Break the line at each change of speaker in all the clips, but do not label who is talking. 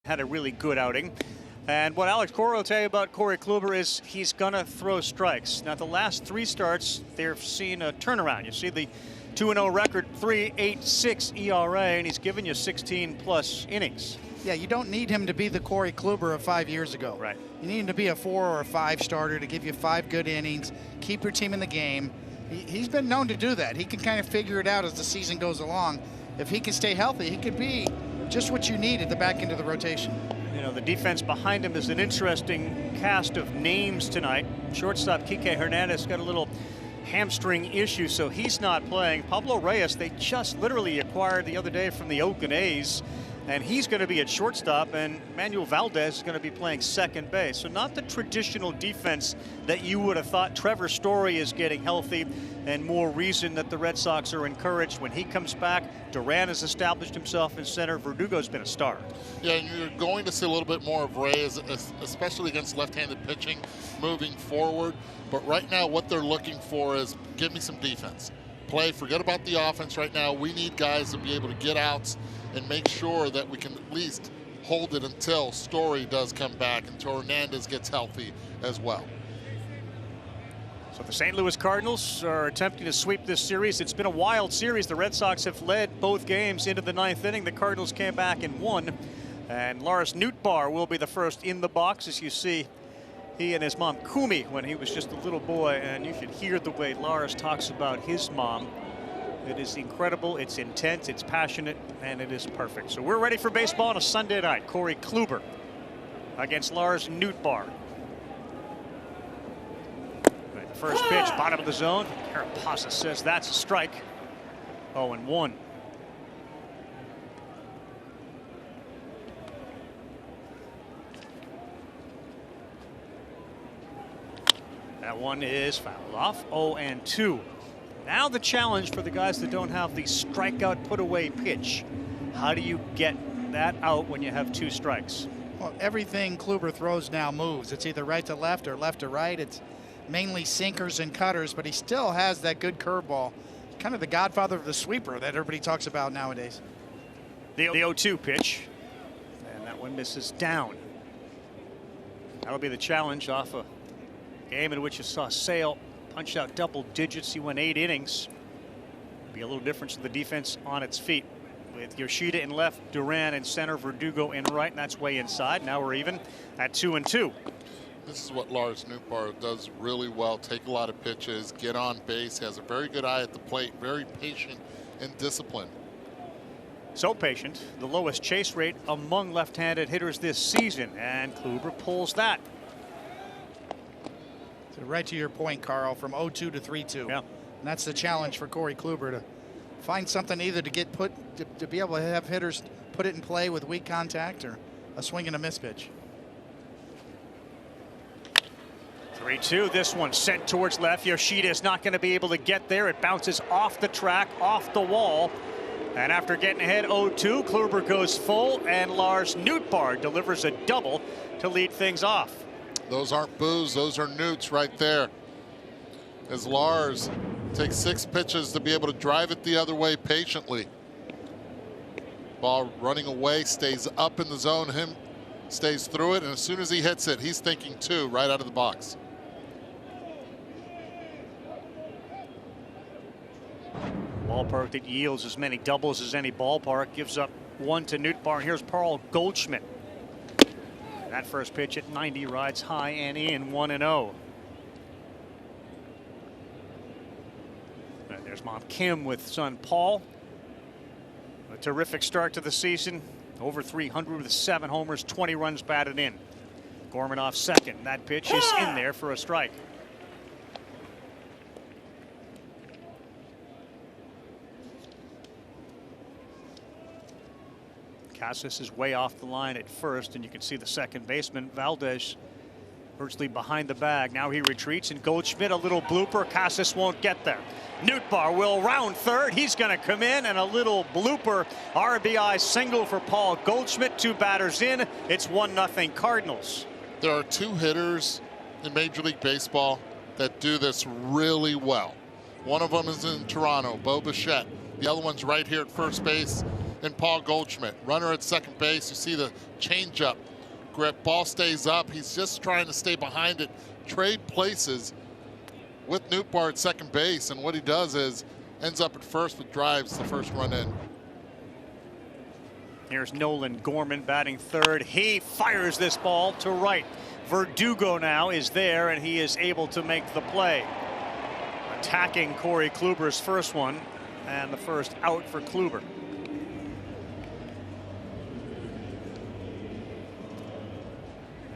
had a really good outing. And what Alex Cora will tell you about Corey Kluber is he's going to throw strikes. Now, the last 3 starts, they've seen a turnaround. You see the 2-0 record, 3.86 ERA, and he's given you 16-plus innings.
Yeah, you don't need him to be the Corey Kluber of 5 years ago.
Right.
You need him to be a 4 or a 5 starter to give you 5 good innings, keep your team in the game. He's been known to do that. He can kind of figure it out as the season goes along. If he can stay healthy, he could be just what you need at the back end of the rotation.
You know, the defense behind him is an interesting cast of names tonight. Shortstop Kike Hernandez got a little hamstring issue, so he's not playing. Pablo Reyes, they just literally acquired the other day from the Oakland A's, and he's going to be at shortstop, and Manuel Valdez is going to be playing second base. So not the traditional defense that you would have thought. Trevor Story is getting healthy, and more reason that the Red Sox are encouraged when he comes back. Duran has established himself in center. Verdugo's been a star.
Yeah, and you're going to see a little bit more of Reyes, especially against left-handed pitching moving forward. But right now what they're looking for is give me some defense. Forget about the offense right now. We need guys to be able to get outs and make sure that we can at least hold it until Story does come back, until Hernandez gets healthy as well.
So the St. Louis Cardinals are attempting to sweep this series. It's been a wild series. The Red Sox have led both games into the 9th inning. The Cardinals came back and won. And Lars Nootbaar will be the first in the box. As you see, he and his mom Kumi when he was just a little boy. And you should hear the way Lars talks about his mom. It is incredible, it's intense, it's passionate, and it is perfect. So we're ready for baseball on a Sunday night. Corey Kluber against Lars Nootbaar. Right, the first pitch, bottom of the zone. Carapasa says that's a strike. 0-1. That one is fouled off. 0-2. Now the challenge for the guys that don't have the strikeout put away pitch. How do you get that out when you have 2 strikes?
Well, everything Kluber throws now moves. It's either right to left or left to right. It's mainly sinkers and cutters, but he still has that good curveball. Kind of the godfather of the sweeper that everybody talks about nowadays.
The 0-2 pitch. And that one misses down. That'll be the challenge off a game in which you saw Sale punch out double digits. He went 8 innings. Be a little difference in the defense on its feet with Yoshida in left, Duran in center, Verdugo in right, and that's way inside. Now we're even at 2-2.
This is what Lars Nootbaar does really well. Take a lot of pitches, get on base, has a very good eye at the plate, very patient and disciplined.
So patient, the lowest chase rate among left-handed hitters this season, and Kluber pulls that.
So right to your point, Carl, from 0-2 to 3-2.
Yeah.
And that's the challenge for Corey Kluber, to find something either to get put to be able to have hitters put it in play with weak contact, or a swing and a miss pitch.
3-2. This one sent towards left. Yoshida is not going to be able to get there. It bounces off the track, off the wall. And after getting ahead 0-2, Kluber goes full, and Lars Nootbaar delivers a double to lead things off.
Those aren't boos, those are newts right there. As Lars takes 6 pitches to be able to drive it the other way patiently. Ball running away, stays up in the zone, him stays through it, and as soon as he hits it, he's thinking 2 right out of the box.
Ballpark that yields as many doubles as any ballpark, gives up 1 to Nootbaar. Here's Paul Goldschmidt. That first pitch at 90 rides high and in, 1-0. And there's Mom Kim with son Paul. A terrific start to the season. Over 300 with 7 homers, 20 runs batted in. Gorman off second. That pitch is in there for a strike. Casas is way off the line at first, and you can see the second baseman, Valdez, virtually behind the bag. Now he retreats, and Goldschmidt, a little blooper. Casas won't get there. Nootbaar will round third. He's going to come in, and a little blooper. RBI single for Paul Goldschmidt. 2 batters in. It's 1-0 Cardinals.
There are 2 hitters in Major League Baseball that do this really well. One of them is in Toronto, Bo Bichette. The other one's right here at first base in Paul Goldschmidt. Runner at second base. You see the changeup grip. Ball stays up. He's just trying to stay behind it. Trade places with Nootbaar at second base, and what he does is ends up at first but drives the first run in.
Here's Nolan Gorman batting third. He fires this ball to right. Verdugo now is there, and he is able to make the play. Attacking Corey Kluber's first one, and the first out for Kluber.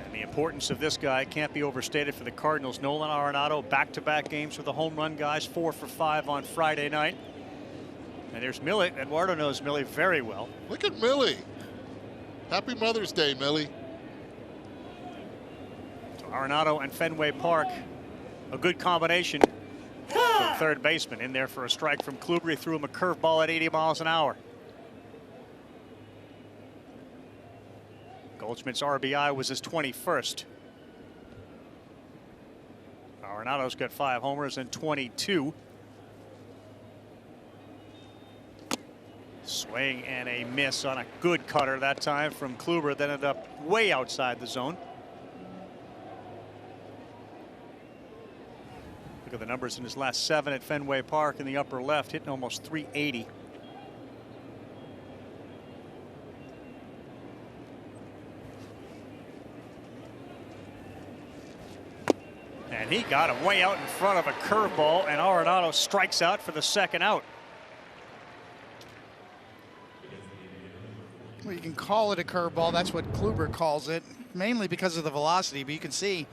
And the importance of this guy can't be overstated for the Cardinals. Nolan Arenado, back-to-back games for the home run guys, 4 for 5 on Friday night. And there's Millie. Eduardo knows Millie very well.
Look at Millie. Happy Mother's Day, Millie.
So Arenado and Fenway Park, a good combination. The third baseman in there for a strike from Kluber. He threw him a curveball at 80 miles an hour. Goldschmidt's RBI was his 21st. Arenado's got 5 homers and 22. Swing and a miss on a good cutter that time from Kluber that ended up way outside the zone. Look at the numbers in his last 7 at Fenway Park in the upper left, hitting almost 380. And he got him way out in front of a curveball, and Arenado strikes out for the second out.
Well, you can call it a curveball. That's what Kluber calls it, mainly because of the velocity. But you can see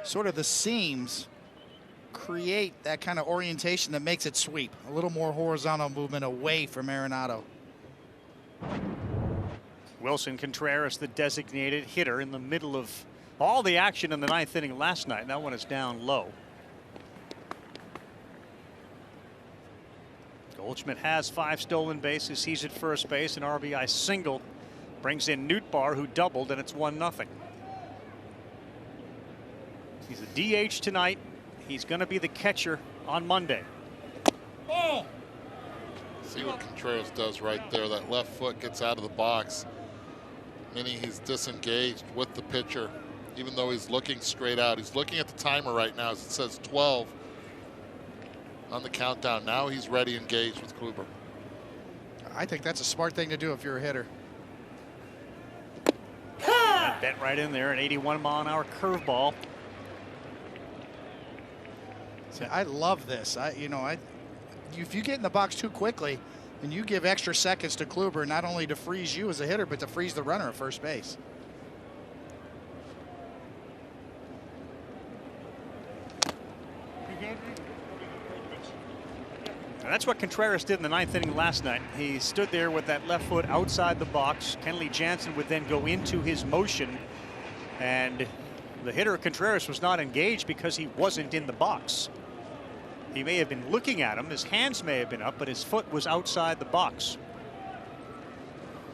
sort of the seams create that kind of orientation that makes it sweep. A little more horizontal movement away from Arenado.
Wilson Contreras, the designated hitter, in the middle of all the action in the 9th inning last night. That one is down low. Goldschmidt has 5 stolen bases. He's at first base. An RBI single brings in Nootbaar, who doubled, and it's 1-0. He's a DH tonight. He's going to be the catcher on Monday.
Oh. See what Contreras does right there. That left foot gets out of the box, meaning he's disengaged with the pitcher, even though he's looking straight out. He's looking at the timer right now as it says 12 on the countdown. Now he's ready, engaged with Kluber.
I think that's a smart thing to do if you're a hitter.
That bent right in there, an 81-mile-an-hour curveball.
See, I love this. If you get in the box too quickly, then you give extra seconds to Kluber, not only to freeze you as a hitter, but to freeze the runner at first base.
And that's what Contreras did in the 9th inning last night. He stood there with that left foot outside the box. Kenley Jansen would then go into his motion, and the hitter Contreras was not engaged because he wasn't in the box. He may have been looking at him, his hands may have been up, but his foot was outside the box.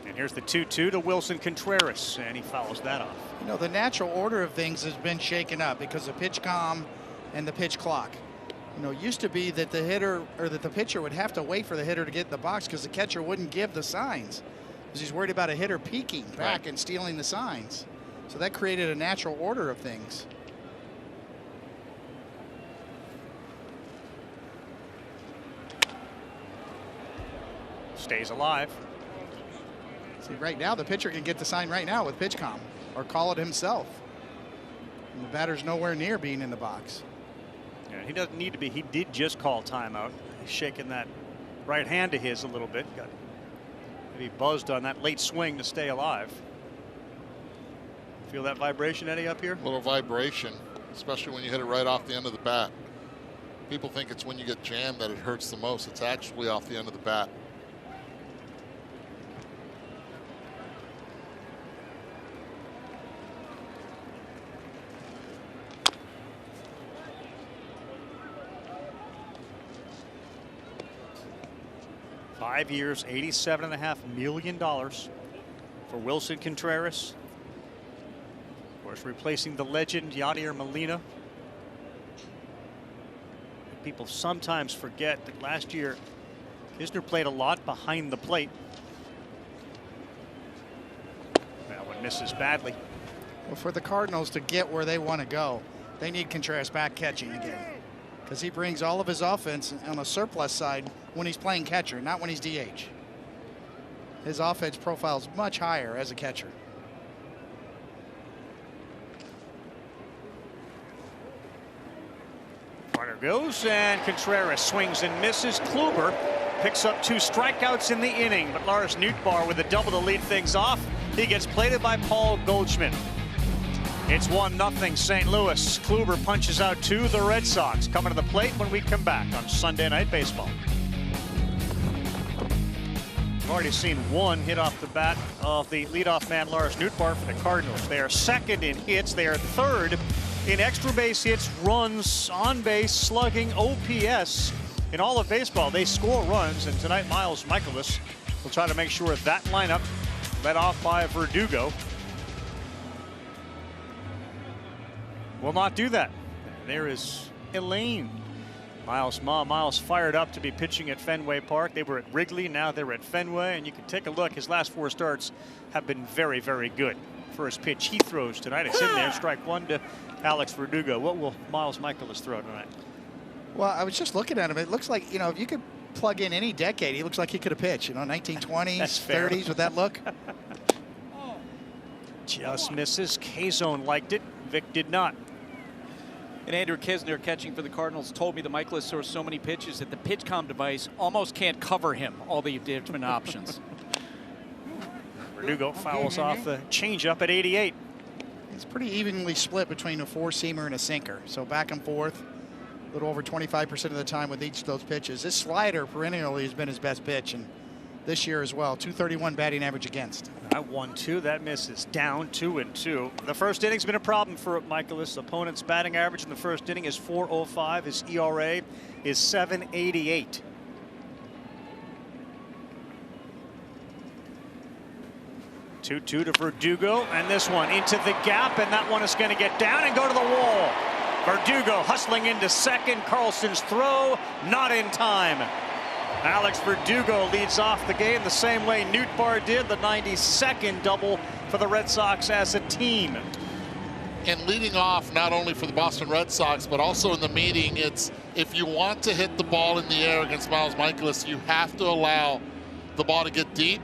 And here's the 2-2 to Wilson Contreras, and he fouls that off.
You know, the natural order of things has been shaken up because of pitch com and the pitch clock. You know, it used to be that the hitter or that the pitcher would have to wait for the hitter to get in the box because the catcher wouldn't give the signs because he's worried about a hitter peeking back and stealing the signs. So that created a natural order of things.
Stays alive.
See, right now the pitcher can get the sign right now with pitch com or call it himself. And the batter's nowhere near being in the box.
Yeah, he doesn't need to be. He did just call timeout. He's shaking that right hand of his a little bit. Got maybe buzzed on that late swing to stay alive. Feel that vibration, Eddie, up here?
A little vibration, especially when you hit it right off the end of the bat. People think it's when you get jammed that it hurts the most. It's actually off the end of the bat.
$5 years, $87.5 million for Wilson Contreras. Of course, replacing the legend Yadier Molina. People sometimes forget that last year Kisner played a lot behind the plate. misses badly.
Well, for the Cardinals to get where they want to go, they need Contreras back catching again, because he brings all of his offense on the surplus side when he's playing catcher, not when he's DH. His offense profile is much higher as a catcher.
Runner goes, and Contreras swings and misses. Kluber picks up 2 strikeouts in the inning, but Lars Nootbaar with a double to lead things off. He gets plated by Paul Goldschmidt. It's 1-0 St. Louis. Kluber punches out 2. The Red Sox coming to the plate when we come back on Sunday Night Baseball. We've already seen 1 hit off the bat of the leadoff man Lars Nootbaar for the Cardinals. They are 2nd in hits. They are 3rd in extra base hits, runs, on base, slugging, OPS. In all of baseball, they score runs, and tonight Miles Mikolas will try to make sure that lineup, led off by Verdugo, will not do that. There is Elaine. Miles fired up to be pitching at Fenway Park. They were at Wrigley, now they're at Fenway, and you can take a look. His last 4 starts have been very, very good. First pitch he throws tonight, it's in there. Strike 1 to Alex Verdugo. What will Miles Mikolas throw tonight?
Well, I was just looking at him. It looks like, you know, if you could plug in any decade, he looks like he could have pitched, you know, 1920s, 30s with that look.
Just misses. K-Zone liked it. Vic did not.
And Andrew Kisner, catching for the Cardinals, told me that Mikolas throws so many pitches that the PitchCom device almost can't cover him, all the different options.
Verdugo fouls off the changeup at 88.
It's pretty evenly split between a 4-seamer and a sinker. So back and forth, a little over 25% of the time with each of those pitches. This slider perennially has been his best pitch, and this year as well. 231 batting average against.
That 1-2, that misses. Down 2-2. The first inning's been a problem for Mikolas. Opponent's batting average in the first inning is .405. His ERA is .788. Two to Verdugo, and this one into the gap, and that one is going to get down and go to the wall. Verdugo hustling into second. Carlson's throw, not in time. Alex Verdugo leads off the game the same way Nootbaar did, the 92nd double for the Red Sox as a team.
And leading off not only for the Boston Red Sox, but also in the meeting, it's if you want to hit the ball in the air against Miles Mikolas, you have to allow the ball to get deep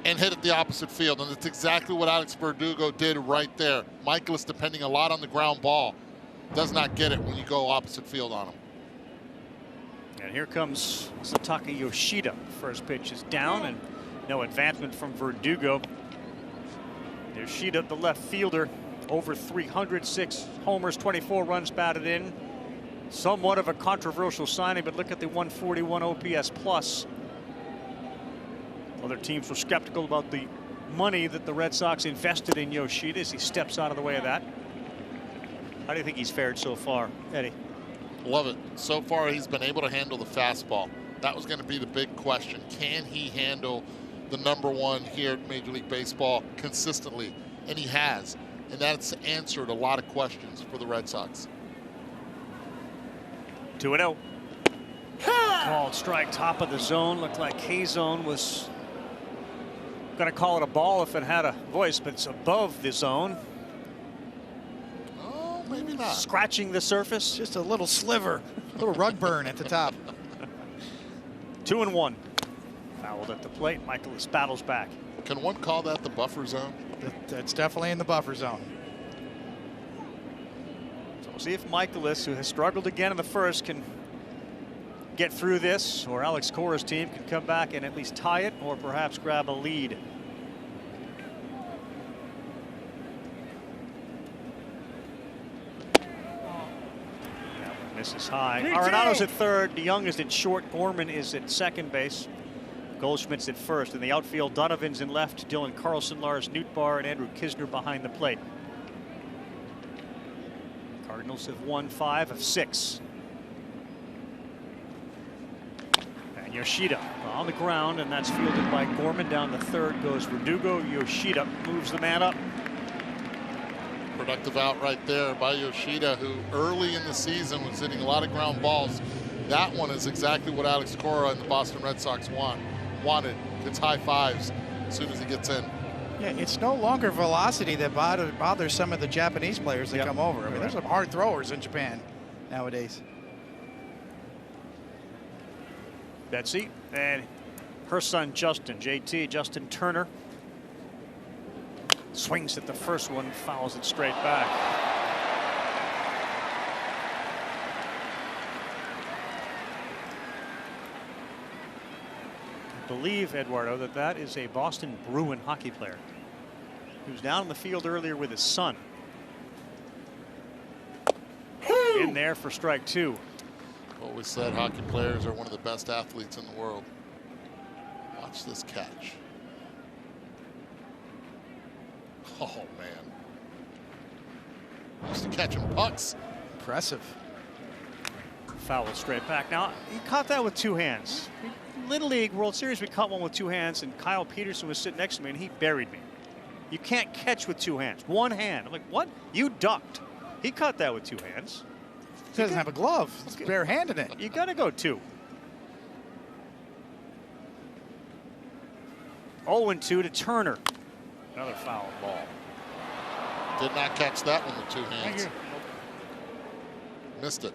and hit it the opposite field. And that's exactly what Alex Verdugo did right there. Mikolas, depending a lot on the ground ball, does not get it when you go opposite field on him.
And here comes Sataka Yoshida. First pitch is down, and no advancement from Verdugo. Yoshida, the left fielder, over 306 homers, 24 runs batted in. Somewhat of a controversial signing, but look at the 141 OPS plus. Other teams were skeptical about the money that the Red Sox invested in Yoshida as he steps out of the way of that. How do you think he's fared so far, Eddie?
Love it. So far, he's been able to handle the fastball. That was going to be the big question. Can he handle the _1 here at Major League Baseball consistently? And he has. And that's answered a lot of questions for the Red Sox.
2-0. Called strike, top of the zone. Looked like K-Zone was going to call it a ball if it had a voice, but it's above the zone.
Oh, maybe not.
Scratching the surface.
Just a little sliver, a little rug burn at the top.
2-1. Fouled at the plate. Mikolas battles back.
Can one call that the buffer zone?
That's definitely in the buffer zone.
So we'll see if Mikolas, who has struggled again in the first, can get through this, or Alex Cora's team can come back and at least tie it, or perhaps grab a lead. Misses high. Arenado's at third. DeYoung is at short. Gorman is at second base. Goldschmidt's at first. In the outfield, Donovan's in left. Dylan Carlson, Lars Nootbaar, and Andrew Kisner behind the plate. Cardinals have won 5 of 6. And Yoshida on the ground, and that's fielded by Gorman. Down the third goes Verdugo. Yoshida moves the man up.
Productive out right there by Yoshida, who early in the season was hitting a lot of ground balls. That one is exactly what Alex Cora and the Boston Red Sox wanted. Gets high fives as soon as he gets in.
Yeah, it's no longer velocity that bothers some of the Japanese players that come over. I mean, there's some hard throwers in Japan nowadays.
Betsy and her son Justin, Justin Turner, swings at the first one, fouls it straight back. I believe, Eduardo, that is a Boston Bruin hockey player who was down in the field earlier with his son. In there for strike 2.
Always said hockey players are one of the best athletes in the world. Watch this catch. Oh, man. Used to catching pucks.
Impressive.
Foul straight back. Now, he caught that with 2 hands. Little League World Series, we caught one with 2 hands, and Kyle Peterson was sitting next to me, and he buried me. You can't catch with 2 hands. 1 hand. I'm like, what? You ducked. He caught that with 2 hands.
He doesn't have a glove. He's barehanded it.
You got to go 2. 0-2 to Turner. Another foul ball.
Did not catch that one with 2 hands. Missed it.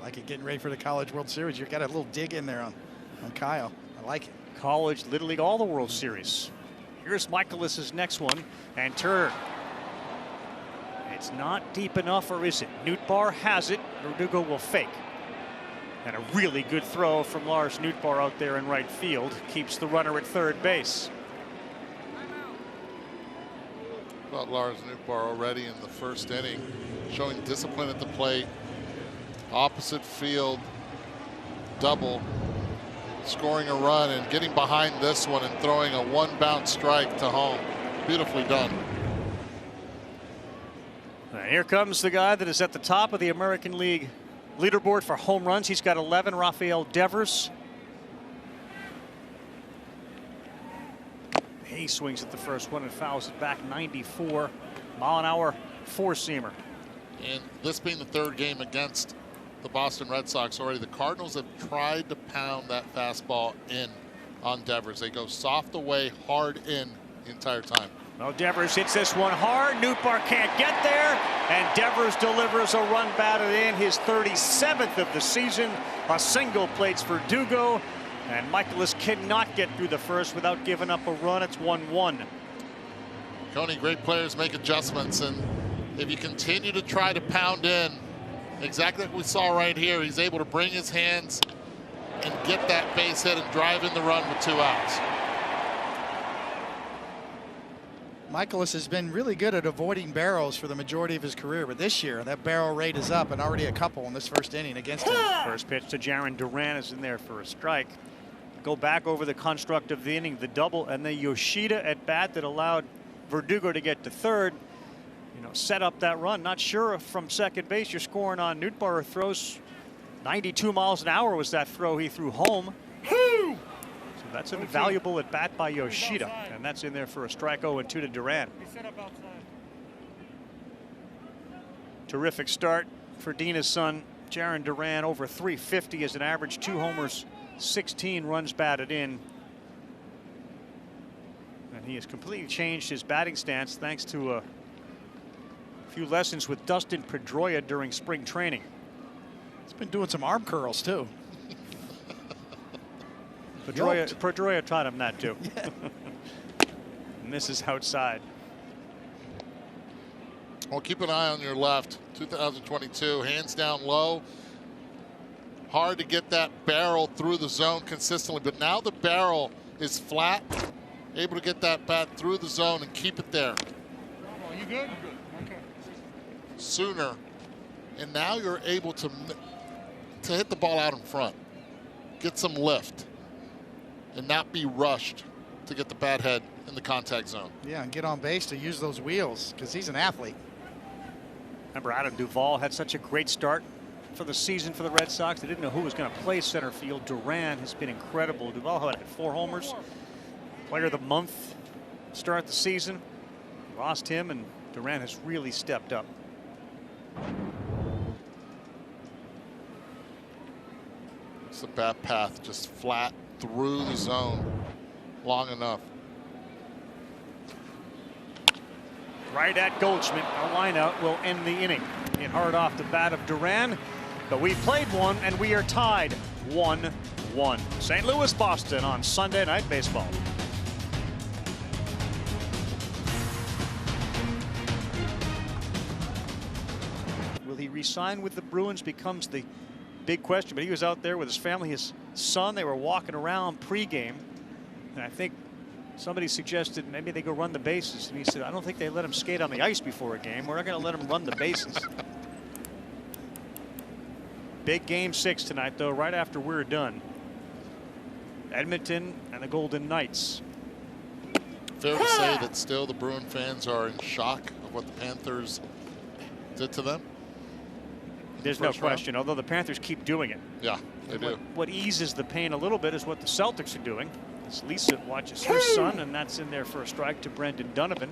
Like it getting ready for the College World Series. You've got a little dig in there on Kyle. I like it.
College, Little League, all the World Series. Here's Michaelis's next one, and Turner. It's not deep enough, or is it? Nootbaar has it. Verdugo will fake. And a really good throw from Lars Nootbaar out there in right field. Keeps the runner at third base.
About Lars Nootbaar already in the first inning, showing discipline at the plate. Opposite field double, scoring a run and getting behind this one and throwing a 1-bounce strike to home. Beautifully done.
And here comes the guy that is at the top of the American League leaderboard for home runs. He's got 11, Rafael Devers. He swings at the first one and fouls it back. 94 mile an hour 4-seamer.
And this being the 3rd game against the Boston Red Sox already, the Cardinals have tried to pound that fastball in on Devers. They go soft away, hard in the entire time.
Well, Devers hits this one hard. Nootbaar can't get there, and Devers delivers a run batted in, his 37th of the season. A single plates for Verdugo, and Michaelis cannot get through the first without giving up a run. It's 1-1.
Coney, great players make adjustments, and if you continue to try to pound in, exactly like we saw right here, he's able to bring his hands and get that base hit and drive in the run with 2 outs.
Michaelis has been really good at avoiding barrels for the majority of his career, but this year that barrel rate is up, and already a couple in this first inning against him.
First pitch to Jaron Duran is in there for a strike. Go back over the construct of the inning, the double, and the Yoshida at bat that allowed Verdugo to get to third. You know, set up that run. Not sure if from second base you're scoring on Nootbaar. Throws 92 miles an hour was that throw he threw home. So that's a valuable at bat by Yoshida, and that's in there for a strike. 0-2 to Duran. Terrific start for Dina's son, Jaron Duran. Over 350 as an average, 2 homers, 16 runs batted in. And he has completely changed his batting stance thanks to a few lessons with Dustin Pedroia during spring training.
He's been doing some arm curls too.
Pedroia taught him that too.
Yeah.
And this is outside.
Well, keep an eye on your left. 2022, hands down low. Hard to get that barrel through the zone consistently, but now the barrel is flat, able to get that bat through the zone and keep it there.
You good? Okay.
Sooner, and now you're able to hit the ball out in front, get some lift, and not be rushed to get the bat head in the contact zone.
Yeah, and get on base to use those wheels, because he's an athlete.
Remember, Adam Duvall had such a great start for the season for the Red Sox. They didn't know who was going to play center field. Duran has been incredible. Duvall had 4 homers. Player of the month start the season. Lost him, and Duran has really stepped up.
It's a bat path, just flat through the zone long enough.
Right at Goldschmidt. A line out will end the inning. Hit hard off the bat of Duran, but we played one and we are tied 1-1. St. Louis, Boston on Sunday Night Baseball. Will he re-sign with the Bruins becomes the big question, but he was out there with his family, his son. They were walking around pregame, and I think somebody suggested maybe they go run the bases, and he said, I don't think they let him skate on the ice before a game. We're not going to let him run the bases. Big game 6 tonight, though, right after we're done. Edmonton and the Golden Knights.
Fair to say that still the Bruin fans are in shock of what the Panthers did to them?
There's no question, although the Panthers keep doing it.
Yeah, they do.
What eases the pain a little bit is what the Celtics are doing. As Lisa watches her son, and that's in there for a strike to Brendan Donovan.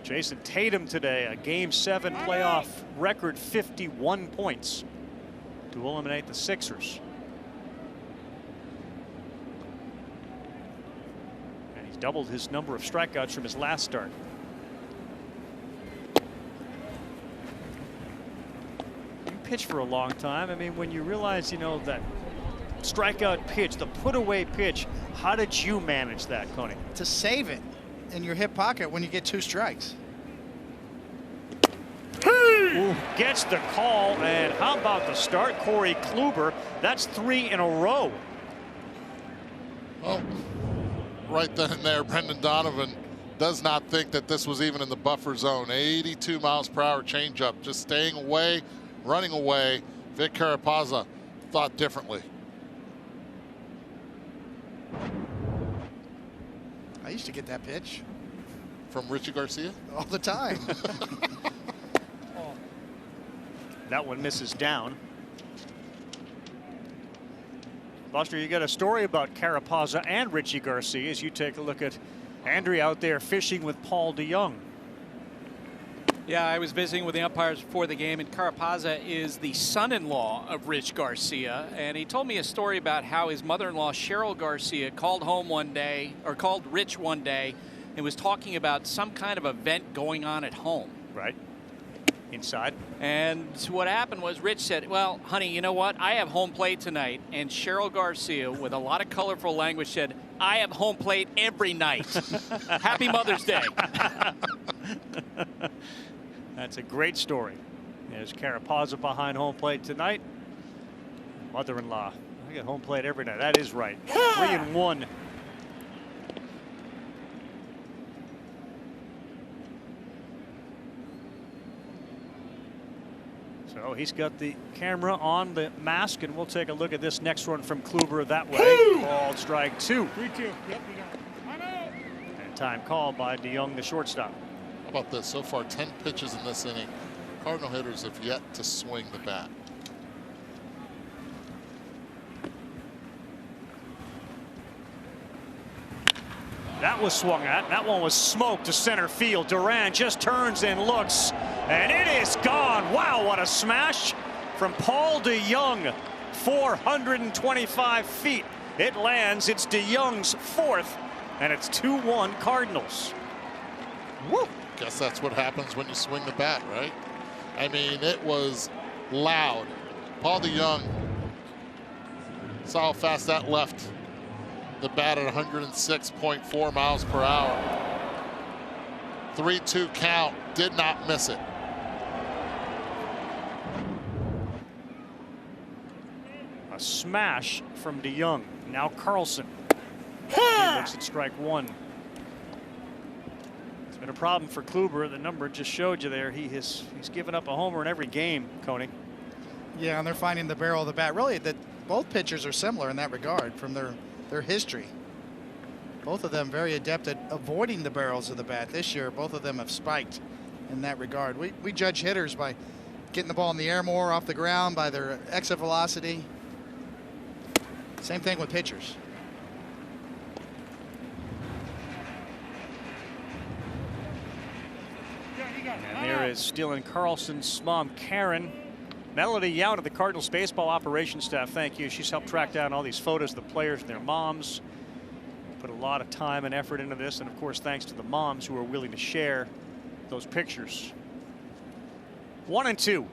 Jason Tatum today, a Game 7 playoff record 51 points to eliminate the Sixers. And he's doubled his number of strikeouts from his last start. You pitch for a long time. I mean, when you realize, you know, that strikeout pitch, the put away pitch, how did you manage that, Coney?
To save it in your hip pocket when you get 2 strikes.
Ooh, gets the call, and how about the start? Corey Kluber, that's 3 in a row.
Well, right then and there, Brendan Donovan does not think that this was even in the buffer zone. 82 miles per hour changeup, just staying away, running away. Vic Carapazza thought differently.
I used to get that pitch
From Richie Garcia?
all the time.
That one misses down. Buster, you got a story about Carapazza and Richie Garcia as you take a look at Andrea out there fishing with Paul DeJong.
Yeah, I was visiting with the umpires before the game, and Carapazza is the son-in-law of Rich Garcia, and he told me a story about how his mother-in-law Cheryl Garcia called home one day, or called Rich one day, and was talking about some kind of event going on at home.
Right. Inside.
And what happened was Rich said, well, honey, you know what? I have home plate tonight. And Cheryl Garcia, with a lot of colorful language, said, I have home plate every night. Happy Mother's Day.
That's a great story. There's Carapazza behind home plate tonight. Mother-in-law. I get home plate every night. That is right. 3-1. So he's got the camera on the mask, and we'll take a look at this next one from Kluber that way. Called strike 2.
3-2. Yep, you got it. I'm out.
And time called by DeJong, the shortstop.
How about this? So far, 10 pitches in this inning. Cardinal hitters have yet to swing the bat.
That was swung at. That one was smoked to center field. Duran just turns and looks, and it is gone. Wow, what a smash from Paul DeJong. 425 feet. It lands. It's DeJong's 4th, and it's 2-1 Cardinals.
Woo! Guess that's what happens when you swing the bat, right? I mean, it was loud. Paul DeJong saw how fast that left the bat at 106.4 miles per hour. 3-2 count, did not miss it.
A smash from DeJong. Now Carlson. He looks at strike 1. It's been a problem for Kluber. The number just showed you there. He's given up a homer in every game, Coney.
Yeah, and they're finding the barrel of the bat. Really, that both pitchers are similar in that regard from their history. Both of them very adept at avoiding the barrels of the bat. This year, both of them have spiked in that regard. We judge hitters by getting the ball in the air more, off the ground, by their exit velocity. Same thing with pitchers.
Yeah, you got it.
And there is Dylan Carlson's mom, Karen, Melody Young of the Cardinals baseball operations staff, thank you. She's helped track down all these photos of the players and their moms. Put a lot of time and effort into this, and of course thanks to the moms who are willing to share those pictures. 1-2.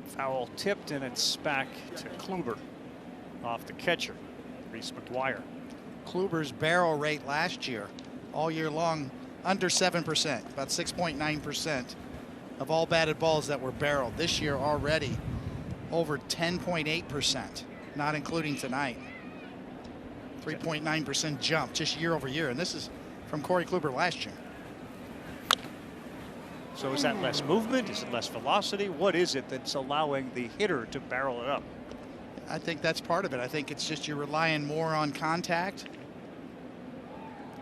Foul tipped, and it's back to Kluber off the catcher, Reese McGuire.
Kluber's barrel rate last year, all year long, under 7%, about 6.9% of all batted balls that were barreled. This year already over 10.8%, not including tonight. 3.9% jump just year over year, and this is from Corey Kluber last year.
So is that less movement? Is it less velocity? What is it that's allowing the hitter to barrel it up?
I think that's part of it. I think it's just you're relying more on contact,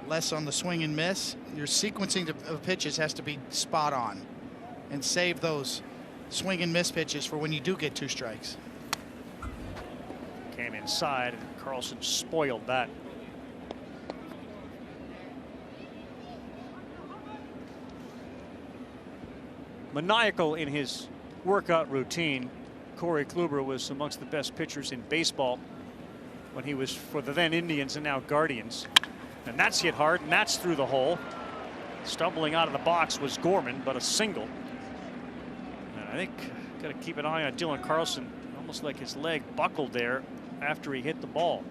less on the swing and miss. Your sequencing of pitches has to be spot on and save those swing and miss pitches for when you do get 2 strikes.
Came inside, and Carlson spoiled that. Maniacal in his workout routine. Corey Kluber was amongst the best pitchers in baseball when he was for the then Indians and now Guardians. And that's hit hard, and that's through the hole. Stumbling out of the box was Gorman, but a single. And I think got to keep an eye on Dylan Carlson. Almost like his leg buckled there after he hit the ball.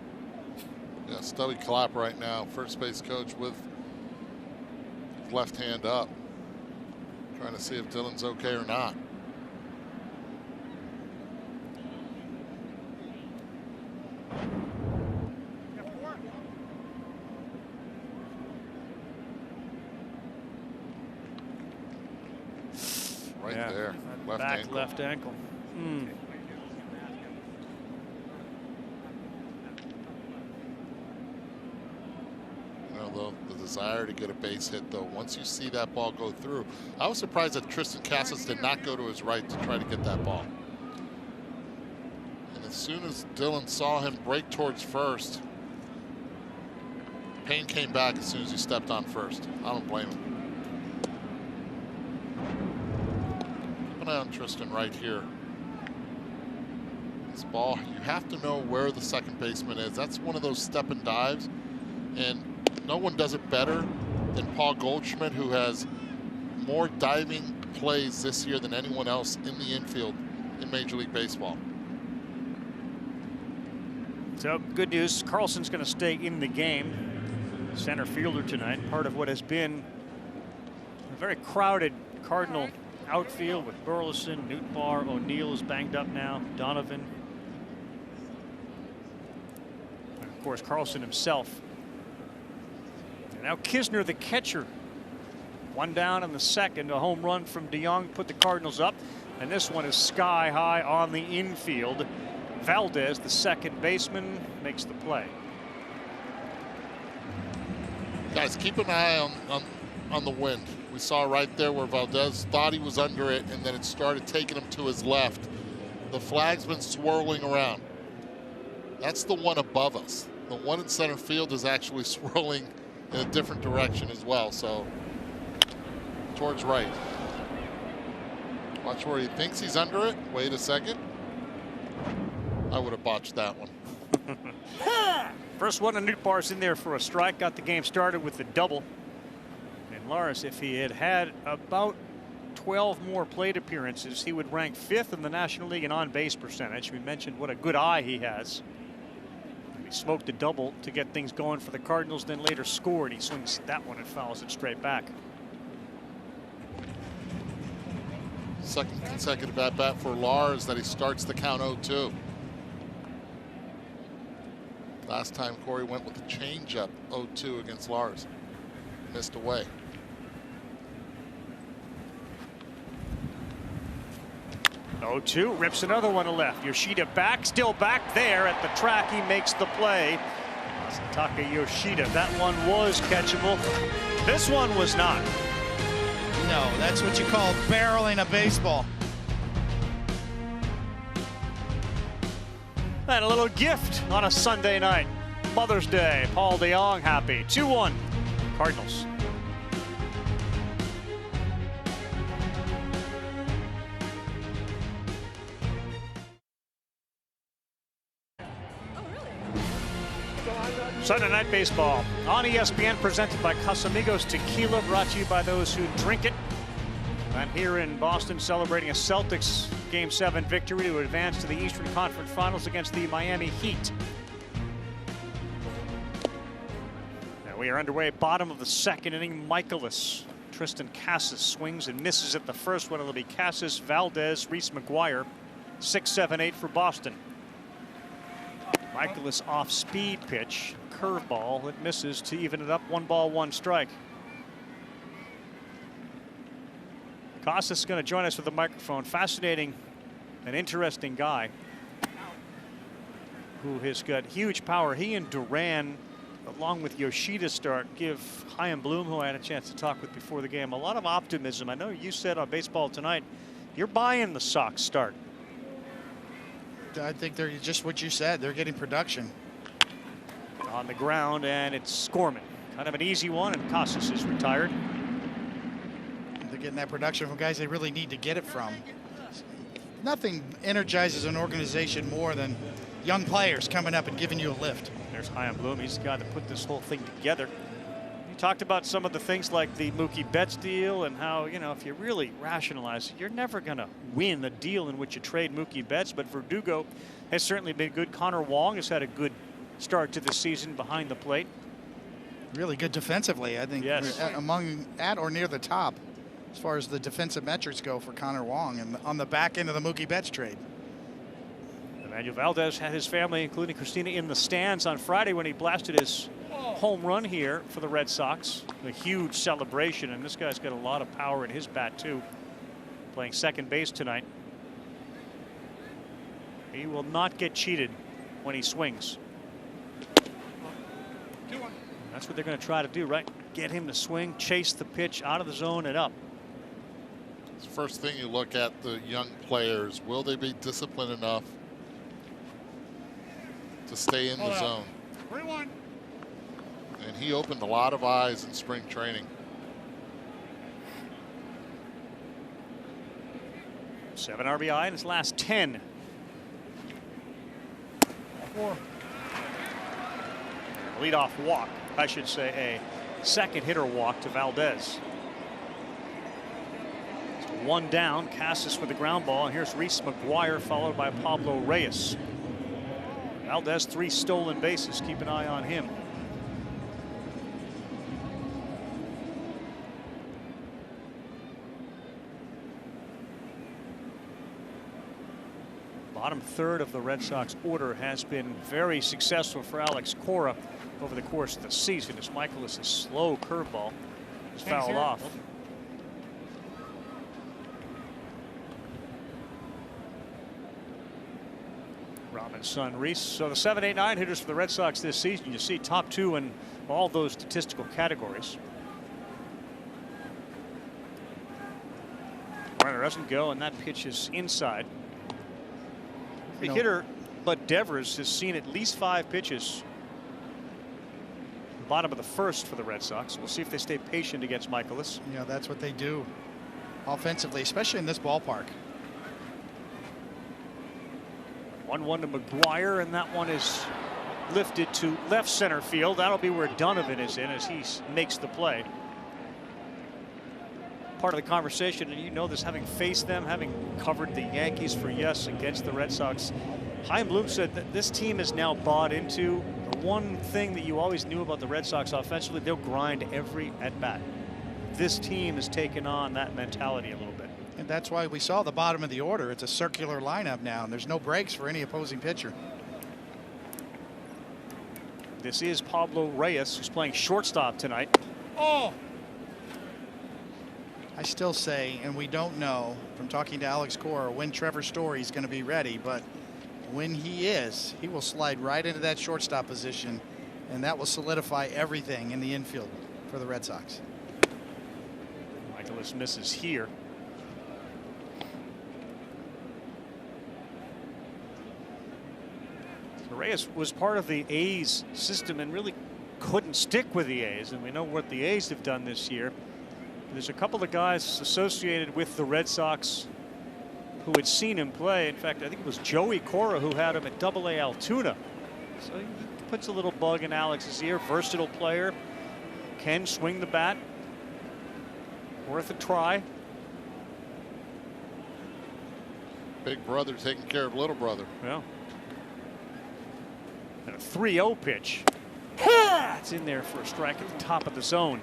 Yeah, Stubby Clapp right now, first base coach with left hand up, trying to see if Dylan's okay or not. Right there,
left ankle.
The desire to get a base hit, though, once you see that ball go through. I was surprised that Tristan Casas did not go to his right to try to get that ball. And as soon as Dylan saw him break towards first, Payne came back as soon as he stepped on first. I don't blame him. Keep an eye on Tristan right here. This ball, you have to know where the second baseman is. That's one of those step and dives, and no one does it better than Paul Goldschmidt, who has more diving plays this year than anyone else in the infield in Major League Baseball.
So good news, Carlson's going to stay in the game. Center fielder tonight, part of what has been a very crowded Cardinal outfield with Burleson, Nootbaar, O'Neill is banged up now, Donovan. And of course, Carlson himself. And now Kisner, the catcher. One down in the second. A home run from DeYoung put the Cardinals up. And this one is sky high on the infield. Valdez, the second baseman, makes the play.
Guys, keep an eye on the wind. We saw right there where Valdez thought he was under it, and then it started taking him to his left. The flag's been swirling around. That's the one above us. The one in center field is actually swirling in a different direction as well, so towards right. Watch where he thinks he's under it. Wait a second. I would have botched that one.
First one, and Nootbaar's in there for a strike. Got the game started with the double. And Lars, if he had had about 12 more plate appearances, he would rank 5th in the National League in on-base percentage. We mentioned what a good eye he has. He smoked a double to get things going for the Cardinals, then later scored. He swings that one and fouls it straight back.
Second consecutive at-bat for Lars that he starts the count 0-2. Last time Corey went with a changeup 0-2 against Lars. Missed away.
Oh, 2 rips another one to left. Yoshida back, still back there at the track. He makes the play. Taka Yoshida. That one was catchable. This one was not.
No, that's what you call barreling a baseball.
And a little gift on a Sunday night. Mother's Day. Paul DeYoung happy. 2-1 Cardinals. Sunday Night Baseball on ESPN, presented by Casamigos Tequila, brought to you by those who drink it. I'm here in Boston celebrating a Celtics Game 7 victory to advance to the Eastern Conference Finals against the Miami Heat. Now we are underway, bottom of the second inning. Michaelis, Tristan Casas swings and misses at the first one. It'll be Casas, Valdez, Reese McGuire. 6-7-8 for Boston. Michaelis off speed pitch, curveball that misses to even it up. 1 ball, 1 strike. Casas is going to join us with a microphone. Fascinating and interesting guy who has got huge power. He and Duran, along with Yoshida, start give Chaim Bloom, who I had a chance to talk with before the game, a lot of optimism. I know you said on Baseball Tonight you're buying the Sox start.
I think they're just what you said. They're getting production.
On the ground, and it's Scorman. Kind of an easy one, and Casas is retired.
They're getting that production from guys they really need to get it from. Nothing energizes an organization more than young players coming up and giving you a lift.
There's Chaim Bloom. He's the guy that put this whole thing together. You talked about some of the things like the Mookie Betts deal and how, you know, if you really rationalize it, you're never going to win a deal in which you trade Mookie Betts. But Verdugo has certainly been good. Connor Wong has had a good start to the season behind the plate.
Really good defensively. I think
yes,
among at or near the top as far as the defensive metrics go for Connor Wong, and on the back end of the Mookie Betts trade.
Emmanuel Valdez had his family, including Christina, in the stands on Friday when he blasted his home run here for the Red Sox. A huge celebration, and this guy's got a lot of power in his bat too. Playing second base tonight. He will not get cheated when he swings. That's what they're going to try to do, right? Get him to swing, chase the pitch out of the zone and up.
It's the first thing you look at the young players. Will they be disciplined enough to stay in the zone?
3-1.
And he opened a lot of eyes in spring training.
7 RBI in his last 10.
4.
Leadoff walk, I should say, a second hitter walk to Valdez. So 1 down, Casas with the ground ball, and here's Reese McGuire followed by Pablo Reyes. Valdez 3 stolen bases. Keep an eye on him. Bottom third of the Red Sox order has been very successful for Alex Cora over the course of the season, as Michaelis' slow curveball is fouled off. Robinson, Reese. So the 7, 8, 9 hitters for the Red Sox this season, you see top 2 in all those statistical categories. Runner doesn't go, and that pitch is inside. The hitter, Bud Devers, has seen at least 5 pitches. Bottom of the first for the Red Sox. We'll see if they stay patient against Michaelis.
Yeah, that's what they do offensively, especially in this ballpark.
1-1 to McGuire, and that one is lifted to left center field. That'll be where Donovan is in as he makes the play. Part of the conversation, and you know this, having faced them, having covered the Yankees for yes against the Red Sox, Chaim Bloom said that this team is now bought into the one thing that you always knew about the Red Sox offensively: they'll grind every at bat. This team has taken on that mentality a little bit.
And that's why we saw the bottom of the order. It's a circular lineup now, and there's no breaks for any opposing pitcher.
This is Pablo Reyes, who's playing shortstop tonight.
Oh!
I still say, and we don't know from talking to Alex Cora, when Trevor Story is going to be ready, but when he is, he will slide right into that shortstop position, and that will solidify everything in the infield for the Red Sox.
Michaelis misses here. So Reyes was part of the A's system and really couldn't stick with the A's, and we know what the A's have done this year. There's a couple of guys associated with the Red Sox who had seen him play. In fact, I think it was Joey Cora who had him at AA Altoona. So puts a little bug in Alex's ear. Versatile player, can swing the bat. Worth a try.
Big brother taking care of little brother.
Yeah. And a 3-0 pitch. It's in there for a strike at the top of the zone.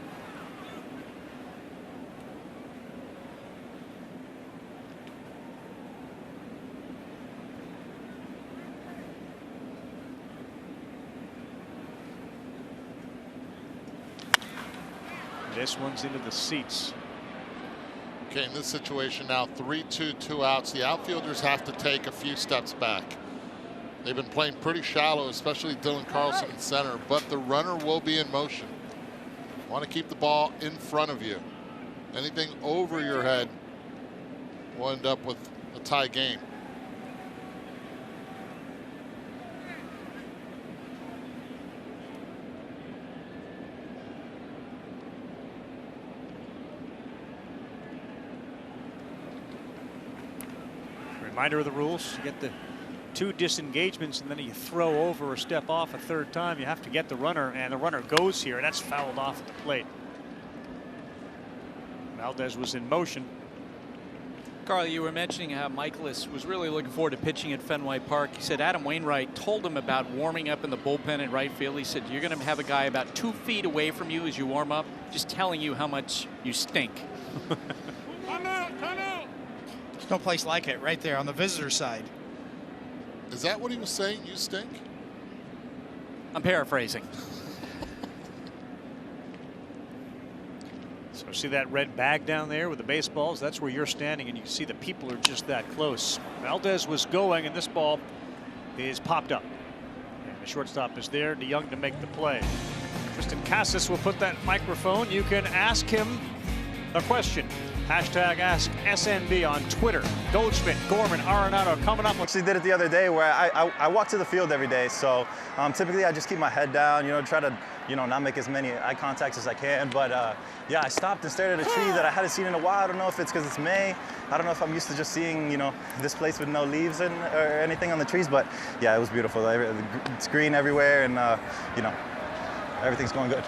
This one's into the seats.
Okay, in this situation now, 3-2, 2 outs. The outfielders have to take a few steps back. They've been playing pretty shallow, especially Dylan Carlson in center, but the runner will be in motion. Want to keep the ball in front of you. Anything over your head will end up with a tie game.
Reminder of the rules: you get the 2 disengagements, and then you throw over or step off a 3rd time. You have to get the runner, and the runner goes here. That's fouled off at the plate. Valdez was in motion.
Carl, you were mentioning how Michaelis was really looking forward to pitching at Fenway Park. He said Adam Wainwright told him about warming up in the bullpen in right field. He said, you're going to have a guy about 2 feet away from you as you warm up, just telling you how much you stink.
Time out, time out.
There's no place like it right there on the visitor side.
Is that what he was saying? You stink?
I'm paraphrasing.
So see that red bag down there with the baseballs? That's where you're standing, and you see the people are just that close. Valdez was going, and this ball is popped up. And the shortstop is there, DeYoung to make the play. Tristan Casas will put that microphone. You can ask him a question. Hashtag AskSNB on Twitter. Goldschmidt, Gorman, Arenado coming up.
Actually did it the other day where I walk to the field every day, so typically I just keep my head down, try to, not make as many eye contacts as I can. But yeah, I stopped and stared at a tree that I hadn't seen in a while. I don't know if it's because it's May. I don't know if I'm used to just seeing, this place with no leaves or anything on the trees. But yeah, it was beautiful. It's green everywhere, and everything's going good.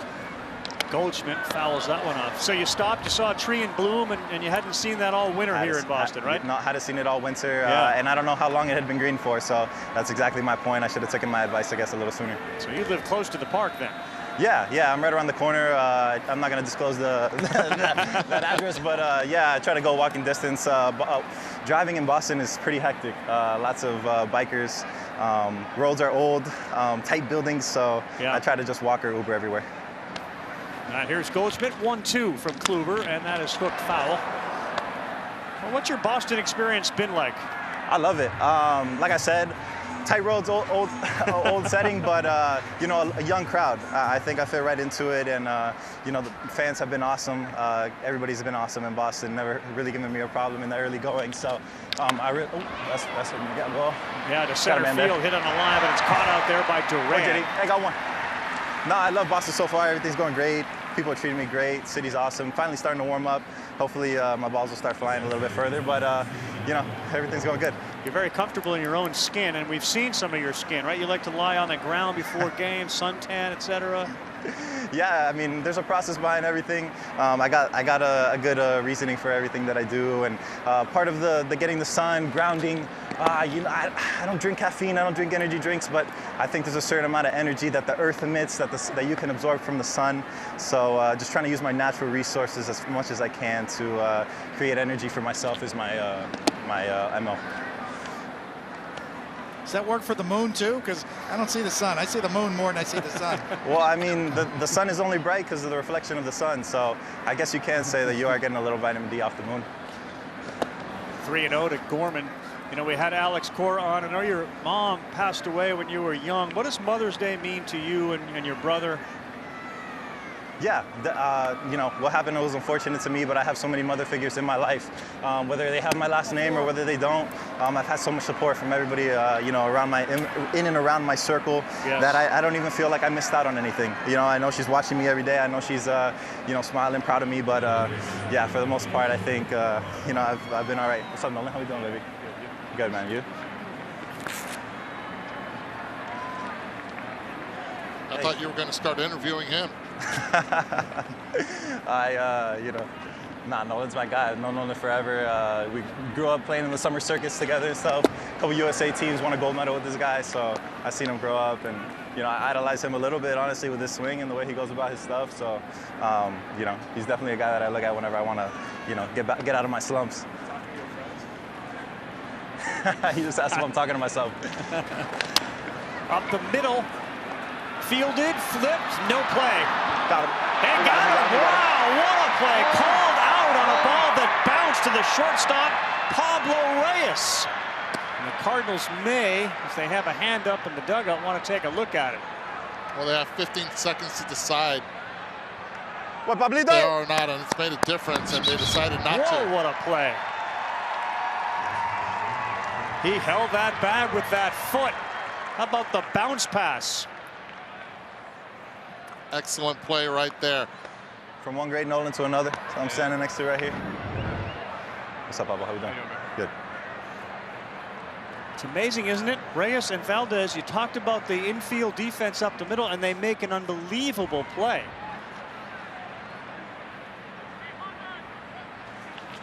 Goldschmidt fouls that one off. So you stopped, you saw a tree in bloom, and you hadn't seen that all winter here in Boston, right?
No, hadn't seen it all winter,
Yeah.
and I don't know how long it had been green for, so that's exactly my point. I should have taken my advice, I guess, a little sooner.
So you live close to the park then?
Yeah, I'm right around the corner. I'm not going to disclose that address, but yeah, I try to go walking distance. Driving in Boston is pretty hectic. Lots of bikers. Roads are old, tight buildings, so
Yeah.
I try to just walk or Uber everywhere.
All right, here's Goldschmidt, 1-2 from Kluber, and that is hooked foul. Well, what's your Boston experience been like?
I love it. Like I said, tight roads, old setting, but a young crowd. I think I fit right into it, and the fans have been awesome. Everybody's been awesome in Boston. Never really given me a problem in the early going. So that's what we got. Well,
Yeah, to center field,
there.
hit on the line, but it's caught out there by Durant.
I got one. No, I love Boston so far. Everything's going great. People are treating me great. City's awesome. Finally starting to warm up. Hopefully my balls will start flying a little bit further, but everything's going good.
You're very comfortable in your own skin, and we've seen some of your skin, right? You like to lie on the ground before games, suntan, etc.
Yeah, I mean, there's a process behind everything. I got a good reasoning for everything that I do, and part of the getting the sun, grounding. I don't drink caffeine, I don't drink energy drinks, but I think there's a certain amount of energy that the earth emits that you can absorb from the sun. So just trying to use my natural resources as much as I can to create energy for myself is my MO.
Does that work for the moon too? Because I don't see the sun. I see the moon more than I see the sun.
Well, I mean, the sun is only bright because of the reflection of the sun. So I guess you can say that you are getting a little vitamin D off the moon.
3-0 to Gorman. We had Alex Cora on. I know your mom passed away when you were young. What does Mother's Day mean to you and your brother?
Yeah, what happened was unfortunate to me, but I have so many mother figures in my life. Whether they have my last name or whether they don't, I've had so much support from everybody, around in and around my circle.
Yes.
That I don't even feel like I missed out on anything. I know she's watching me every day. I know she's, smiling, proud of me. But yeah, for the most part, I think, I've been all right. What's up, Nolan? How we doing, baby? Good, man. You?
I thought you were going to start interviewing him.
You know, Nolan's my guy. I've known Nolan forever. We grew up playing in the summer circuits together and stuff. A couple USA teams won a gold medal with this guy, so I've seen him grow up, and you know, I idolize him a little bit, honestly, with his swing and the way he goes about his stuff. So, you know, he's definitely a guy that I look at whenever I want to, you know, get out of my slumps. He just asked if I'm talking to myself.
Up the middle, fielded, flipped, no play.
Got him.
And got him. Wow, what a play. Called out on a ball that bounced to the shortstop, Pablo Reyes. And the Cardinals may, if they have a hand up in the dugout, want to take a look at it.
Well, they have 15 seconds to decide
What, Pablito?
if they are or not, and it's made a difference, and they decided not
Whoa,
to.
what a play. He held that bag with that foot. How about the bounce pass?
Excellent play right there.
From one great Nolan to another. So I'm standing next to right here. What's up, Pablo? How you doing? Good.
It's amazing, isn't it? Reyes and Valdez, you talked about the infield defense up the middle, and they make an unbelievable play.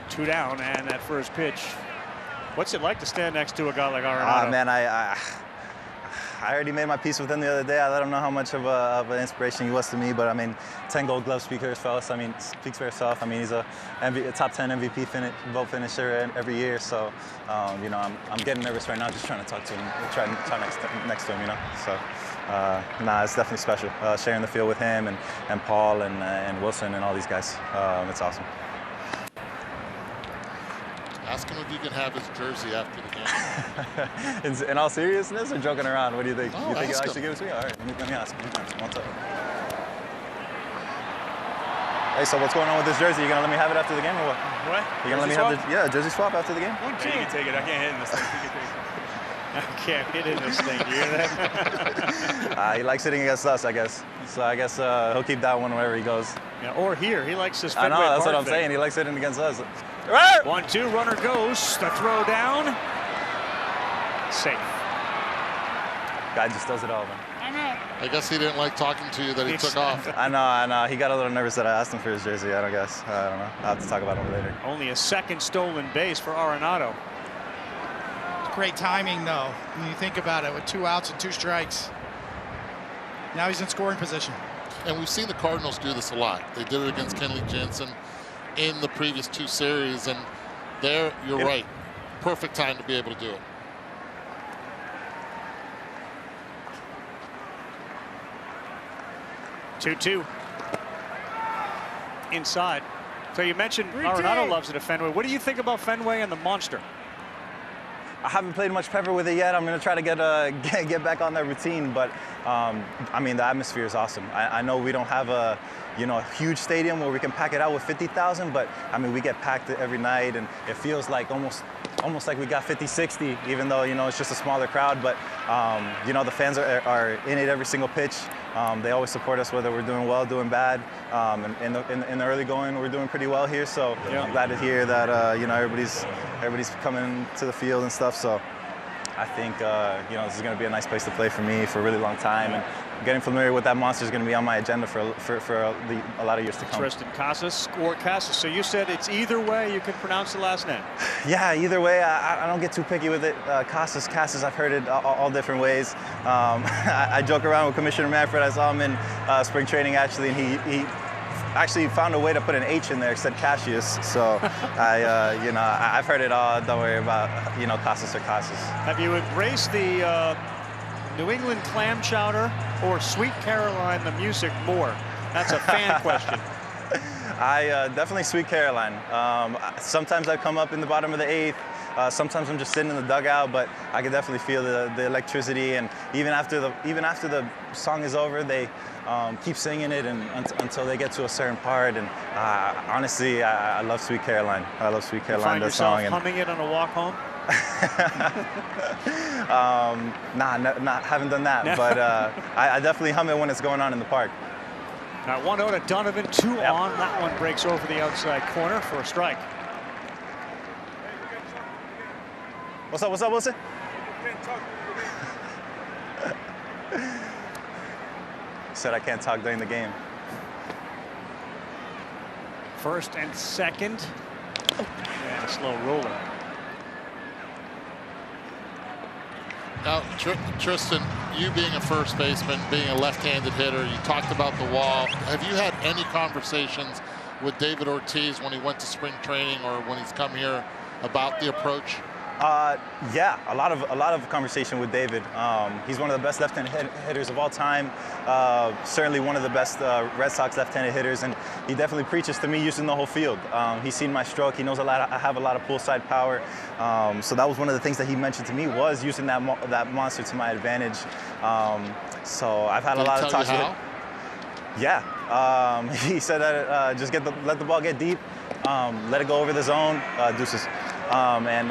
2 down, and that first pitch. What's it like to stand next to a guy like Arenado?
Man, I already made my peace with him the other day. I let him know how much of an inspiration he was to me. But I mean, 10 Gold Gloves speaks for himself. I mean, speaks for himself. I mean, he's a top 10 MVP vote finisher every year. So, you know, I'm getting nervous right now, just trying to talk to him, try next to him. You know, so. It's definitely special. Sharing the field with him and Paul and Wilson and all these guys. It's awesome.
Ask him if you can have his jersey after the game.
In all seriousness or joking around? What do you think?
No,
you think he'll
ask
actually
him.
give it to me? All right, let me ask him. One time. Hey, so what's going on with this jersey? You gonna let me have it after the game or what?
What?
You gonna let me have the jersey swap after the game?
Yeah, you can take it. I can't hit in this thing. You can take it.
I can't hit in this thing. You hear that?
He likes hitting against us, I guess. So I guess he'll keep that one wherever he goes.
Yeah, or here. He likes this
I
Fenway
know, that's what
Park
I'm
thing.
saying. He likes hitting against us.
1-2, runner goes. The throw down. Safe.
Guy just does it all, man.
I guess he didn't like talking to you that he took off.
I know. He got a little nervous that I asked him for his jersey, I guess. I don't know. I'll have to talk about him later.
Only a second stolen base for Arenado.
Great timing, though, when you think about it, with 2 outs and 2 strikes. Now he's in scoring position.
And we've seen the Cardinals do this a lot. They did it against Kenley Jansen in the previous 2 series, and there, you're right. Perfect time to be able to do it.
Two. Inside. So you mentioned Arenado loves it at Fenway. What do you think about Fenway and the monster?
I haven't played much pepper with it yet. I'm going to try to get back on that routine, but I mean, the atmosphere is awesome. I know we don't have a huge stadium where we can pack it out with 50,000, but I mean, we get packed every night, and it feels like almost like we got 50, 60, even though it's just a smaller crowd. But the fans are in it every single pitch. They always support us, whether we're doing well, doing bad. In the early going, we're doing pretty well here. So I'm glad to hear that everybody's coming to the field and stuff. So I think this is going to be a nice place to play for me for a really long time. And getting familiar with that monster is going to be on my agenda for a lot of years to come.
Tristan Casas or Casas. So you said it's either way you can pronounce the last name.
Yeah, either way. I don't get too picky with it. Casas, I've heard it all different ways. I joke around with Commissioner Manfred. I saw him in spring training actually, and he actually found a way to put an H in there, said Cassius. So I've heard it all. Don't worry about Casas or Casas.
Have you embraced the New England clam chowder or Sweet Caroline the music more? That's a fan question.
I definitely Sweet Caroline. Sometimes I come up in the bottom of the 8th. Sometimes I'm just sitting in the dugout, but I can definitely feel the electricity. And even after the song is over, they keep singing it until they get to a certain part. And honestly, I love Sweet Caroline. I love Sweet Caroline, that song.
You find yourself humming it on a walk home?
Haven't done that. But I definitely hum it when it's going on in the park.
Now 1-0 to Donovan, 2 on. That one breaks over the outside corner for a strike.
What's up, Wilson? said I can't talk during the game.
First and second. And a slow roller.
Now, Tristan, you being a first baseman, being a left-handed hitter, you talked about the wall. Have you had any conversations with David Ortiz when he went to spring training or when he's come here about the approach?
Yeah, a lot of conversation with David. He's one of the best left-handed hitters of all time. Certainly one of the best Red Sox left-handed hitters, and he definitely preaches to me using the whole field. He's seen my stroke. He knows a lot. I have a lot of pull-side power. So that was one of the things that he mentioned to me, was using that monster to my advantage. So I've had a lot of talks with him. Yeah, he said that just let the ball get deep, let it go over the zone, deuces. And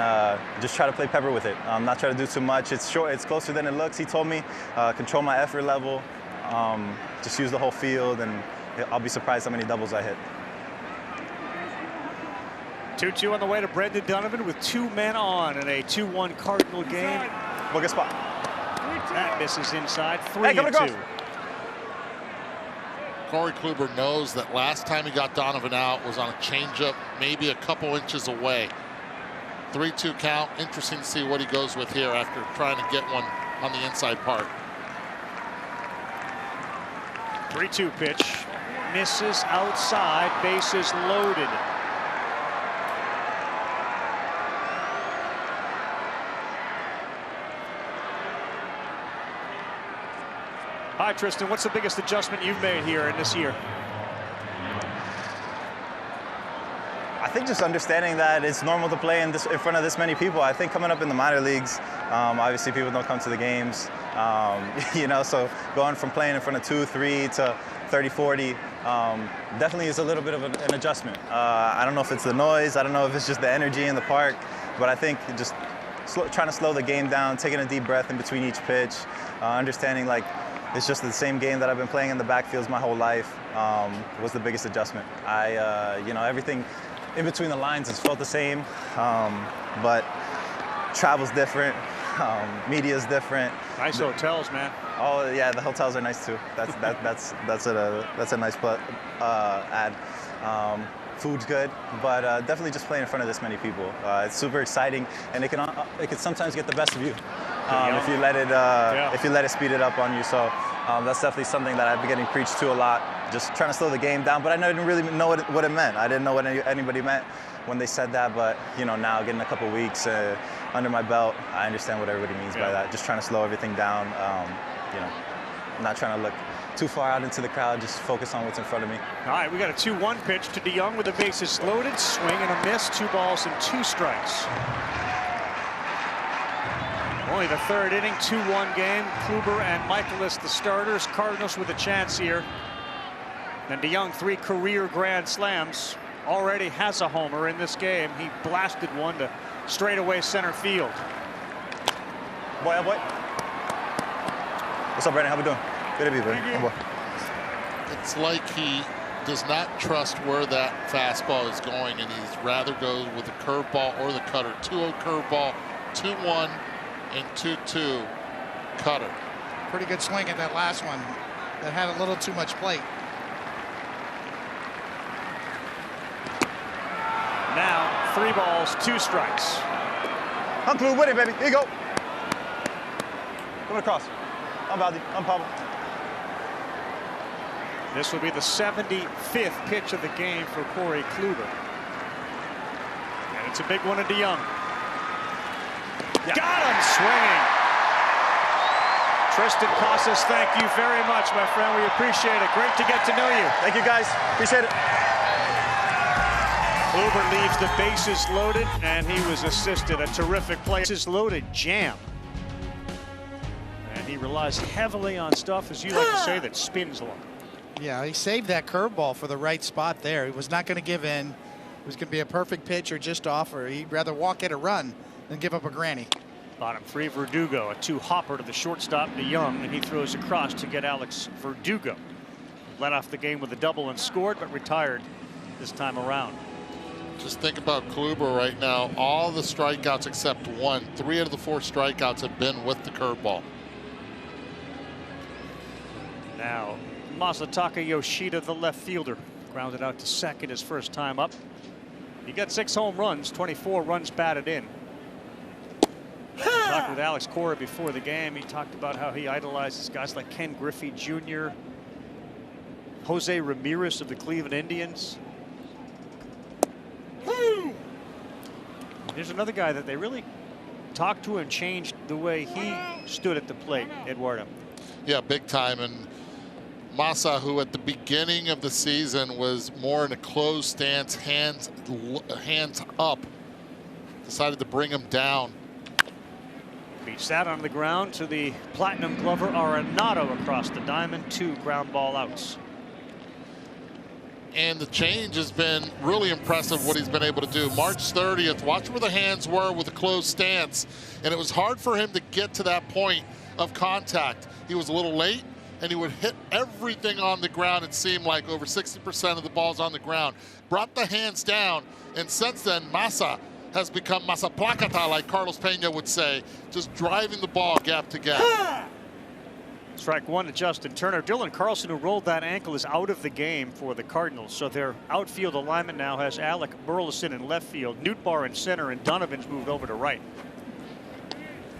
just try to play pepper with it. Not try to do too much. It's short. It's closer than it looks. He told me control my effort level. Just use the whole field, and I'll be surprised how many doubles I hit.
2-2 on the way to Brendan Donovan with 2 men on in a 2-1 Cardinal game.
Well, good spot.
That misses inside. 3-2.
Corey Kluber knows that last time he got Donovan out was on a changeup, maybe a couple inches away. 3-2 count. Interesting to see what he goes with here after trying to get one on the inside part.
3-2 pitch. Misses outside. Bases loaded. Hi, Tristan. What's the biggest adjustment you've made here in this year?
I think just understanding that it's normal to play in front of this many people. I think coming up in the minor leagues, obviously people don't come to the games, you know, so going from playing in front of 2, 3 to 30, 40 definitely is a little bit of an adjustment. I don't know if it's the noise, I don't know if it's just the energy in the park, but I think just trying to slow the game down, taking a deep breath in between each pitch, understanding like it's just the same game that I've been playing in the backfields my whole life was the biggest adjustment. You know, everything in between the lines has felt the same, but travel's different, media's different.
Nice hotels, man.
Oh yeah, the hotels are nice too. That's a nice add. Food's good, but definitely just playing in front of this many people. It's super exciting, and it can sometimes get the best of you if you let it speed it up on you. So that's definitely something that I've been getting preached to a lot. Just trying to slow the game down, but I didn't really know what it meant. I didn't know what anybody meant when they said that, but you know, now getting a couple weeks under my belt, I understand what everybody means by that. Just trying to slow everything down. You know, not trying to look too far out into the crowd, just focus on what's in front of me.
All right, we got a 2-1 pitch to DeYoung with the bases loaded. Swing and a miss. 2 balls and 2 strikes. Only the 3rd inning, 2-1 game. Kluber and Michaelis the starters. Cardinals with a chance here. And DeYoung, 3 career grand slams. Already has a homer in this game. He blasted one to straightaway center field.
Boy, oh boy. What's up, Brandon? How we doing? Good to be here, buddy. Oh boy.
It's like he does not trust where that fastball is going, and he'd rather go with the curveball or the cutter. 2-0 curveball, 2-1, and 2-2 cutter.
Pretty good swing at that last one. That had a little too much plate.
Now 3 balls, 2 strikes.
I'm Clue with it, baby. Here you go. Come across. I'm Valdi. I'm Pablo.
This will be the 75th pitch of the game for Corey Kluber. And it's a big one to DeYoung. Yeah. Got him swinging. Tristan Casas, thank you very much, my friend. We appreciate it. Great to get to know you.
Thank you, guys. Appreciate it.
Kluber leaves the bases loaded, and he was assisted. A terrific play. Bases loaded jam. And he relies heavily on stuff, as you like to say, that spins a lot.
Yeah, he saved that curveball for the right spot there. He was not going to give in. It was going to be a perfect pitch or just off, or he'd rather walk at a run than give up a granny.
Bottom 3, Verdugo, a 2-hopper to the shortstop, DeYoung, and he throws across to get Alex Verdugo. Led off the game with a double and scored, but retired this time around.
Just think about Kluber right now. All the strikeouts except 1. 3 out of the 4 strikeouts have been with the curveball.
Now Masataka Yoshida, the left fielder, grounded out to second his first time up. He got 6 home runs, 24 runs batted in. Talked with Alex Cora before the game. He talked about how he idolizes guys like Ken Griffey Jr., Jose Ramirez of the Cleveland Indians. Here's another guy that they really talked to and changed the way he stood at the plate, Eduardo.
Yeah, big time. And Masa, who at the beginning of the season was more in a closed stance, hands up, decided to bring him down.
Beats that on the ground to the Platinum Glover Arenado across the diamond. 2 ground ball outs.
And the change has been really impressive what he's been able to do. March 30th, watch where the hands were with a closed stance. And it was hard for him to get to that point of contact. He was a little late, and he would hit everything on the ground. It seemed like over 60% of the balls on the ground. Brought the hands down, and since then, Masa has become Masa Placata, like Carlos Pena would say, just driving the ball gap to gap.
Strike 1 to Justin Turner. Dylan Carlson, who rolled that ankle, is out of the game for the Cardinals. So their outfield alignment now has Alec Burleson in left field, Nootbaar in center, and Donovan's moved over to right.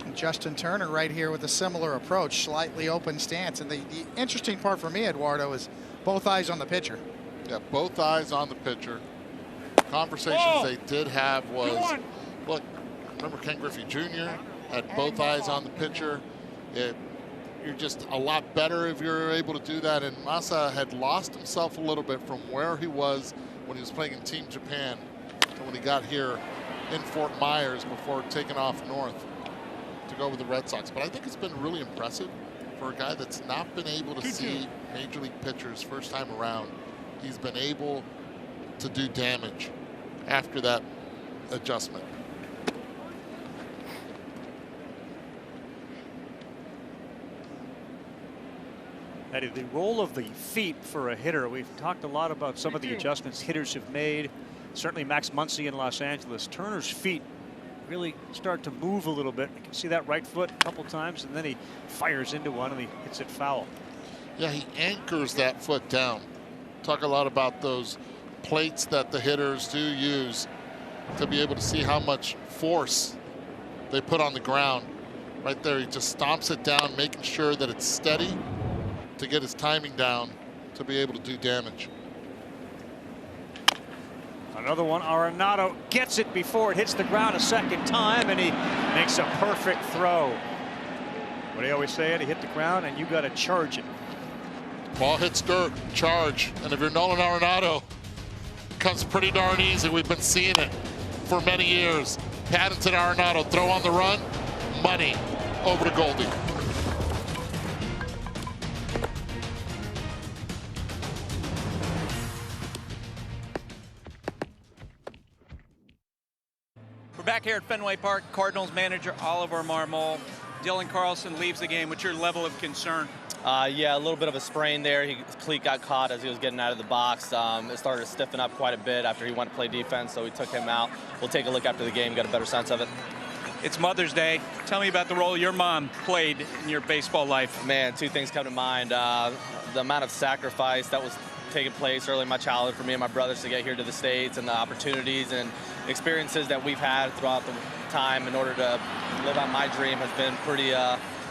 And Justin Turner right here with a similar approach, slightly open stance. And the interesting part for me, Eduardo, is both eyes on the pitcher.
Yeah, both eyes on the pitcher. Conversations they did have was, look, remember Ken Griffey Jr. had both eyes on the pitcher. You're just a lot better if you're able to do that. And Masa had lost himself a little bit from where he was when he was playing in Team Japan to when he got here in Fort Myers before taking off north to go with the Red Sox. But I think it's been really impressive for a guy that's not been able to see major league pitchers first time around. He's been able to do damage after that adjustment.
Eddie, the role of the feet for a hitter, we've talked a lot about some of the adjustments hitters have made. Certainly Max Muncy in Los Angeles. Turner's feet really start to move a little bit. You can see that right foot a couple times, and then he fires into one and he hits it foul.
Yeah, he anchors that foot down. Talk a lot about those plates that the hitters do use to be able to see how much force they put on the ground. Right there, he just stomps it down, making sure that it's steady to get his timing down to be able to do damage.
Another one, Arenado gets it before it hits the ground a second time, and he makes a perfect throw. What do you always say, Eddie? Hit the ground and you got to charge it.
Ball hits dirt, charge. And if you're Nolan Arenado, it comes pretty darn easy. We've been seeing it for many years. Paddington Arenado, throw on the run, money over to Goldie.
We're back here at Fenway Park. Cardinals manager Oliver Marmol. Dylan Carlson leaves the game. What's your level of concern?
Yeah, a little bit of a sprain there. His cleat got caught as he was getting out of the box. It started to stiffen up quite a bit after he went to play defense, so we took him out. We'll take a look after the game, get a better sense of it.
It's Mother's Day. Tell me about the role your mom played in your baseball life.
Man, 2 things come to mind. The amount of sacrifice that was taking place early in my childhood for me and my brothers to get here to the States, and the opportunities and experiences that we've had throughout the time in order to live out my dream has been pretty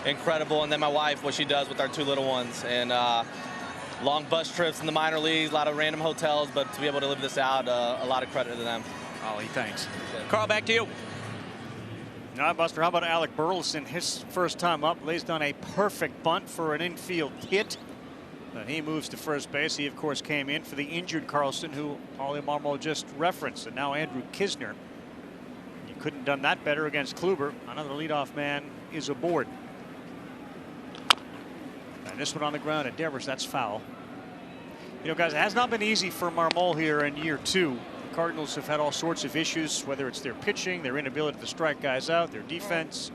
incredible. And then my wife, what she does with our 2 little ones, and long bus trips in the minor leagues, a lot of random hotels, but to be able to live this out, a lot of credit to them.
Ollie, thanks. Carl, back to you.
All right, Buster, how about Alec Burleson? His first time up, lays down a perfect bunt for an infield hit. And he moves to first base. He, of course, came in for the injured Carlson, who Ollie Marmol just referenced. And now Andrew Kisner. You couldn't have done that better against Kluber. Another leadoff man is aboard. And this one on the ground at Devers, that's foul. You know, guys, it has not been easy for Marmol here in year 2. The Cardinals have had all sorts of issues, whether it's their pitching, their inability to strike guys out, their defense,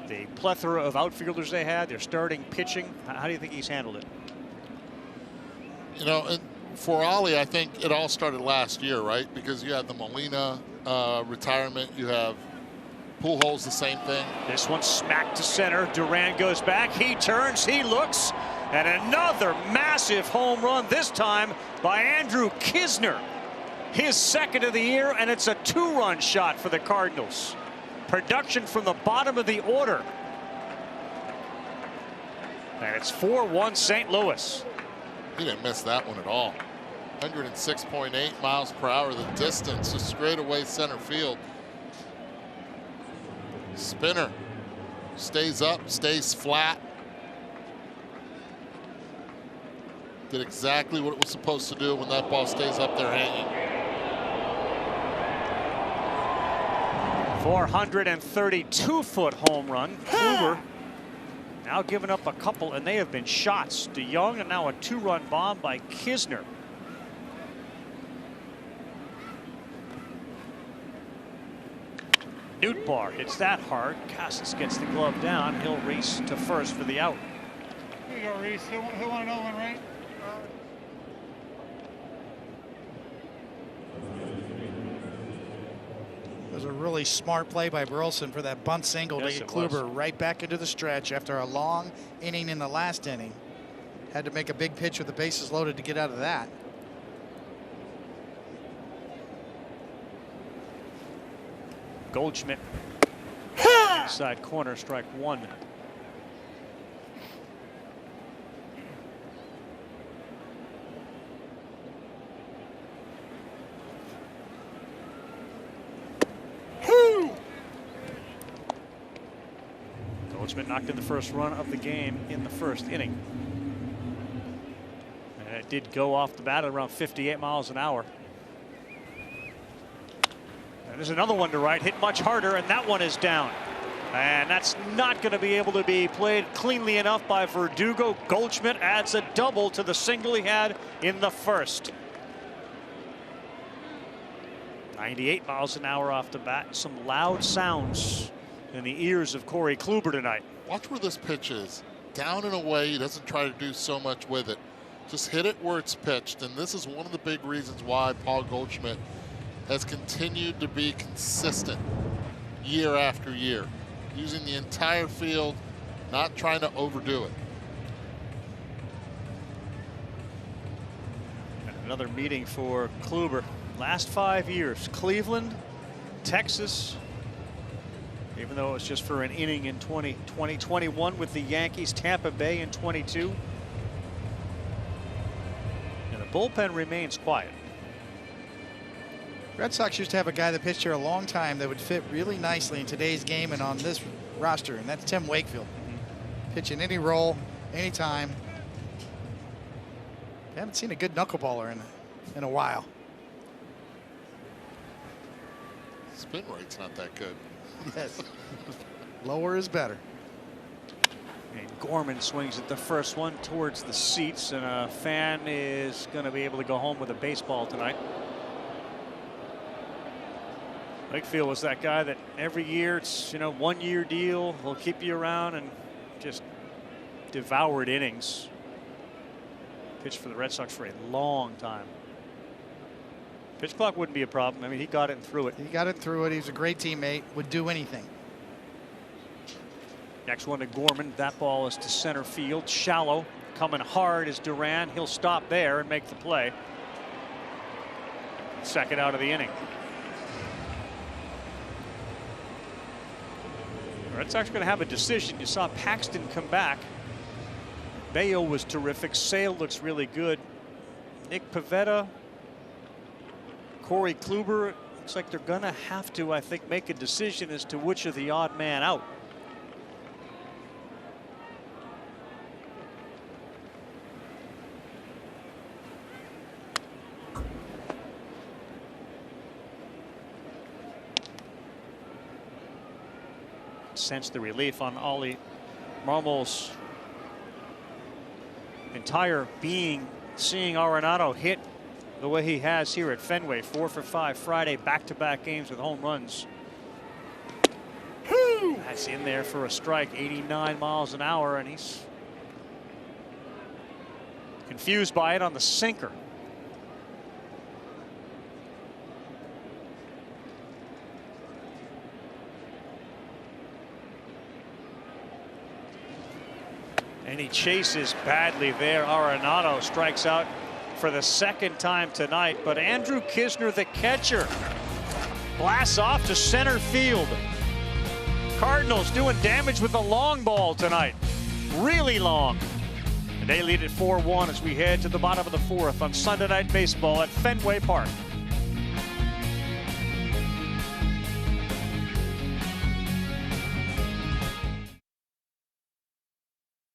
the plethora of outfielders they had, their starting pitching. How do you think he's handled it?
You know, for Ollie, I think it all started last year, right? Because you had the Molina retirement. You have Pujols, the same thing.
This one smacked to center. Duran goes back. He turns. He looks. And another massive home run, this time by Andrew Kisner. His second of the year, and it's a 2-run shot for the Cardinals. Production from the bottom of the order. And it's 4-1 St. Louis.
He didn't miss that one at all. 106.8 miles per hour. The distance is straight away center field. Spinner stays up, stays flat. Did exactly what it was supposed to do when that ball stays up there hanging.
432-foot home run. Kluber now giving up a couple, and they have been shots. DeYoung, and now a 2-run bomb by Kisner. Nootbaar hits that hard. Casas gets the glove down. He'll race to first for the out.
Here you go, Reese. He'll want another one, right?
It was a really smart play by Burleson for that bunt single to get Kluber right back into the stretch after a long inning in the last inning. Had to make a big pitch with the bases loaded to get out of that.
Goldschmidt inside corner, strike 1. Goldschmidt knocked in the first run of the game in the first inning. And it did go off the bat at around 58 miles an hour. And there's another one to right, hit much harder, and that one is down. And that's not going to be able to be played cleanly enough by Verdugo. Goldschmidt adds a double to the single he had in the first. 98 miles an hour off the bat. Some loud sounds in the ears of Corey Kluber tonight.
Watch where this pitch is. Down and away. He doesn't try to do so much with it. Just hit it where it's pitched. And this is one of the big reasons why Paul Goldschmidt has continued to be consistent year after year, using the entire field, not trying to overdo it.
And another meeting for Kluber. Last 5 years, Cleveland, Texas, even though it was just for an inning in 2021 with the Yankees, Tampa Bay in 22. And the bullpen remains quiet.
Red Sox used to have a guy that pitched here a long time that would fit really nicely in today's game and on this roster, and that's Tim Wakefield. Pitching any role, anytime. Haven't seen a good knuckleballer in a while.
Spin rate's not that good.
Yes. Lower is better.
And Gorman swings at the first one towards the seats, and a fan is going to be able to go home with a baseball tonight. Wakefield was that guy that every year it's, 1-year deal. He'll keep you around and just devoured innings. Pitched for the Red Sox for a long time. Pitch clock wouldn't be a problem. I mean, he got it and threw it.
He got it through it. He was a great teammate. Would do anything.
Next one to Gorman. That ball is to center field. Shallow. Coming hard is Duran. He'll stop there and make the play. Second out of the inning. The Red Sox are going to have a decision. You saw Paxton come back. Bayo was terrific. Sale looks really good. Nick Pivetta, Corey Kluber. Looks like they're going to have to, I think, make a decision as to which of the odd man out. Sense the relief on Ollie Marmol's entire being, seeing Arenado hit the way he has here at Fenway. 4 for 5 Friday, back-to-back games with home runs. That's in there for a strike, 89 miles an hour, and he's confused by it on the sinker. And he chases badly there. Arenado strikes out for the second time tonight, but Andrew Kisner, the catcher, blasts off to center field. Cardinals doing damage with the long ball tonight. Really long. And they lead at 4-1 as we head to the bottom of the fourth on Sunday Night Baseball at Fenway Park.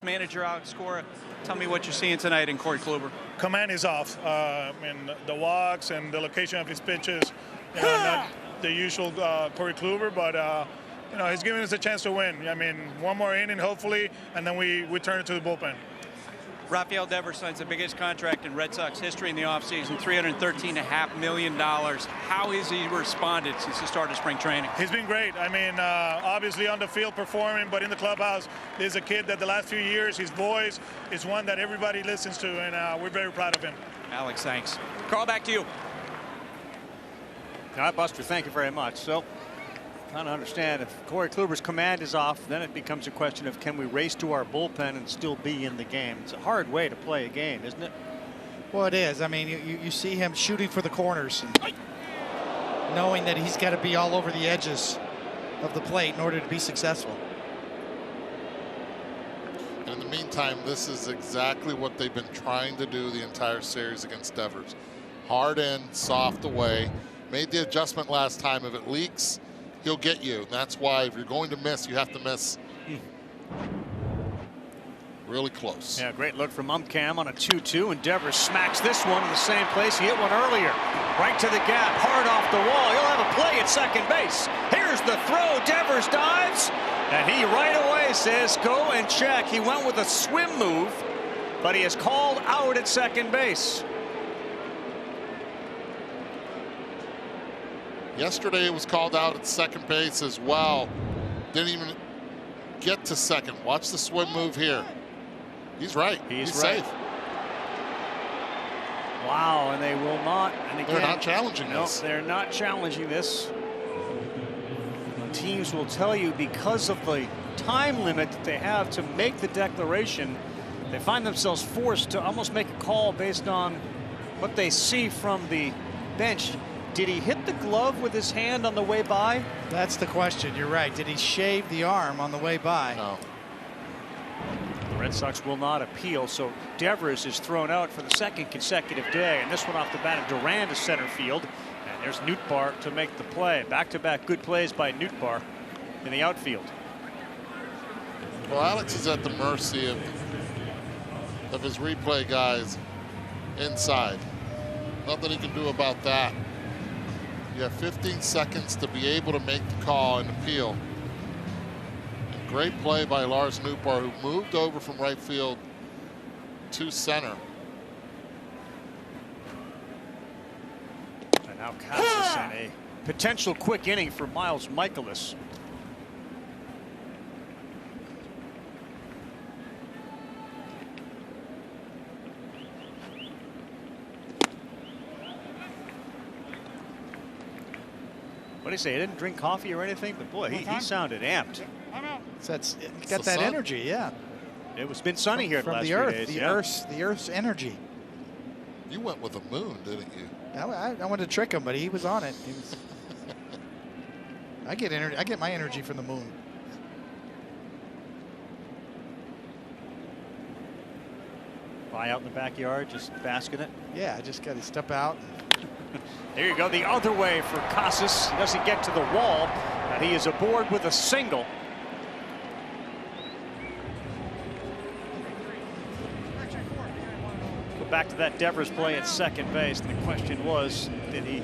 Manager Alex Cora, tell me what you're seeing tonight in Corey Kluber.
Command is off. And the walks and the location of his pitches, not the usual Corey Kluber, but he's giving us a chance to win. I mean, one more inning, hopefully, and then we turn it to the bullpen.
Rafael Devers signs the biggest contract in Red Sox history in the offseason, $313.5 million. How has he responded since the start of spring training?
He's been great. I mean, obviously on the field performing, but in the clubhouse, there's a kid that the last few years, his voice is one that everybody listens to, and we're very proud of him.
Alex, thanks. Carl, back to you.
All right, Buster, thank you very much. So, trying to understand, if Corey Kluber's command is off, then it becomes a question of can we race to our bullpen and still be in the game. It's a hard way to play a game, isn't it?
Well, it is. I mean, you see him shooting for the corners, and knowing that he's got to be all over the edges of the plate in order to be successful.
And in the meantime, this is exactly what they've been trying to do the entire series against Devers. Hard in, soft away. Made the adjustment last time. If it leaks, he'll get you. That's why if you're going to miss, you have to miss really close.
Yeah, great look from Umcam on a 2-2, and Devers smacks this one in the same place he hit one earlier. Right to the gap, hard off the wall. He'll have a play at second base. Here's the throw. Devers dives, and he right away says, go and check. He went with a swim move, but he is called out at second base.
Yesterday it was called out at second base as well. Didn't even get to second. Watch the swim move here. He's right. He's
right.
safe.
Wow, and they will not. And again,
they're not challenging this.
They're not challenging this. Teams will tell you because of the time limit that they have to make the declaration, they find themselves forced to almost make a call based on what they see from the bench. Did he hit the glove with his hand on the way by?
That's the question. You're right. Did he shave the arm on the way by?
No.
The Red Sox will not appeal, so Devers is thrown out for the second consecutive day, and this one off the bat of Duran to center field, and there's Nootbaar to make the play. Back-to-back good plays by Nootbaar in the outfield.
Well, Alex is at the mercy of his replay guys inside. Nothing he can do about that. You have 15 seconds to be able to make the call and appeal. And great play by Lars Nootbaar, who moved over from right field to center.
And now Casas in a potential quick inning for Miles Michaelis. What did he say? He didn't drink coffee or anything, but boy, he sounded amped.
That's got that energy, yeah.
It's been sunny here the last
few
days.
The Earth's energy.
You went with the moon, didn't you?
I wanted to trick him, but he was on it. He was I get my energy from the moon.
Fly out in the backyard, just basking it.
Yeah, I just got to step out.
There you go, the other way for Casas. He doesn't get to the wall, and he is aboard with a single. Go back to that Devers play at second base, and the question was, did he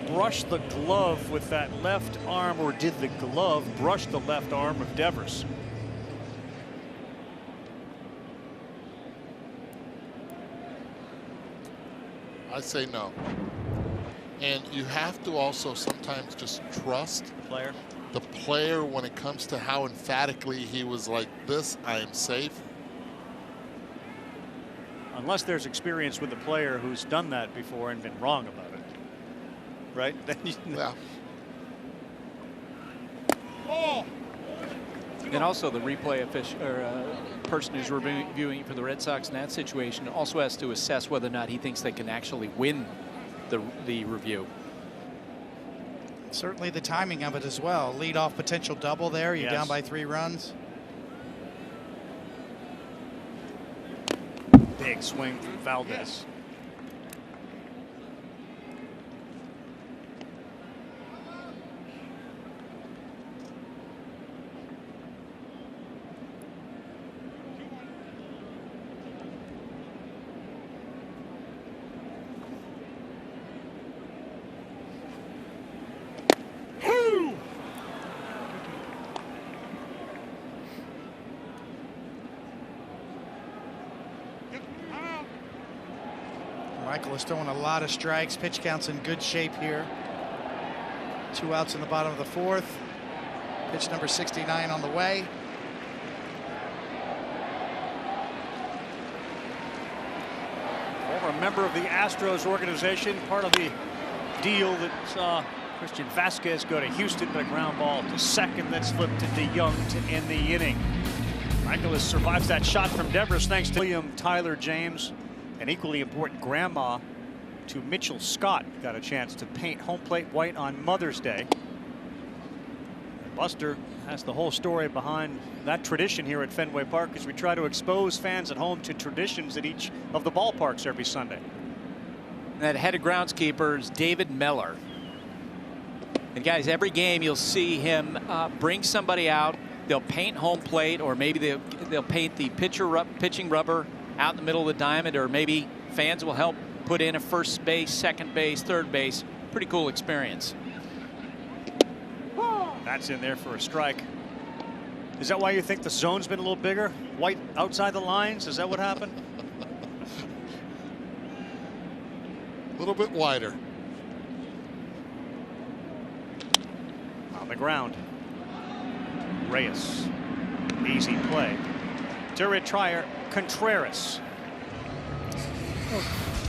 brush the glove with that left arm, or did the glove brush the left arm of Devers?
I say no. And you have to also sometimes just trust the player when it comes to how emphatically he was like, this, I am safe.
Unless there's experience with a player who's done that before and been wrong about it. Right? Then
Yeah.
Ball. 2
And also the replay official or person who's reviewing for the Red Sox in that situation also has to assess whether or not he thinks they can actually win the review.
Certainly the timing of it as well. Lead off potential double there. You're down by 3 runs.
Big swing from Valdez.
Michael is throwing a lot of strikes. Pitch count's in good shape here. 2 outs in the bottom of the 4th. Pitch number 69 on the way.
Former member of the Astros organization, part of the deal that saw Christian Vasquez go to Houston, but a ground ball to second that's flipped into Young to end the inning. Michaelis survives that shot from Devers thanks to William Tyler James. An equally important grandma to Mitchell Scott got a chance to paint home plate white on Mother's Day. Buster has the whole story behind that tradition here at Fenway Park as we try to expose fans at home to traditions at each of the ballparks every Sunday.
That head of groundskeepers, David Miller. And guys, every game you'll see him bring somebody out. They'll paint home plate, or maybe they'll paint the pitching rubber out in the middle of the diamond, or maybe fans will help put in a first base, second base, third base. Pretty cool experience.
That's in there for a strike. Is that why you think the zone's been a little bigger? White outside the lines? Is that what happened?
A little bit wider.
On the ground. Reyes. Easy play. To retire Contreras.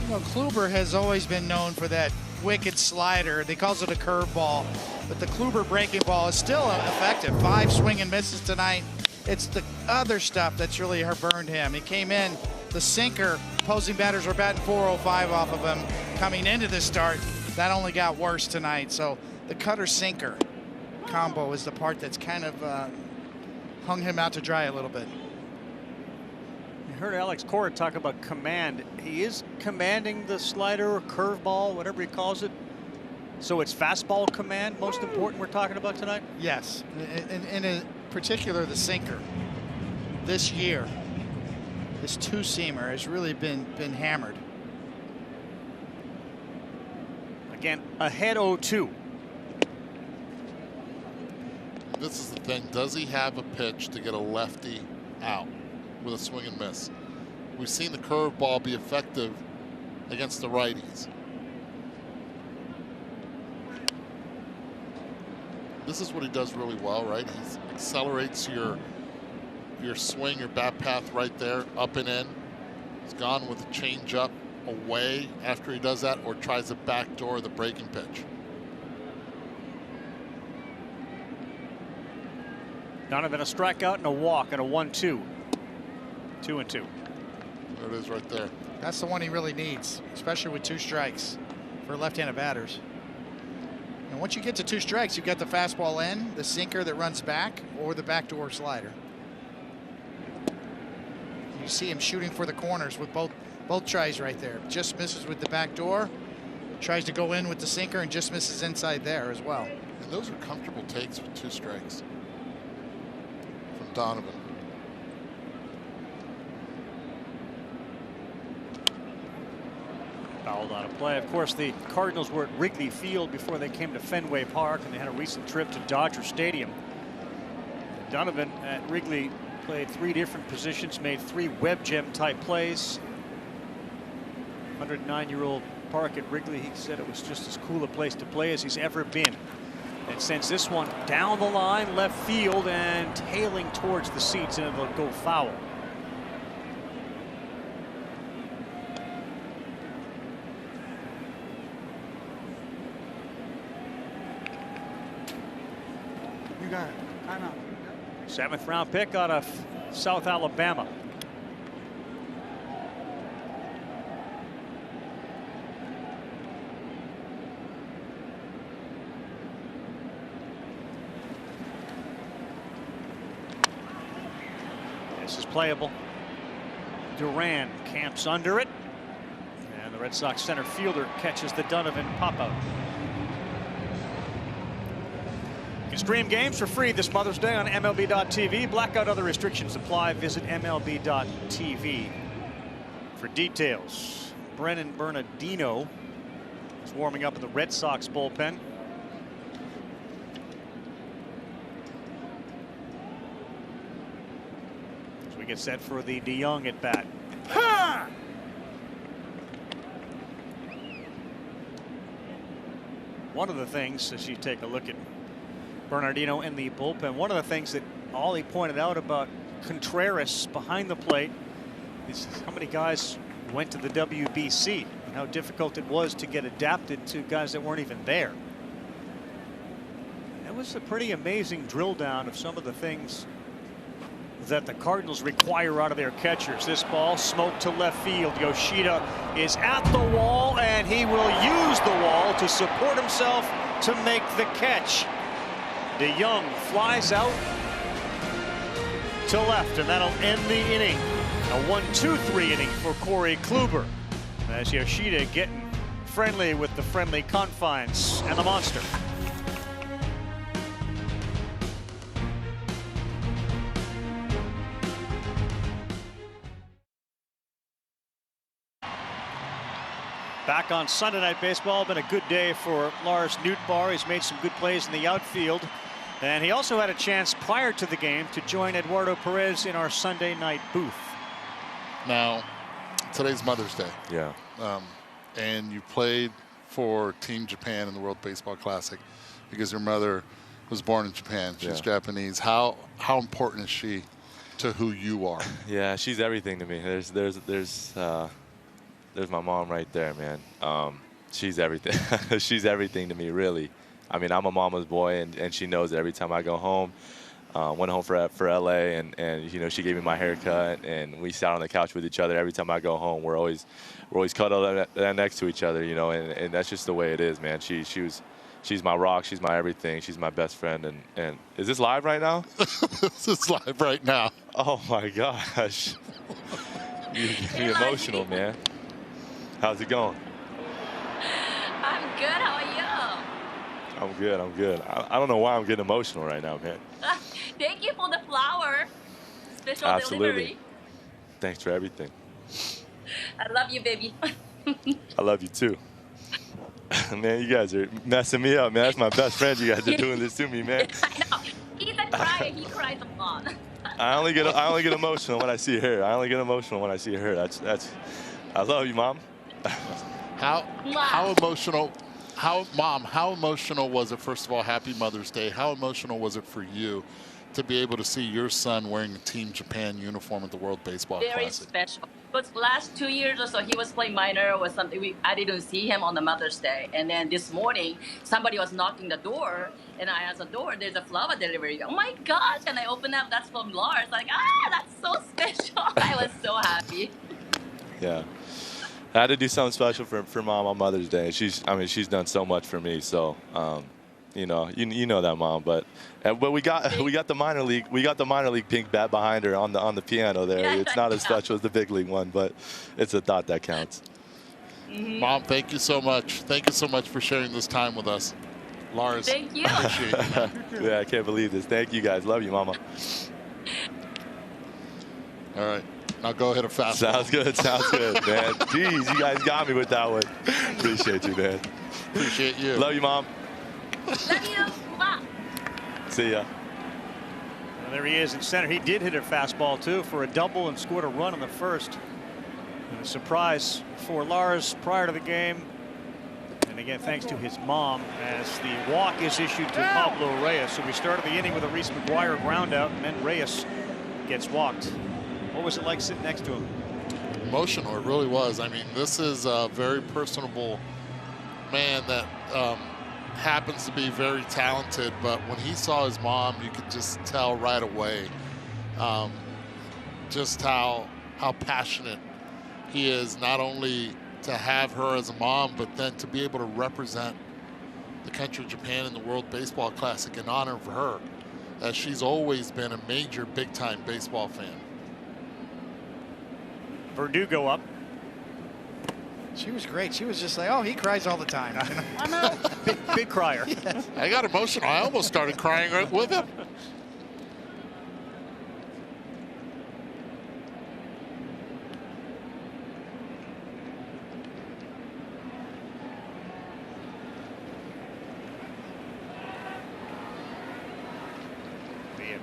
Well, Kluber has always been known for that wicked slider. They calls it a curveball, but the Kluber breaking ball is still effective. 5 swing and misses tonight. It's the other stuff that's really burned him. He came in, the sinker, opposing batters were batting .405 off of him coming into this start. That only got worse tonight. So the cutter sinker combo is the part that's kind of hung him out to dry a little bit.
You heard Alex Cora talk about command. He is commanding the slider or curveball, whatever he calls it. So it's fastball command most important we're talking about tonight?
Yes, in particular the sinker. This year, this 2-seamer has really been hammered.
Again, ahead 0-2.
This is the thing. Does he have a pitch to get a lefty out with a swing and miss? We've seen the curveball be effective against the righties. This is what he does really well, right? He accelerates your swing, your bat path right there, up and in. He's gone with a change-up away after he does that, or tries to backdoor the breaking pitch.
Donovan a strikeout and a walk and a 1-2. 2-2.
There it is right there.
That's the one he really needs, especially with 2 strikes for left-handed batters. And once you get to 2 strikes, you've got the fastball in, the sinker that runs back, or the backdoor slider. You see him shooting for the corners with both tries right there. Just misses with the backdoor, tries to go in with the sinker, and just misses inside there as well.
And those are comfortable takes with 2 strikes from Donovan.
Fouled out of play. Of course, the Cardinals were at Wrigley Field before they came to Fenway Park, and they had a recent trip to Dodger Stadium. Donovan at Wrigley played 3 different positions, made 3 web gem type plays. 109-year-old park at Wrigley, he said it was just as cool a place to play as he's ever been. And sends this one down the line, left field, and tailing towards the seats, and it'll go foul. 7th round pick out of South Alabama. This is playable. Duran camps under it. And the Red Sox center fielder catches the Donovan pop-out. You can stream games for free this Mother's Day on MLB.tv. Blackout other restrictions apply. Visit MLB.tv for details. Brennan Bernardino is warming up in the Red Sox bullpen. As we get set for the DeYoung at bat. Ha! One of the things, as you take a look at Bernardino in the bullpen, one of the things that Ollie pointed out about Contreras behind the plate is how many guys went to the WBC and how difficult it was to get adapted to guys that weren't even there. That was a pretty amazing drill down of some of the things that the Cardinals require out of their catchers. This ball smoked to left field. Yoshida is at the wall, and he will use the wall to support himself to make the catch. DeYoung flies out to left, and that'll end the inning. A 1-2-3 inning for Corey Kluber, as Yoshida getting friendly with the friendly confines and the monster. Back on Sunday Night Baseball. Been a good day for Lars Nootbaar. He's made some good plays in the outfield. And he also had a chance prior to the game to join Eduardo Perez in our Sunday night booth.
Now, today's Mother's Day.
Yeah.
And you played for Team Japan in the World Baseball Classic because your mother was born in Japan. She's Japanese. How important is she to who you are?
Yeah, she's everything to me. There's my mom right there, man. She's everything. She's everything to me, really. I mean, I'm a mama's boy, and she knows that every time I go home. Went home for LA, and you know, she gave me my haircut, and we sat on the couch with each other every time I go home. We're always cuddled next to each other, you know, and that's just the way it is, man. She's my rock. She's my everything. She's my best friend. And is this live right now?
This is live right now.
Oh my gosh. You get me emotional, man. How's it going?
I'm good. How are you?
I'm good. I'm good. I don't know why I'm getting emotional right now, man.
Thank you for the flower. Special
Absolutely.
delivery.
Thanks for everything.
I love you, baby.
I love you too. Man, you guys are messing me up, man. That's my best friend. You guys are doing this to me, man.
I know. He's a crier. He cries a lot.
I only get emotional when I see her. I only get emotional when I see her. That's. I love you, Mom.
How emotional? How emotional was it? First of all, happy Mother's Day. How emotional was it for you to be able to see your son wearing a Team Japan uniform at the World Baseball Classic?
Very special. But last 2 years or so, he was playing minor or something. I didn't see him on the Mother's Day. And then this morning, somebody was knocking the door, and I asked the door, there's a flower delivery. Oh my gosh! And I opened up, that's from Lars. Like, that's so special. I was so happy.
Yeah. I had to do something special for Mom on Mother's Day. She's done so much for me. So, you know that, Mom. But we got the minor league pink bat behind her on the piano there. Yeah, it's not as special as the big league one, but it's a thought that counts.
Mm-hmm.
Mom, thank you so much. Thank you so much for sharing this time with us. Lars,
thank you.
Appreciate you.
Yeah, I can't believe this. Thank you guys. Love you, Mama.
All right. Now go ahead and fast.
Sounds good. Sounds good, man. Jeez, you guys got me with that one. Appreciate you, man.
Appreciate you.
Love you, Mom.
Love you. Mom.
See ya.
And there he is in center. He did hit a fastball, too, for a double and scored a run in the first. And a surprise for Lars prior to the game. And again, thanks to his mom, as the walk is issued to Pablo Reyes. So we started the inning with a Reese McGuire ground out, and then Reyes gets walked. What was it like sitting next to him?
Emotional, it really was. I mean, this is a very personable man that happens to be very talented, but when he saw his mom, you could just tell right away just how passionate he is, not only to have her as a mom, but then to be able to represent the country of Japan in the World Baseball Classic in honor of her, as she's always been a major big-time baseball fan.
Verdugo up.
She was great. She was just like, oh, he cries all the time.
I'm out. Big crier.
Yes.
I got emotional. I almost started crying right with him.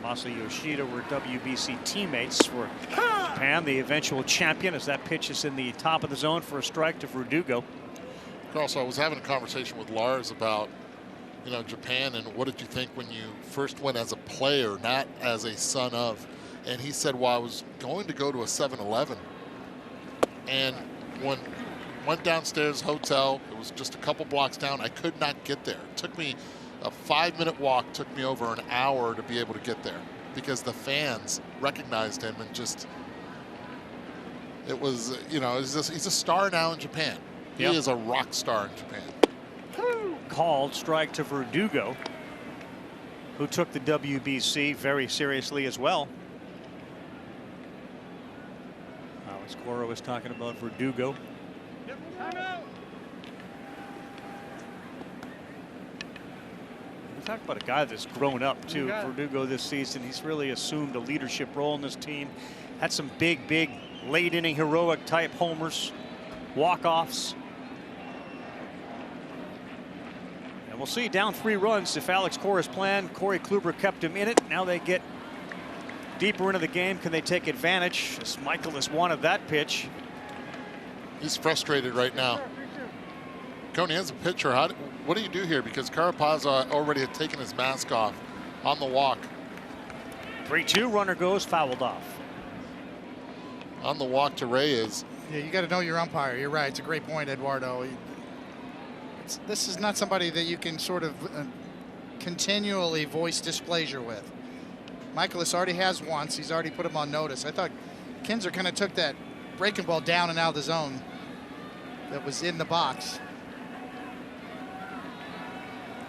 Masa Yoshida were WBC teammates for Japan, the eventual champion, as that pitch is in the top of the zone for a strike to Verdugo.
Also, I was having a conversation with Lars about, Japan, and what did you think when you first went as a player, not as a son of? And he said, well, I was going to go to a 7-Eleven, and when went downstairs hotel, it was just a couple blocks down, I could not get there. It took me a 5-minute walk, took me over an hour to be able to get there because the fans recognized him, and just, it was, he's a star now in Japan. He is a rock star in Japan.
Called strike to Verdugo, who took the WBC very seriously as well. Alex Cora was talking about Verdugo. We talk about a guy that's grown up too. Verdugo this season, he's really assumed a leadership role in this team. Had some big late inning heroic type homers, walk-offs. And we'll see, down 3 runs if Alex Cora's plan. Corey Kluber kept him in it. Now they get deeper into the game. Can they take advantage? As Michaelis wanted that pitch.
He's frustrated right now. Coney, as a pitcher, what do you do here? Because Carapazza already had taken his mask off on the walk.
3-2, runner goes, fouled off.
On the walk to Reyes.
Yeah, you got to know your umpire. You're right. It's a great point, Eduardo. This is not somebody that you can sort of continually voice displeasure with. Michaelis already has once. He's already put him on notice. I thought Kinzer kind of took that breaking ball down and out of the zone that was in the box.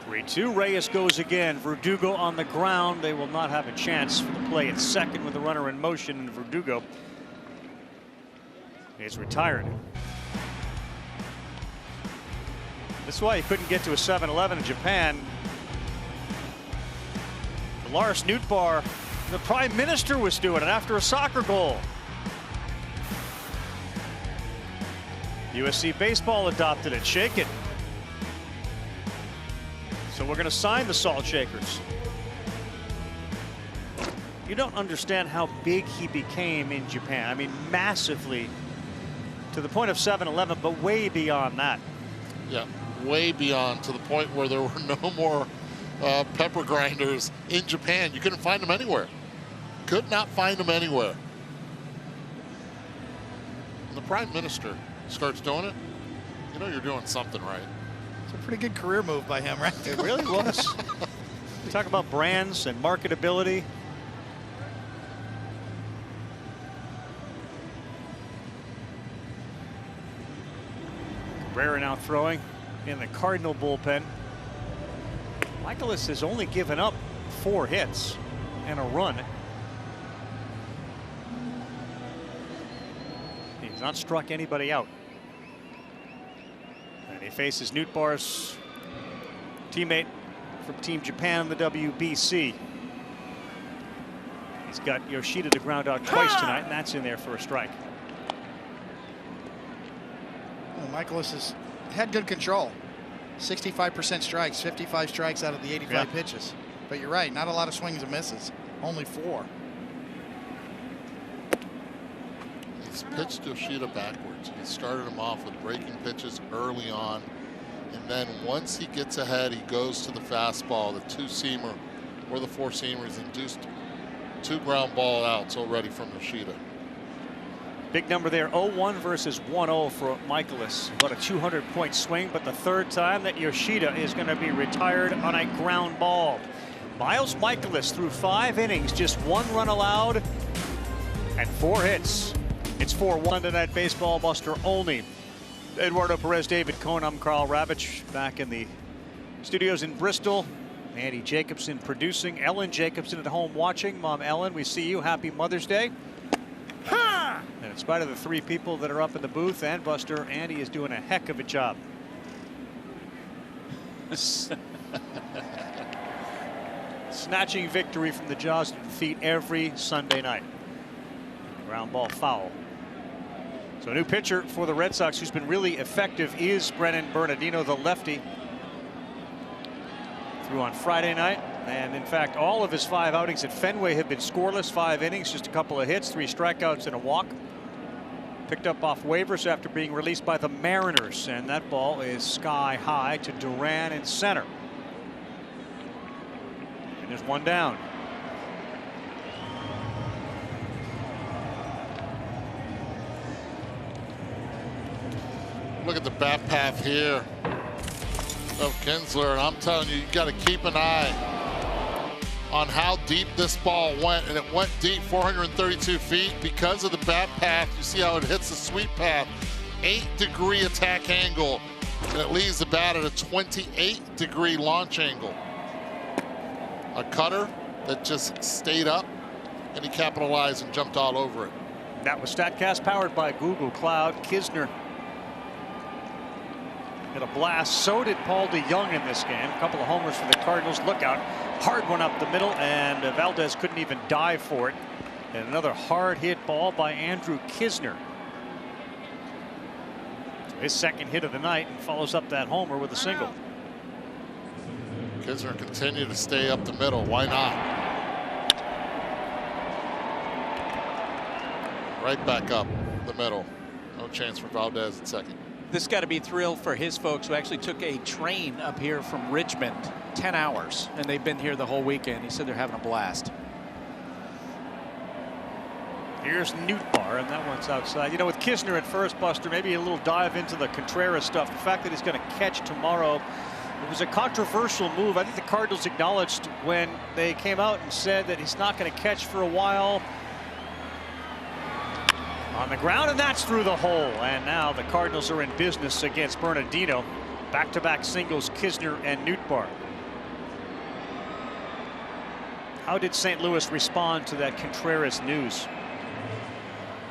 3-2, Reyes goes again. Verdugo on the ground. They will not have a chance for the play at second with the runner in motion, and Verdugo is retired. That's why he couldn't get to a 7-Eleven in Japan. Lars Nootbaar, the Prime Minister, was doing it after a soccer goal. USC Baseball adopted it. Shake it. So we're going to sign the Salt Shakers. You don't understand how big he became in Japan. I mean, massively, to the point of 7-Eleven, but way beyond that.
Yeah, way beyond, to the point where there were no more pepper grinders in Japan. You couldn't find them anywhere. Could not find them anywhere. When the Prime Minister starts doing it, you know you're doing something right.
It's a pretty good career move by him, right?
It really was. We talk about brands and marketability. Cabrera now throwing in the Cardinal bullpen. Michaelis has only given up 4 hits and a run. He's not struck anybody out. And he faces Nootbaar's teammate from Team Japan in the WBC. He's got Yoshida to ground out twice tonight, and that's in there for a strike.
Well, Michaelis has had good control. 65% strikes, 55 strikes out of the 85 pitches. But you're right, not a lot of swings and misses. Only 4.
He's pitched Yoshida backwards. He started him off with breaking pitches early on. And then once he gets ahead, he goes to the fastball, the 2-seamer or the 4-seamer. He's induced 2 ground ball outs already from Yoshida.
Big number there, 0-1 versus 1-0 for Michaelis. About a 200-point swing, but the third time that Yoshida is going to be retired on a ground ball. Miles Michaelis through 5 innings, just 1 run allowed and 4 hits. It's 4-1 tonight, Baseball Buster only. Eduardo Perez, David Cohn, I'm Carl Ravitch, back in the studios in Bristol. Andy Jacobson producing, Ellen Jacobson at home watching. Mom Ellen, we see you. Happy Mother's Day. And in spite of the 3 people that are up in the booth and Buster, Andy is doing a heck of a job. Snatching victory from the jaws of defeat every Sunday night. Ground ball foul. So a new pitcher for the Red Sox who's been really effective is Brennan Bernardino, the lefty. Through on Friday night, and in fact all of his 5 outings at Fenway have been scoreless. 5 innings, just a couple of hits, 3 strikeouts and a walk. Picked up off waivers after being released by the Mariners, and that ball is sky high to Duran in center. And there's 1 down.
Look at the bat path here of Kinsler, and I'm telling you, you got to keep an eye on how deep this ball went, and it went deep, 432 feet, because of the bat path. You see how it hits the sweep path, 8-degree attack angle, and it leaves the bat at a 28-degree launch angle. A cutter that just stayed up, and he capitalized and jumped all over it.
That was StatCast powered by Google Cloud. Kisner hit a blast. So did Paul DeYoung in this game. A couple of homers for the Cardinals. Look out. Hard one up the middle, and Valdez couldn't even dive for it. And another hard hit ball by Andrew Kisner. His second hit of the night, and follows up that homer with a single.
Kisner continued to stay up the middle. Why not? Right back up the middle. No chance for Valdez at second.
This got to be a thrill for his folks who actually took a train up here from Richmond, 10 hours, and they've been here the whole weekend. He said they're having a blast.
Here's Nootbaar, and that one's outside. You know, with Kisner at first, Buster, maybe a little dive into the Contreras stuff. The fact that he's going to catch tomorrow, it was a controversial move. I think the Cardinals acknowledged when they came out and said that he's not going to catch for a while. On the ground, and that's through the hole. And now the Cardinals are in business against Bernardino. Back-to-back singles, Kisner and Nootbaar. How did St. Louis respond to that Contreras news?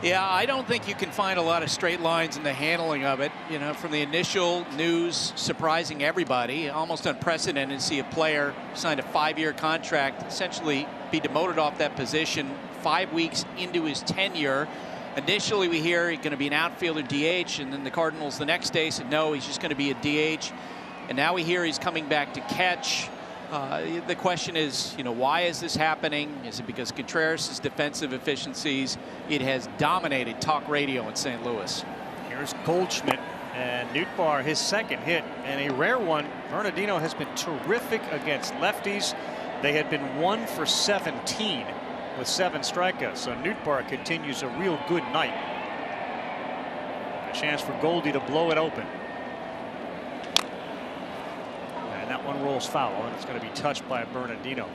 Yeah, I don't think you can find a lot of straight lines in the handling of it. You know, from the initial news surprising everybody, almost unprecedented to see a player signed a 5-year contract, essentially be demoted off that position 5 weeks into his tenure. Initially, we hear he's going to be an outfielder DH, and then the Cardinals the next day said no, he's just going to be a DH. And now we hear he's coming back to catch. The question is, you know, why is this happening? Is it because Contreras' defensive efficiencies? It has dominated talk radio in St. Louis.
Here's Goldschmidt, and Nootbaar, his second hit, and a rare one. Bernardino has been terrific against lefties. They had been 1 for 17. With 7 strikeouts, so Nootbaar continues a real good night. A chance for Goldie to blow it open. And that one rolls foul, and it's going to be touched by Bernardino.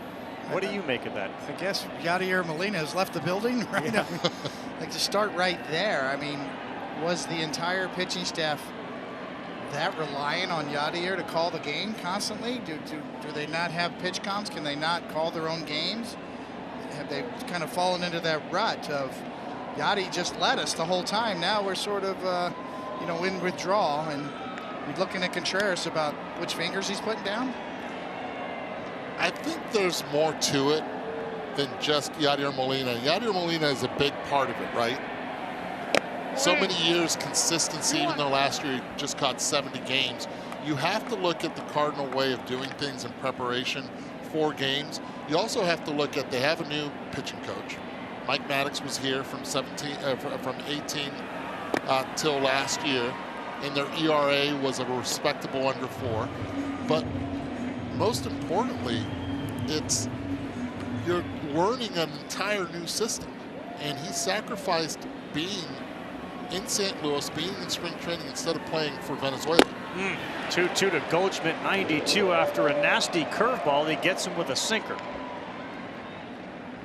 What do you make of that?
I guess Yadier Molina has left the building, right?
Yeah.
Like, to start right there, I mean, was the entire pitching staff that reliant on Yadier to call the game constantly? Do they not have pitch comms? Can they not call their own games? Have they kind of fallen into that rut of Yadi just led us the whole time? Now we're sort of, you know, in withdrawal, and we're looking at Contreras about which fingers he's putting down.
I think there's more to it than just Yadier Molina. Yadier Molina is a big part of it, right? So many years consistency, even though last year he just caught 70 games. You have to look at the Cardinal way of doing things in preparation for games. You also have to look at, they have a new pitching coach. Mike Maddox was here from 18 till last year, and their ERA was a respectable under 4. But most importantly, it's you're learning an entire new system, and he sacrificed being in St. Louis, being in spring training instead of playing for Venezuela.
2-2 to Goldschmidt, 92 after a nasty curveball. He gets him with a sinker.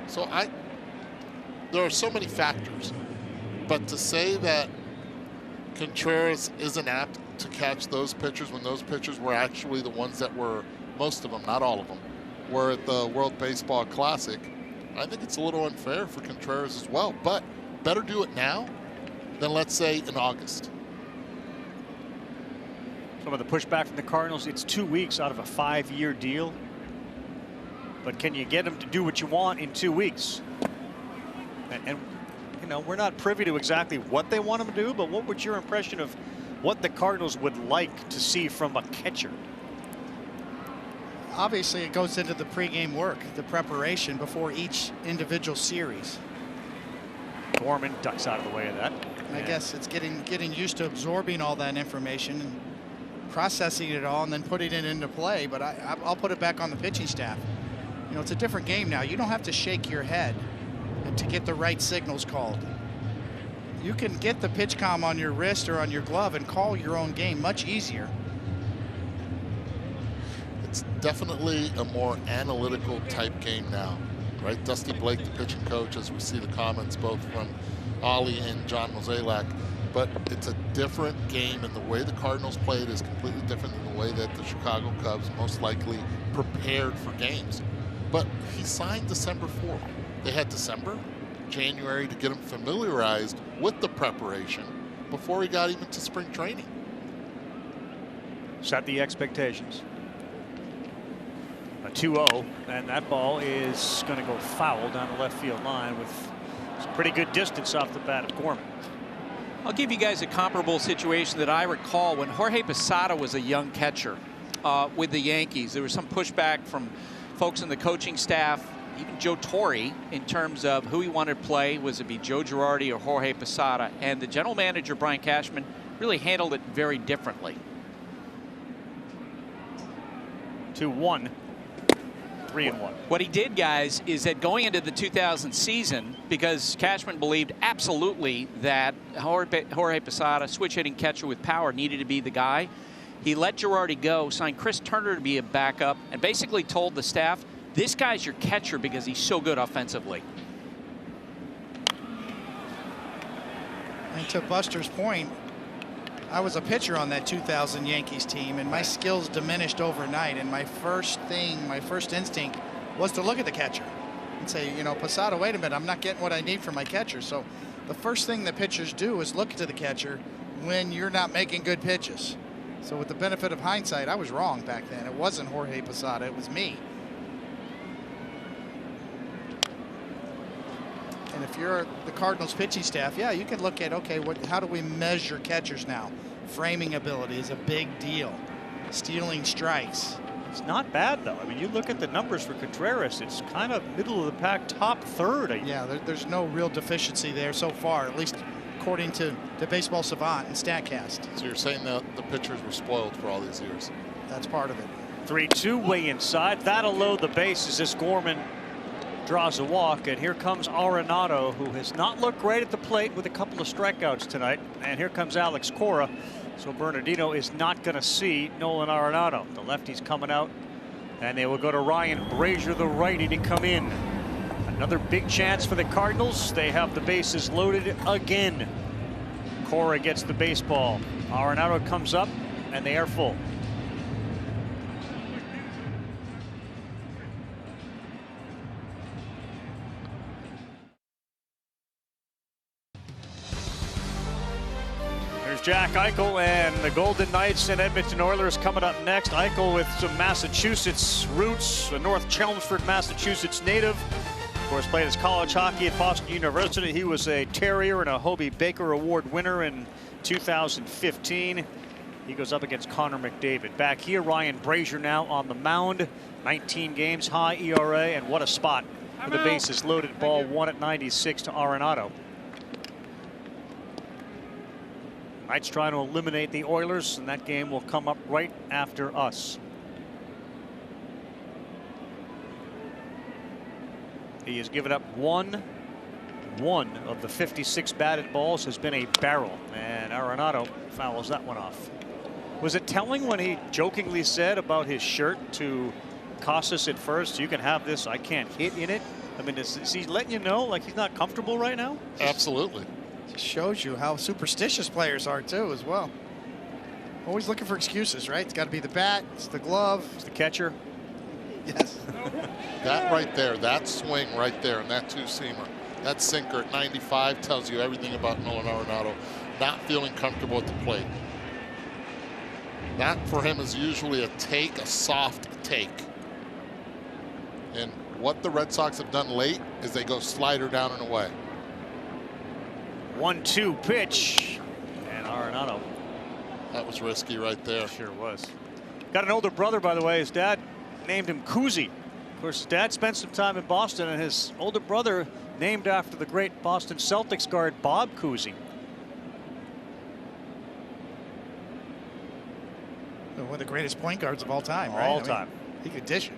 So there are so many factors, but to say that Contreras isn't apt to catch those pitchers when those pitchers were actually the ones that were, most of them, not all of them, were at the World Baseball Classic, I think it's a little unfair for Contreras as well. But better do it now than, let's say, in August.
Some of the pushback from the Cardinals, it's 2 weeks out of a 5-year deal. But can you get him to do what you want in 2 weeks? And you know, we're not privy to exactly what they want him to do, but what would your impression of what the Cardinals would like to see from a catcher?
Obviously, it goes into the pregame work, the preparation before each individual series.
Gorman ducks out of the way of that.
I guess it's getting used to absorbing all that information and processing it all and then putting it into play. But I'll put it back on the pitching staff. You know, it's a different game now. You don't have to shake your head to get the right signals called. You can get the pitch comm on your wrist or on your glove and call your own game much easier.
It's definitely a more analytical type game now, right? Dusty Blake, the pitching coach, as we see the comments both from Ollie and John Mozeliak, but it's a different game, and the way the Cardinals played is completely different than the way that the Chicago Cubs most likely prepared for games. But he signed December 4th. They had December, January to get him familiarized with the preparation before he got even to spring training.
Set the expectations. A 2-0, and that ball is going to go foul down the left field line with some pretty good distance off the bat of Gorman.
I'll give you guys a comparable situation that I recall when Jorge Posada was a young catcher with the Yankees. There was some pushback from folks in the coaching staff, even Joe Torre, in terms of who he wanted to play. Was it be Joe Girardi or Jorge Posada? And the general manager, Brian Cashman, really handled it very differently.
2-1. 3-1.
What he did, guys, is that going into the 2000 season, because Cashman believed absolutely that Jorge Posada, switch hitting catcher with power, needed to be the guy, he let Girardi go, signed Chris Turner to be a backup, and basically told the staff, this guy's your catcher because he's so good offensively.
And to Buster's point, I was a pitcher on that 2000 Yankees team, and my skills diminished overnight. And my first instinct was to look at the catcher and say, you know, Posada, wait a minute, I'm not getting what I need from my catcher. So the first thing that pitchers do is look to the catcher when you're not making good pitches. So with the benefit of hindsight, I was wrong back then. It wasn't Jorge Posada, it was me. And if you're the Cardinals pitching staff, yeah, you can look at, okay, how do we measure catchers now? Framing ability is a big deal. Stealing strikes.
It's not bad, though. I mean, you look at the numbers for Contreras, it's kind of middle of the pack, top third.
Yeah, there's no real deficiency there so far, at least according to the Baseball Savant and StatCast.
So you're saying that the pitchers were spoiled for all these years?
That's part of it.
3-2 way inside. That'll load the bases as Gorman draws a walk, and here comes Arenado, who has not looked great at the plate with a couple of strikeouts tonight. And here comes Alex Cora. So Bernardino is not going to see Nolan Arenado. The lefty's coming out, and they will go to Ryan Brazier, the righty, to come in. Another big chance for the Cardinals. They have the bases loaded again. Cora gets the baseball. Arenado comes up, and they are full. Jack Eichel and the Golden Knights and Edmonton Oilers coming up next. Eichel with some Massachusetts roots, a North Chelmsford, Massachusetts native. Of course, played his college hockey at Boston University. He was a Terrier and a Hobie Baker Award winner in 2015. He goes up against Connor McDavid. Back here, Ryan Brazier now on the mound. 19 games, high ERA, and what a spot for the bases loaded. Ball one at 96 to Arenado. Knights trying to eliminate the Oilers, and that game will come up right after us. He has given up 1 One of the 56 batted balls has been a barrel, and Arenado fouls that one off. Was it telling when he jokingly said about his shirt to Casas at first, you can have this, I can't hit in it? I mean, is he letting you know like he's not comfortable right now?
Absolutely.
Just shows you how superstitious players are too as well. Always looking for excuses, right? It's got to be the bat, it's the glove,
it's the catcher.
Yes.
That right there, that swing right there, and that two-seamer, that sinker at 95 tells you everything about Nolan Arenado. Not feeling comfortable at the plate. That for him is usually a take, a soft take. And what the Red Sox have done late is they go slider down and away.
1-2 pitch, and Arenado.
That was risky right there.
Sure was. Got an older brother, by the way. His dad named him Cousy. Of course, his dad spent some time in Boston, and his older brother named after the great Boston Celtics guard Bob Cousy.
One of the greatest point guards of all time, right?
All time.
He could dish it.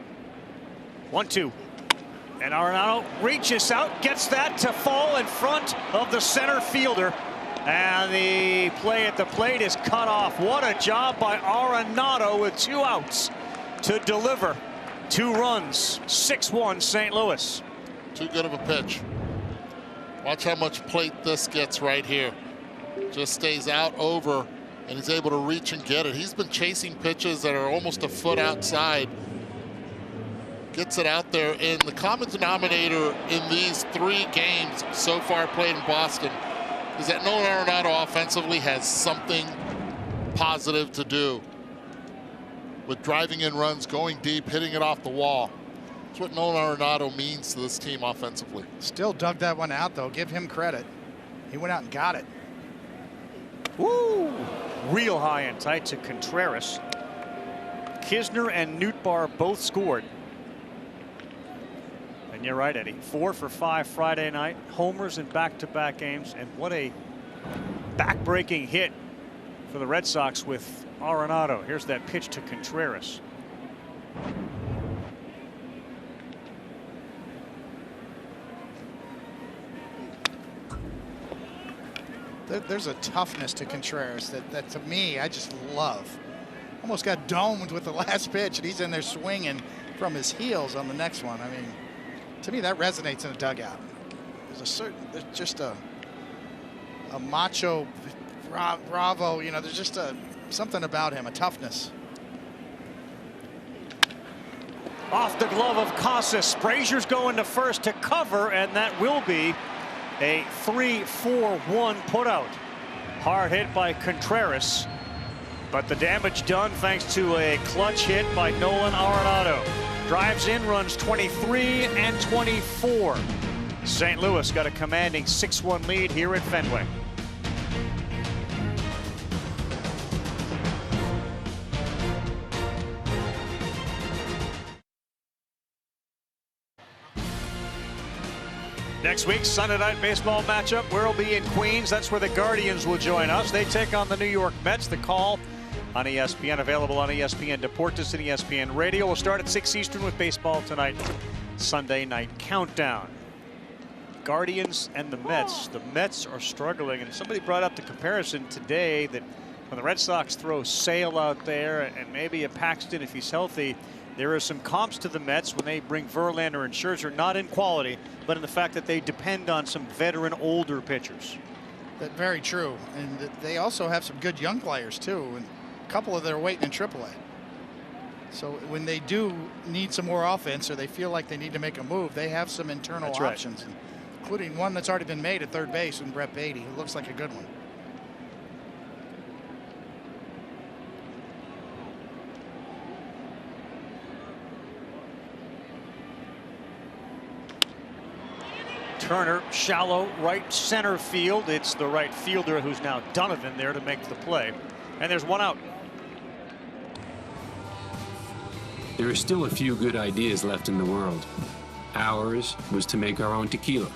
1-2. And Arenado reaches out, gets that to fall in front of the center fielder. And the play at the plate is cut off. What a job by Arenado with 2 outs to deliver 2 runs. 6-1 St. Louis.
Too good of a pitch. Watch how much plate this gets right here. Just stays out over, and he's able to reach and get it. He's been chasing pitches that are almost a foot outside. Gets it out there, and the common denominator in these 3 games so far played in Boston is that Nolan Arenado offensively has something positive to do with driving in runs, going deep, hitting it off the wall. That's what Nolan Arenado means to this team offensively.
Still dug that one out, though. Give him credit. He went out and got it.
Woo! Real high and tight to Contreras. Kisner and Nootbaar both scored. And you're right, Eddie. 4 for 5 Friday night. Homers in back-to-back games. And what a back-breaking hit for the Red Sox with Arenado. Here's that pitch to Contreras.
There's a toughness to Contreras that to me, I just love. Almost got domed with the last pitch, and he's in there swinging from his heels on the next one. I mean, to me, that resonates in a dugout. There's just a macho bravo, you know, there's just something about him, a toughness.
Off the glove of Casas. Frazier's going to first to cover, and that will be a 3-4-1 putout. Hard hit by Contreras, but the damage done thanks to a clutch hit by Nolan Arenado. Drives in, runs 23 and 24. St. Louis got a commanding 6-1 lead here at Fenway. Next week's Sunday Night Baseball matchup, we'll be in Queens. That's where the Guardians will join us. They take on the New York Mets. The call on ESPN, available on ESPN Deportes and ESPN Radio. We'll start at 6 Eastern with baseball tonight. Sunday night countdown. Guardians and the Mets. The Mets are struggling, and somebody brought up the comparison today that when the Red Sox throw Sale out there and maybe a Paxton if he's healthy, there are some comps to the Mets when they bring Verlander and Scherzer, not in quality, but in the fact that they depend on some veteran older pitchers.
That's very true. And they also have some good young players too. And a couple of them are waiting in AAA. So when they do need some more offense or they feel like they need to make a move, they have some internal options, including one that's already been made at third base in Brett Beatty, who looks like a good one.
Turner, shallow right center field. It's the right fielder who's now Donovan there to make the play. And there's one out.
There are still a few good ideas left in the world. Ours was to make our own tequila.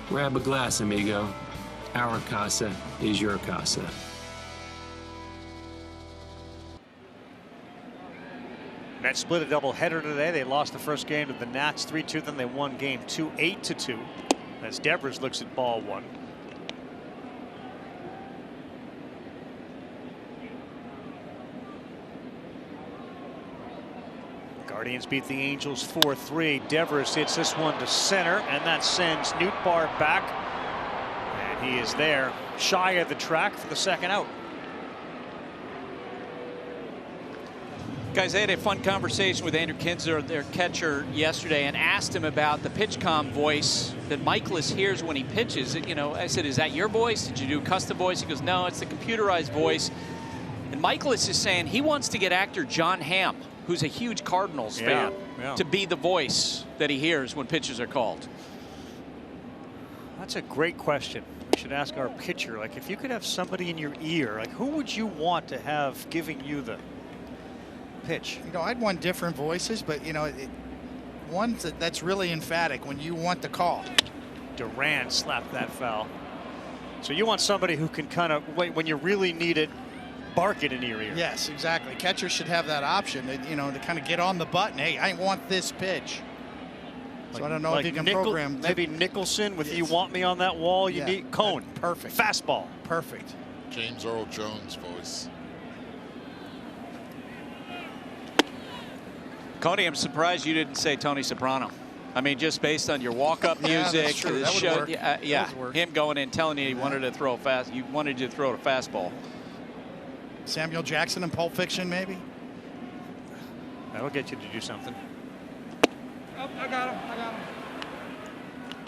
Grab a glass, amigo. Our casa is your casa.
Mets split a doubleheader today. They lost the first game to the Nats 3-2. Then they won game 2, 8-2. As Devers looks at ball 1. Guardians beat the Angels 4-3. Devers hits this one to center, and that sends Nootbaar back. And he is there, shy of the track for the second out.
Guys, I had a fun conversation with Andrew Kinsler, their catcher, yesterday, and asked him about the PitchCom voice that Michaelis hears when he pitches. You know, I said, is that your voice? Did you do custom voice? He goes, no, it's the computerized voice. And Michaelis is saying he wants to get actor John Hamm, who's a huge Cardinals fan, to be the voice that he hears when pitches are called.
That's a great question. We should ask our pitcher, like, if you could have somebody in your ear, like, who would you want to have giving you the pitch?
You know, I'd want different voices, but, you know, one that's really emphatic when you want the call.
Duran slapped that foul. So you want somebody who can kind of, when you really need it, bark it into your ear.
Yes, exactly. Catchers should have that option, you know, to kind of get on the button. Hey, I want this pitch. So I don't know if you can program.
Maybe Nicholson with, you want me on that wall, you need Cone.
Perfect.
Fastball.
Perfect.
James Earl Jones voice.
Cody, I'm surprised you didn't say Tony Soprano. I mean, just based on your walk-up music,
that's true.
the
That would
show,
work.
yeah, him going in telling you he wanted to throw a you wanted you to throw a fastball.
Samuel Jackson in Pulp Fiction, maybe.
That'll get you to do something.
Oh, I got him. I got him.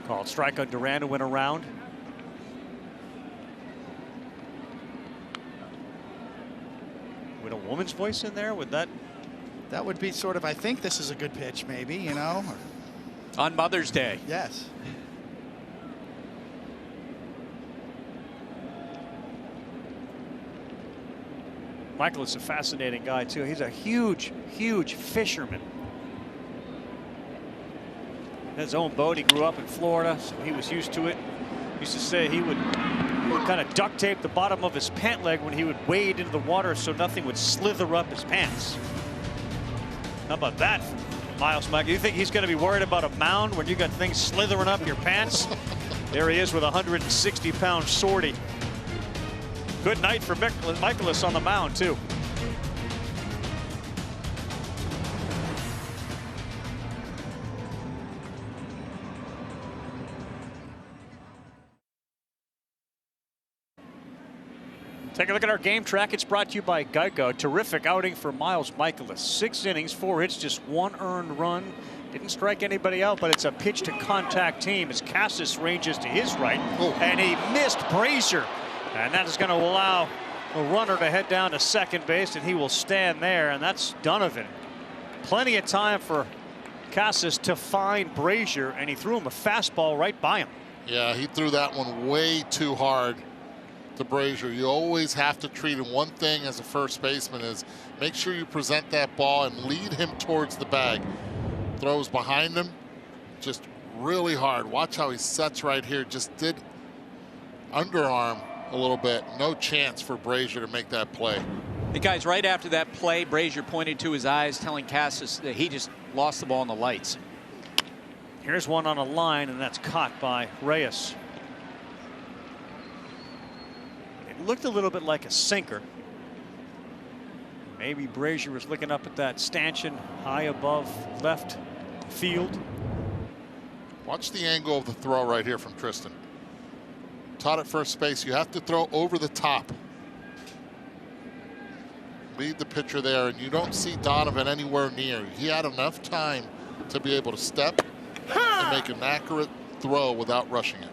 Called strike on Duran to win a round. With a woman's voice in there, would that?
That would be sort of, I think this is a good pitch, maybe, you know.
On Mother's Day.
Yes.
Michael is a fascinating guy, too. He's a huge, huge fisherman. His own boat. He grew up in Florida, so he was used to it. He used to say he would kind of duct tape the bottom of his pant leg when he would wade into the water so nothing would slither up his pants. How about that, Miles Michael? You think he's going to be worried about a mound when you got things slithering up your pants? There he is with a 160-pound sortie. Good night for Michaelis on the mound, too. Take a look at our game track. It's brought to you by Geico. Terrific outing for Miles Michaelis. 6 innings, 4 hits, just 1 earned run. Didn't strike anybody out, but it's a pitch to contact team as Casas ranges to his right. And he missed Brazier. And that is going to allow a runner to head down to second base, and he will stand there, and that's Donovan. Plenty of time for Casas to find Brazier, and he threw him a fastball right by him.
Yeah, he threw that one way too hard to Brazier. You always have to treat him. One thing as a first baseman is make sure you present that ball and lead him towards the bag. Throws behind him, just really hard. Watch how he sets right here. Just did underarm a little bit. No chance for Brazier to make that play.
The guys, right after that play, Brazier pointed to his eyes, telling Casas that he just lost the ball in the lights.
Here's one on a line, and that's caught by Reyes. It looked a little bit like a sinker. Maybe Brazier was looking up at that stanchion high above left field.
Watch the angle of the throw right here from Tristan. Taught at first base, you have to throw over the top. Lead the pitcher there, and you don't see Donovan anywhere near. He had enough time to be able to step and make an accurate throw without rushing it.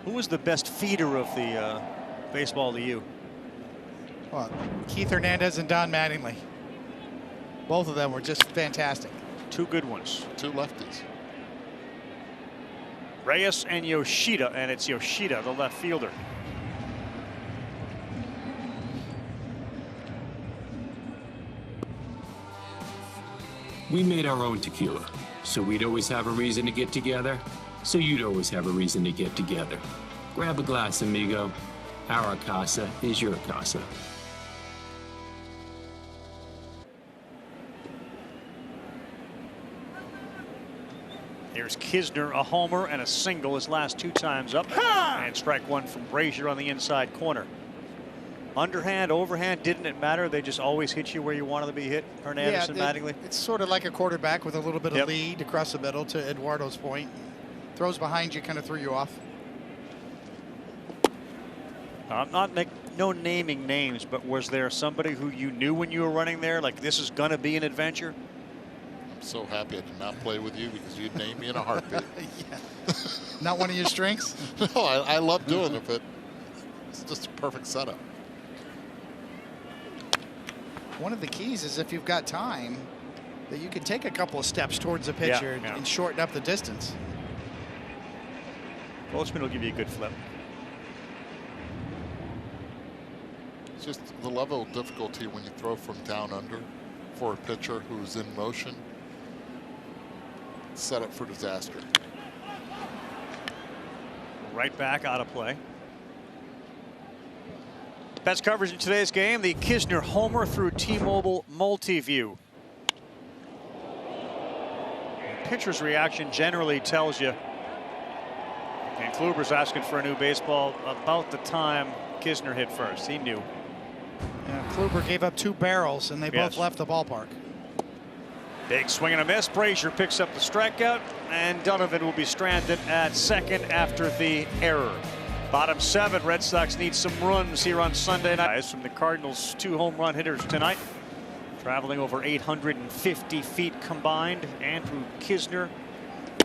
Who was the best feeder of the baseball to you?
Well, Keith Hernandez and Don Mattingly. Both of them were just fantastic.
2 good ones.
2 lefties.
Reyes and Yoshida, and it's Yoshida, the left fielder.
We made our own tequila, so we'd always have a reason to get together, so you'd always have a reason to get together. Grab a glass, amigo. Our casa is your casa.
Here's Kisner, a homer and a single his last 2 times up. And strike 1 from Brazier on the inside corner. Underhand, overhand, didn't it matter? They just always hit you where you wanted to be hit, Hernandez and Mattingly?
It's sort of like a quarterback with a little bit of lead across the middle, to Eduardo's point. Throws behind you kind of threw you off.
I'm not no naming names, but was there somebody who you knew when you were running there, like this is going to be an adventure?
I'm so happy I did not play with you because you'd name me in a heartbeat.
Not one of your strengths?
No, I love doing it, but it's just a perfect setup.
One of the keys is if you've got time, that you can take a couple of steps towards the pitcher and shorten up the distance.
Goldschmidt will give you a good flip.
It's just the level of difficulty when you throw from down under for a pitcher who's in motion. Set up for disaster.
Right back out of play. Best coverage in today's game, the Kisner homer through T-Mobile Multiview. The pitcher's reaction generally tells you. And Kluber's asking for a new baseball about the time Kisner hit first. He knew.
Yeah, Kluber gave up 2 barrels, and they both left the ballpark.
Big swing and a miss. Brazier picks up the strikeout, and Donovan will be stranded at second after the error. Bottom 7, Red Sox need some runs here on Sunday night. From the Cardinals, 2 home run hitters tonight. Traveling over 850 feet combined. Andrew Kisner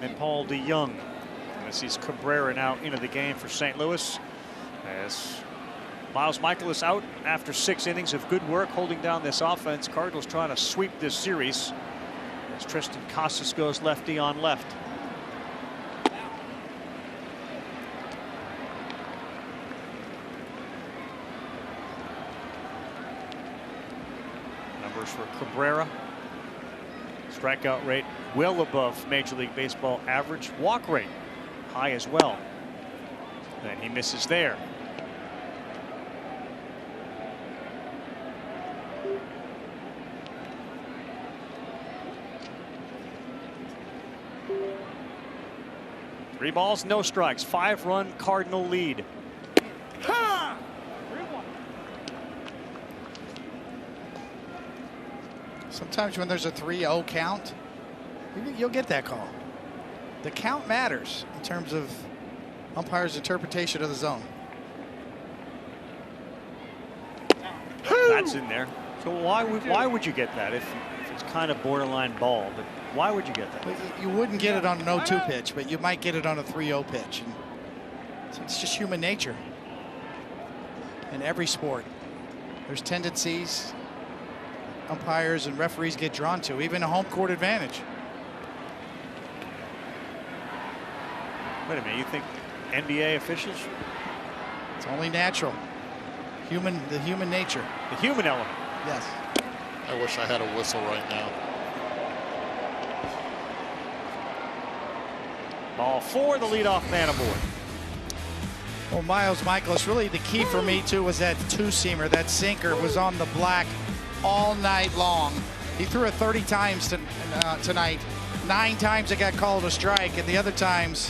and Paul DeYoung. And this is Cabrera now into the game for St. Louis. As Miles Michaelis out after 6 innings of good work holding down this offense. Cardinals trying to sweep this series. As Tristan Casas goes lefty on left. Numbers for Cabrera. Strikeout rate well above Major League Baseball average. Walk rate high as well. And he misses there. Three balls, no strikes. 5-run Cardinal lead.
Sometimes when there's a 3-0 count, you'll get that call. The count matters in terms of umpire's interpretation of the zone.
That's in there. So why would you get that if it's kind of borderline ball? But why would you get that?
You wouldn't get it on an 0-2 pitch, but you might get it on a 3-0 pitch. And so it's just human nature. In every sport, there's tendencies umpires and referees get drawn to, even a home court advantage.
Wait a minute, you think NBA officials?
It's only natural. The human nature.
The human element.
Yes.
I wish I had a whistle right now.
Ball 4, the leadoff man aboard.
Well, Miles Michaelis, really the key for me too was that 2-seamer. That sinker was on the black all night long. He threw it 30 times tonight. 9 times it got called a strike, and the other times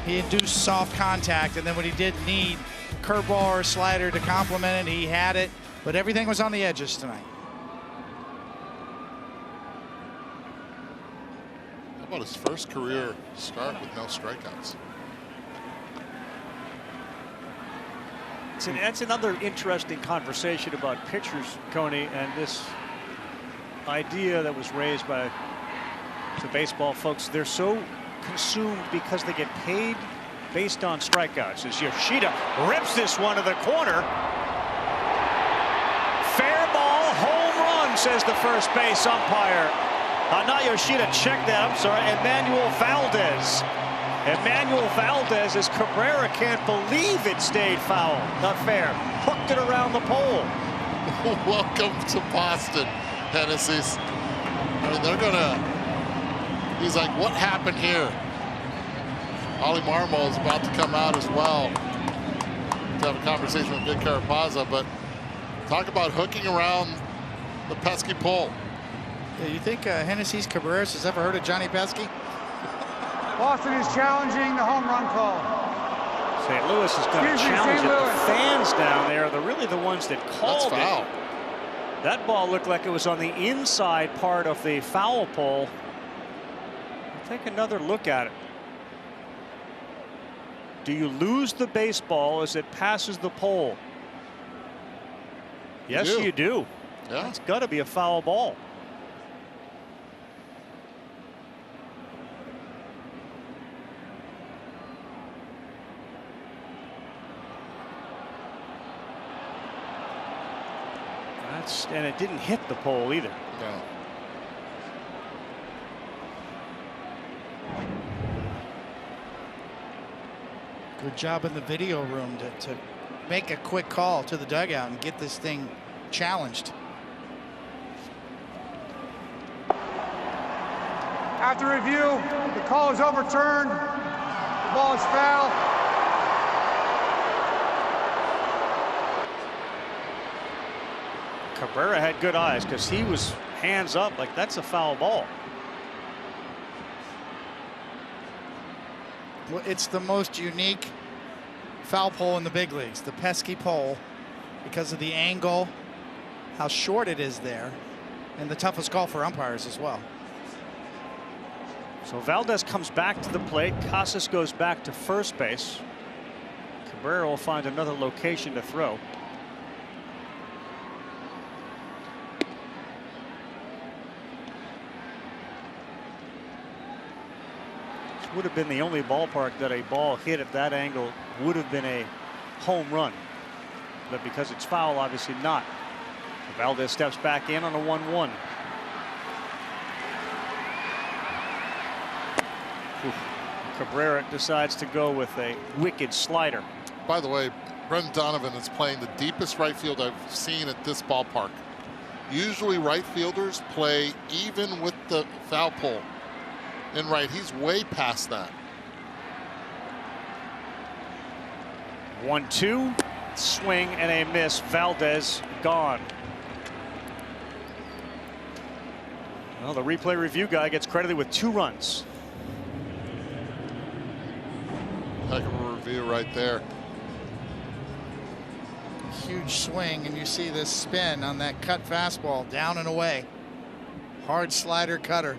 he induced soft contact. And then when he did need curveball or slider to complement it, he had it, but everything was on the edges tonight.
How about his first career start with no strikeouts?
That's another interesting conversation about pitchers, Coney, and this idea that was raised by the baseball folks. They're so consumed because they get paid based on strikeouts. As Yoshida rips this one to the corner. Fair ball, home run, says the first base umpire. Not Yoshida, check that, I'm sorry, Emmanuel Valdez. Emmanuel Valdez, as Cabrera can't believe it stayed foul. Not fair. Hooked it around the pole.
Welcome to Boston, Hennessy's. I mean, they're gonna. He's like, what happened here? Ollie Marmol is about to come out as well to have a conversation with Big Carapaza, but talk about hooking around the pesky pole.
Yeah, you think Hennessy's Cabrera's has ever heard of Johnny Pesky?
Boston is challenging the home run call.
St. Louis is going to challenge it. The fans down there are really the ones that called it. That ball looked like it was on the inside part of the foul pole. Take another look at it. Do you lose the baseball as it passes the pole? Yes, you do. Yeah. It's got to be a foul ball. And it didn't hit the pole either.
No.
Good job in the video room to make a quick call to the dugout and get this thing challenged.
After review, the call is overturned. The ball is foul.
Cabrera had good eyes because he was hands up like that's a foul ball.
Well, it's the most unique foul pole in the big leagues, the pesky pole, because of the angle, how short it is there, and the toughest call for umpires as well.
So Valdez comes back to the plate. Casas goes back to first base. Cabrera will find another location to throw. Would have been the only ballpark that a ball hit at that angle would have been a home run, but because it's foul, obviously not. So Valdez steps back in on a 1-1. Cabrera decides to go with a wicked slider.
By the way, Brendan Donovan is playing the deepest right field I've seen at this ballpark. Usually right fielders play even with the foul pole. And right, he's way past that.
1-2, swing and a miss. Valdez gone. Well, the replay review guy gets credited with 2 runs.
Heck of a review right there.
Huge swing, and you see this spin on that cut fastball down and away. Hard slider cutter.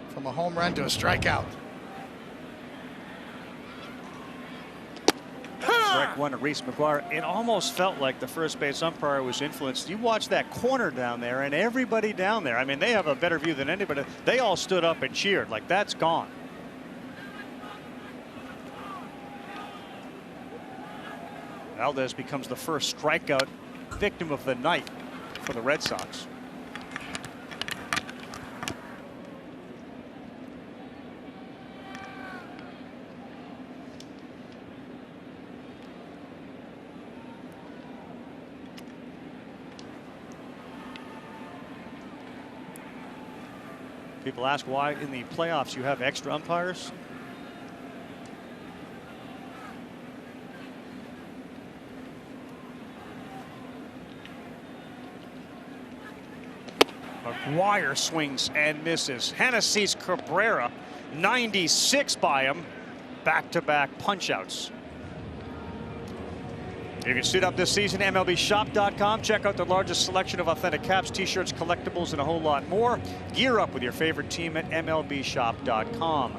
From a home run to a strikeout.
Strike one to Reese McGuire. It almost felt like the first base umpire was influenced. You watch that corner down there, and everybody down there, I mean, they have a better view than anybody. They all stood up and cheered like that's gone. Valdez becomes the first strikeout victim of the night for the Red Sox. People ask why in the playoffs you have extra umpires. McGuire swings and misses. Hennessy's Cabrera, 96 by him. Back-to-back punch-outs. You can suit up this season at MLBshop.com. Check out the largest selection of authentic caps, t-shirts, collectibles, and a whole lot more. Gear up with your favorite team at MLBshop.com.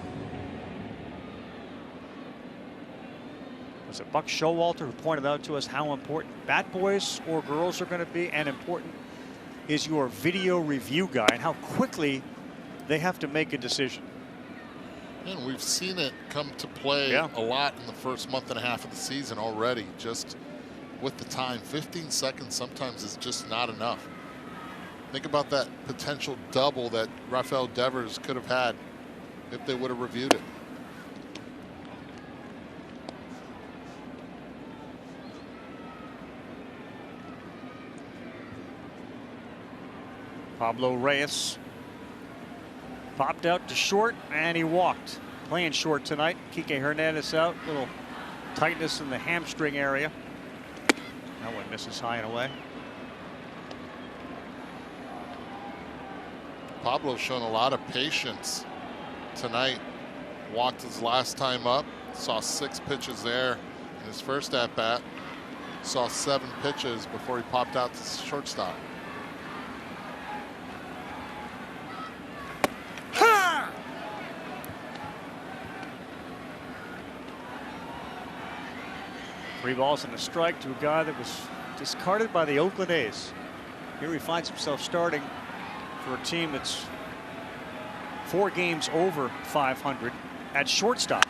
Was it Buck Showalter who pointed out to us how important bat boys or girls are going to be, and important is your video review guy and how quickly they have to make a decision.
And we've seen it come to play a lot in the first month and a half of the season already. Just with the time, 15 seconds sometimes is just not enough. Think about that potential double that Rafael Devers could have had if they would have reviewed it.
Pablo Reyes popped out to short and he walked. Playing short tonight. Kike Hernandez out. Little tightness in the hamstring area. That one misses high and away.
Pablo's shown a lot of patience tonight. Walked his last time up, saw 6 pitches there in his first at-bat. Saw 7 pitches before he popped out to shortstop.
Three balls and a strike to a guy that was discarded by the Oakland A's. Here he finds himself starting for a team that's 4 games over 500 at shortstop.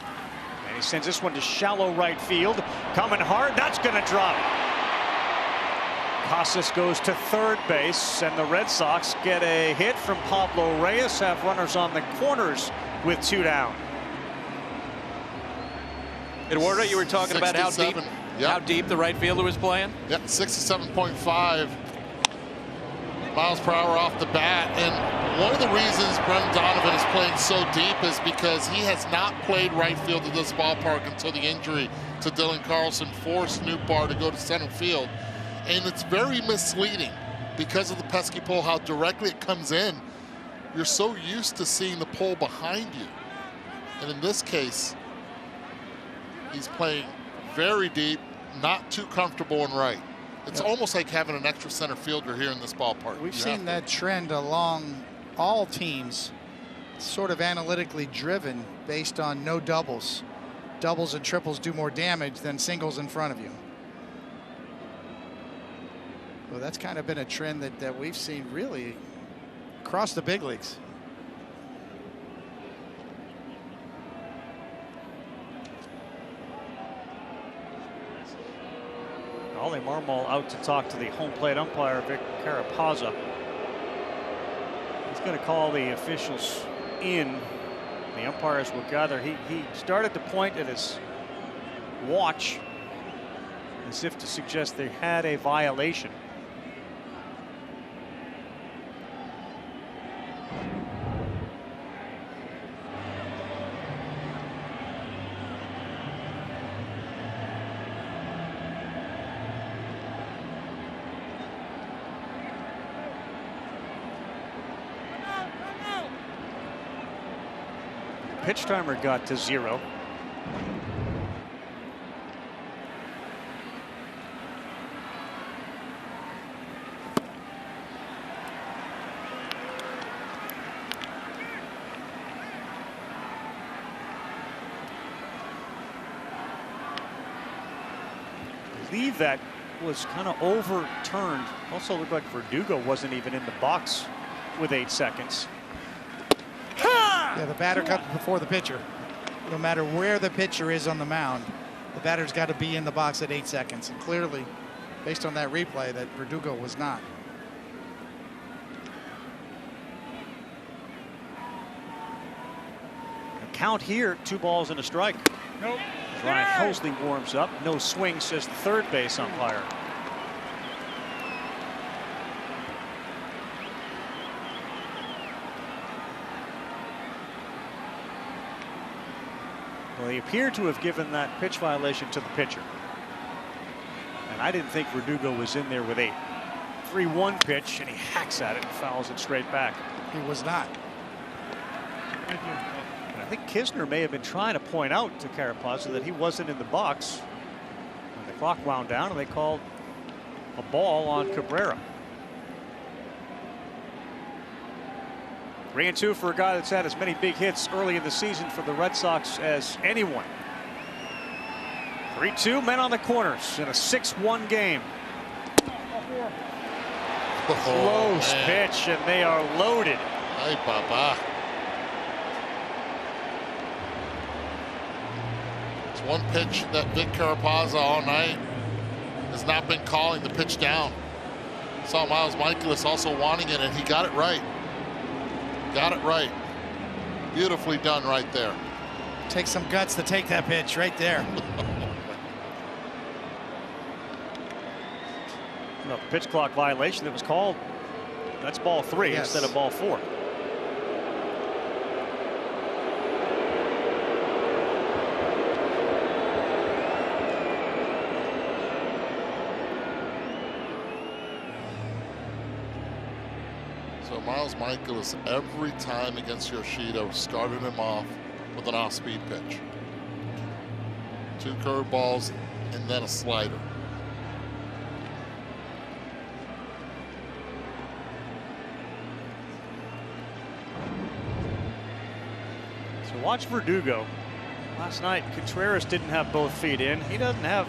And he sends this one to shallow right field. Coming hard, that's going to drop. Casas goes to third base, and the Red Sox get a hit from Pablo Reyes, have runners on the corners with 2 down.
Eduardo, you were talking about how deep, how deep the right fielder was playing?
Yep, 67.5 miles per hour off the bat. And one of the reasons Brendan Donovan is playing so deep is because he has not played right field at this ballpark until the injury to Dylan Carlson forced Nootbaar to go to center field. And it's very misleading because of the pesky pole, how directly it comes in. You're so used to seeing the pole behind you. And in this case, he's playing very deep, not too comfortable in right. It's almost like having an extra center fielder here in this ballpark.
We've seen that trend along all teams, sort of analytically driven based on no doubles. Doubles and triples do more damage than singles in front of you. Well, that's kind of been a trend that we've seen really across the big leagues.
Ollie Marmol out to talk to the home plate umpire, Vic Carapazza. He's going to call the officials in. The umpires will gather. He started to point at his watch as if to suggest they had a violation. Pitch timer got to 0. I believe that was kind of overturned. Also looked like Verdugo wasn't even in the box with 8 seconds.
Yeah, the batter comes before the pitcher. No matter where the pitcher is on the mound, the batter's got to be in the box at 8 seconds. And clearly, based on that replay, that Verdugo was not.
A count here, 2 balls and a strike.
Nope.
As Ryan Helsley warms up. No swing, says the third base umpire. Well, he appeared to have given that pitch violation to the pitcher. And I didn't think Verdugo was in there with 8. 3-1 pitch, and he hacks at it and fouls it straight back.
He was not.
And I think Kisner may have been trying to point out to Carapazza that he wasn't in the box. And the clock wound down, and they called a ball on Cabrera. 3-2 for a guy that's had as many big hits early in the season for the Red Sox as anyone. 3-2, men on the corners in a 6-1 game. Close pitch, and they are loaded.
Hey, Papa. It's one pitch that Vic Carapazza all night has not been calling the pitch down. Saw Miles Michaelis also wanting it, and he got it right. Got it right. Beautifully done right there.
Takes some guts to take that pitch right there.
Well, the pitch clock violation that was called, that's ball 3 instead of ball 4.
Miles Michaelis, every time against Yoshida, started him off with an off-speed pitch. 2 curveballs and then a slider.
So watch Verdugo. Last night, Contreras didn't have both feet in. He doesn't have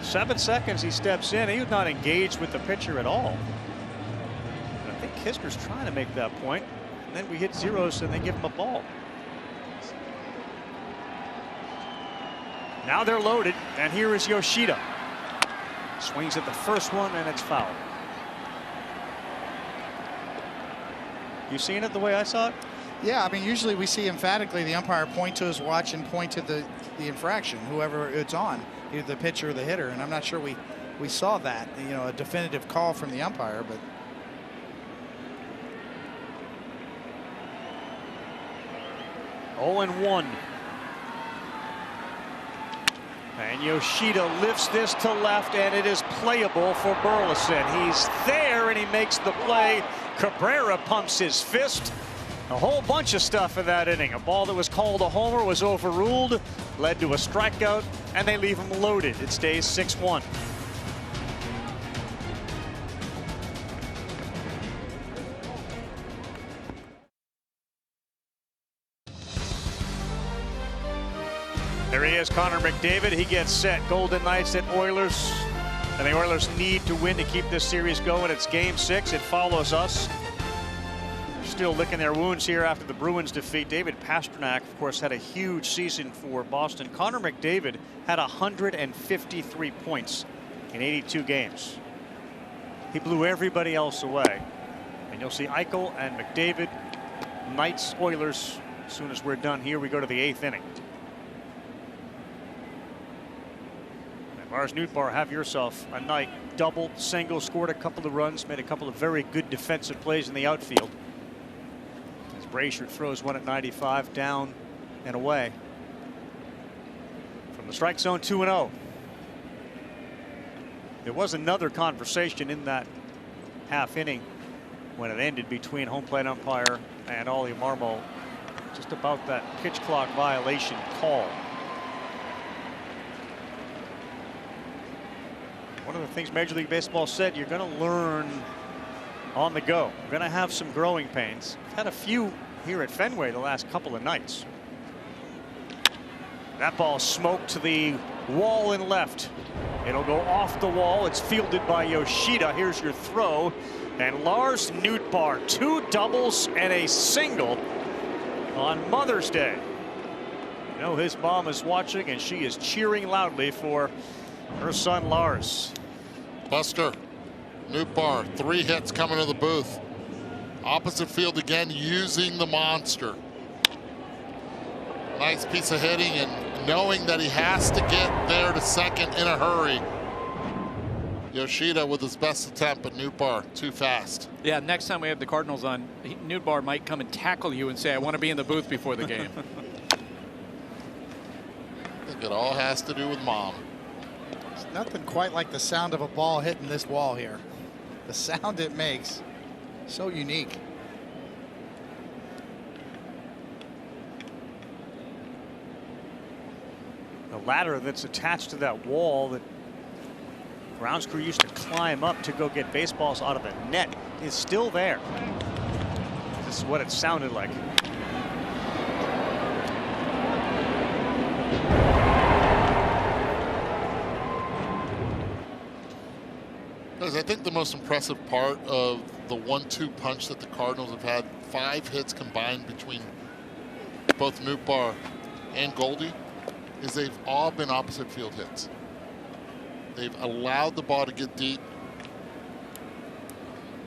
7 seconds he steps in. He was not engaged with the pitcher at all. And I think Kisner's trying to make that point. And then we hit zeros and they give him a ball. Now they're loaded, and here is Yoshida. Swings at the first one, and it's foul. You seen it the way I saw it?
Yeah, I mean, usually we see emphatically the umpire point to his watch and point to the infraction, whoever it's on, either the pitcher or the hitter. And I'm not sure we saw that, you know, a definitive call from the umpire, but.
Oh, 0-1. And Yoshida lifts this to left, and it is playable for Burleson. He's there, and he makes the play. Cabrera pumps his fist. A whole bunch of stuff in that inning. A ball that was called a homer was overruled, led to a strikeout, and they leave him loaded. It stays 6-1. There he is, Connor McDavid. He gets set. Golden Knights at Oilers. And the Oilers need to win to keep this series going. It's Game 6. It follows us. They're still licking their wounds here after the Bruins defeat. David Pastrnak, of course, had a huge season for Boston. Connor McDavid had 153 points in 82 games. He blew everybody else away. And you'll see Eichel and McDavid, Knights, Oilers. As soon as we're done here, we go to the 8th inning. Lars Nootbaar, have yourself a night. Double, single, scored a couple of runs, made a couple of very good defensive plays in the outfield. As Brasher throws one at 95, down and away. From the strike zone, 2-0. There was another conversation in that half inning when it ended between home plate umpire and Ollie Marmol just about that pitch clock violation call. One of the things Major League Baseball said, you're going to learn on the go. We're going to have some growing pains. We've had a few here at Fenway the last couple of nights. That ball smoked to the wall in left. It'll go off the wall. It's fielded by Yoshida. Here's your throw. And Lars Nootbaar, 2 doubles and a single on Mother's Day. You know his mom is watching, and she is cheering loudly for her son Lars.
Buster, Nootbaar, 3 hits coming to the booth. Opposite field again, using the monster. Nice piece of hitting, and knowing that he has to get there to second in a hurry. Yoshida with his best attempt, but Nootbaar too fast.
Yeah, next time we have the Cardinals on, Nootbaar might come and tackle you and say, I want to be in the booth before the game.
I think it all has to do with mom.
It's nothing quite like the sound of a ball hitting this wall here. The sound it makes, so unique.
The ladder that's attached to that wall that grounds crew used to climb up to go get baseballs out of the net is still there. This is what it sounded like.
I think the most impressive part of the 1-2 punch that the Cardinals have had, 5 hits combined between both Nootbaar and Goldie, is they've all been opposite field hits. They've allowed the ball to get deep.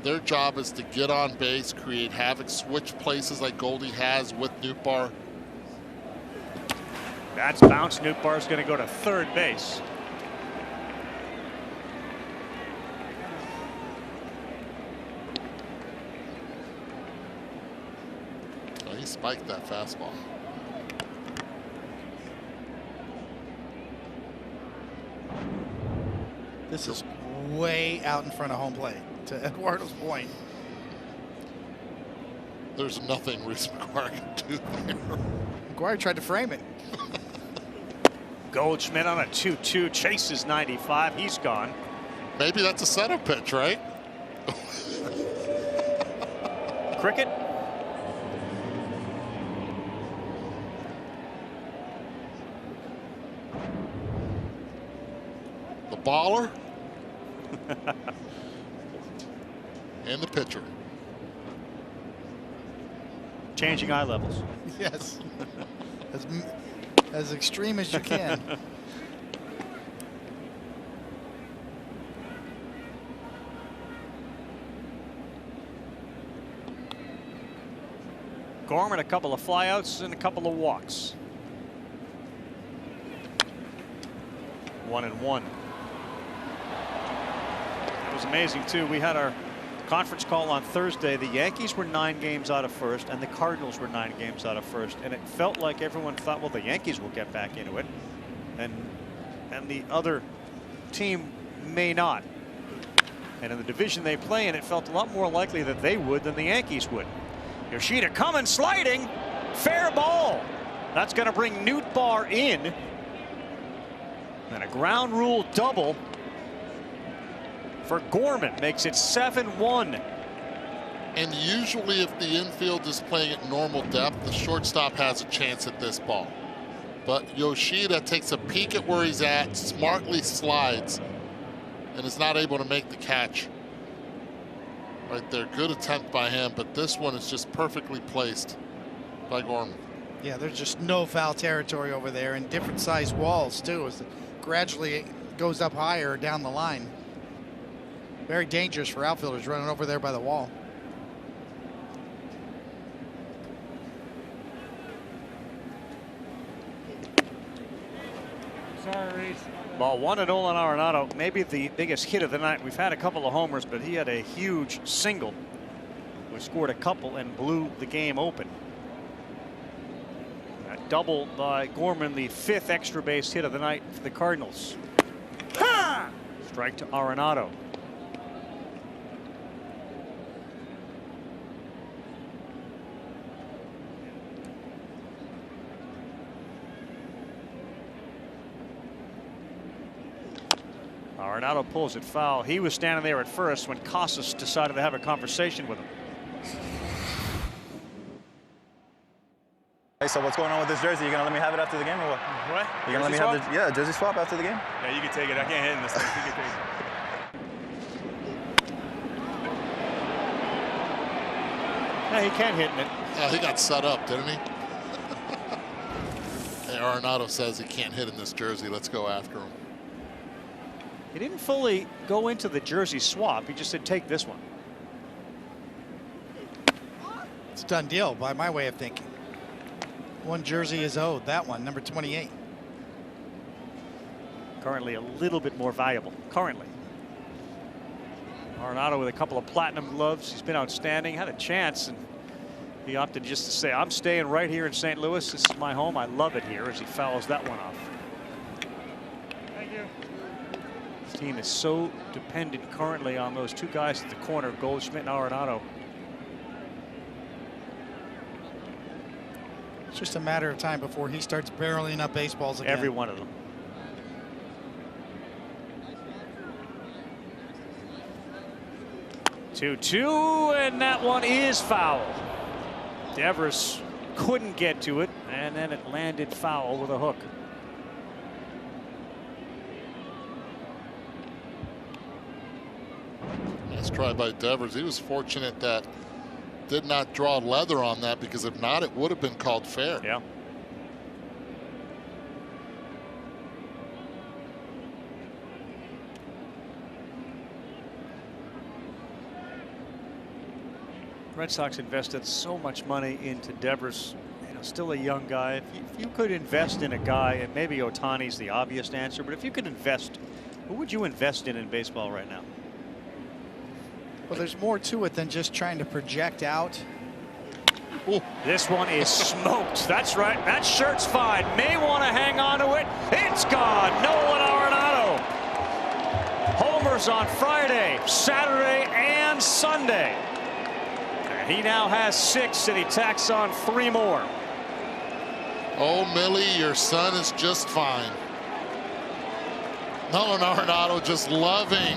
Their job is to get on base, create havoc, switch places like Goldie has with Nootbaar.
That's bounced. Nootbaar's going to go to third base.
Oh, he spiked that fastball.
This is way out in front of home plate, to Eduardo's point.
There's nothing Reese McGuire can do there.
McGuire tried to frame it.
Goldschmidt on a 2-2, chases 95. He's gone.
Maybe that's a setup pitch, right?
Cricket.
The baller. And the pitcher.
Changing eye levels.
Yes. As extreme as you can.
Gorman, a couple of flyouts and a couple of walks. 1-1. It was amazing too. We had our conference call on Thursday. The Yankees were 9 games out of first and the Cardinals were 9 games out of first, and it felt like everyone thought, well, the Yankees will get back into it and the other team may not. And in the division they play in, it felt a lot more likely that they would than the Yankees would. Yoshida coming, sliding, fair ball. That's going to bring Newt Barr in. And a ground rule double for Gorman makes it 7-1.
And usually if the infield is playing at normal depth, the shortstop has a chance at this ball. But Yoshida takes a peek at where he's at, smartly slides, and is not able to make the catch. Right there, good attempt by him, but this one is just perfectly placed by Gorman.
Yeah, there's just no foul territory over there, and different size walls too, as it gradually goes up higher down the line. Very dangerous for outfielders running over there by the wall.
Sorry, Reese.
Ball 1-0 on Arenado. Maybe the biggest hit of the night. We've had a couple of homers, but he had a huge single. We scored a couple and blew the game open. A double by Gorman, the 5th extra base hit of the night for the Cardinals. Ha! Strike to Arenado. Arenado pulls it foul. He was standing there at first when Casas decided to have a conversation with him.
Hey, so what's going on with this jersey? You gonna let me have it after the game or what?
What?
You gonna let me have the jersey swap after the game?
Yeah, you can take it. I can't hit in this thing. You can take it.
Yeah, he can't hit in it.
Yeah, he got set up, didn't he? Hey, Arenado says he can't hit in this jersey. Let's go after him.
He didn't fully go into the jersey swap. He just said, take this one.
It's a done deal by my way of thinking. One jersey is owed. That one, number 28.
Currently a little bit more valuable. Currently. Arenado with a couple of platinum gloves. He's been outstanding. Had a chance, and he opted just to say, I'm staying right here in St. Louis. This is my home. I love it here, as he fouls that one off.
Thank you.
This team is so dependent currently on those 2 guys at the corner, Goldschmidt and Arenado.
It's just a matter of time before he starts barreling up baseballs again.
Every one of them. Two, and that one is foul. Devers couldn't get to it, and then it landed foul with a hook.
Nice try by Devers. He was fortunate that did not draw leather on that, because if not, it would have been called fair.
Yeah. Red Sox invested so much money into Devers. You know, still a young guy. If you could invest in a guy, and maybe Ohtani's the obvious answer, but if you could invest, who would you invest in baseball right now?
Well, there's more to it than just trying to project out.
Ooh, this one is smoked. That's right. That shirt's fine. May want to hang on to it. It's gone. Nolan Arenado. Homers on Friday, Saturday, and Sunday. A He now has 6, and he tacks on 3 more.
Oh, Millie, your son is just fine. Nolan Arenado just loving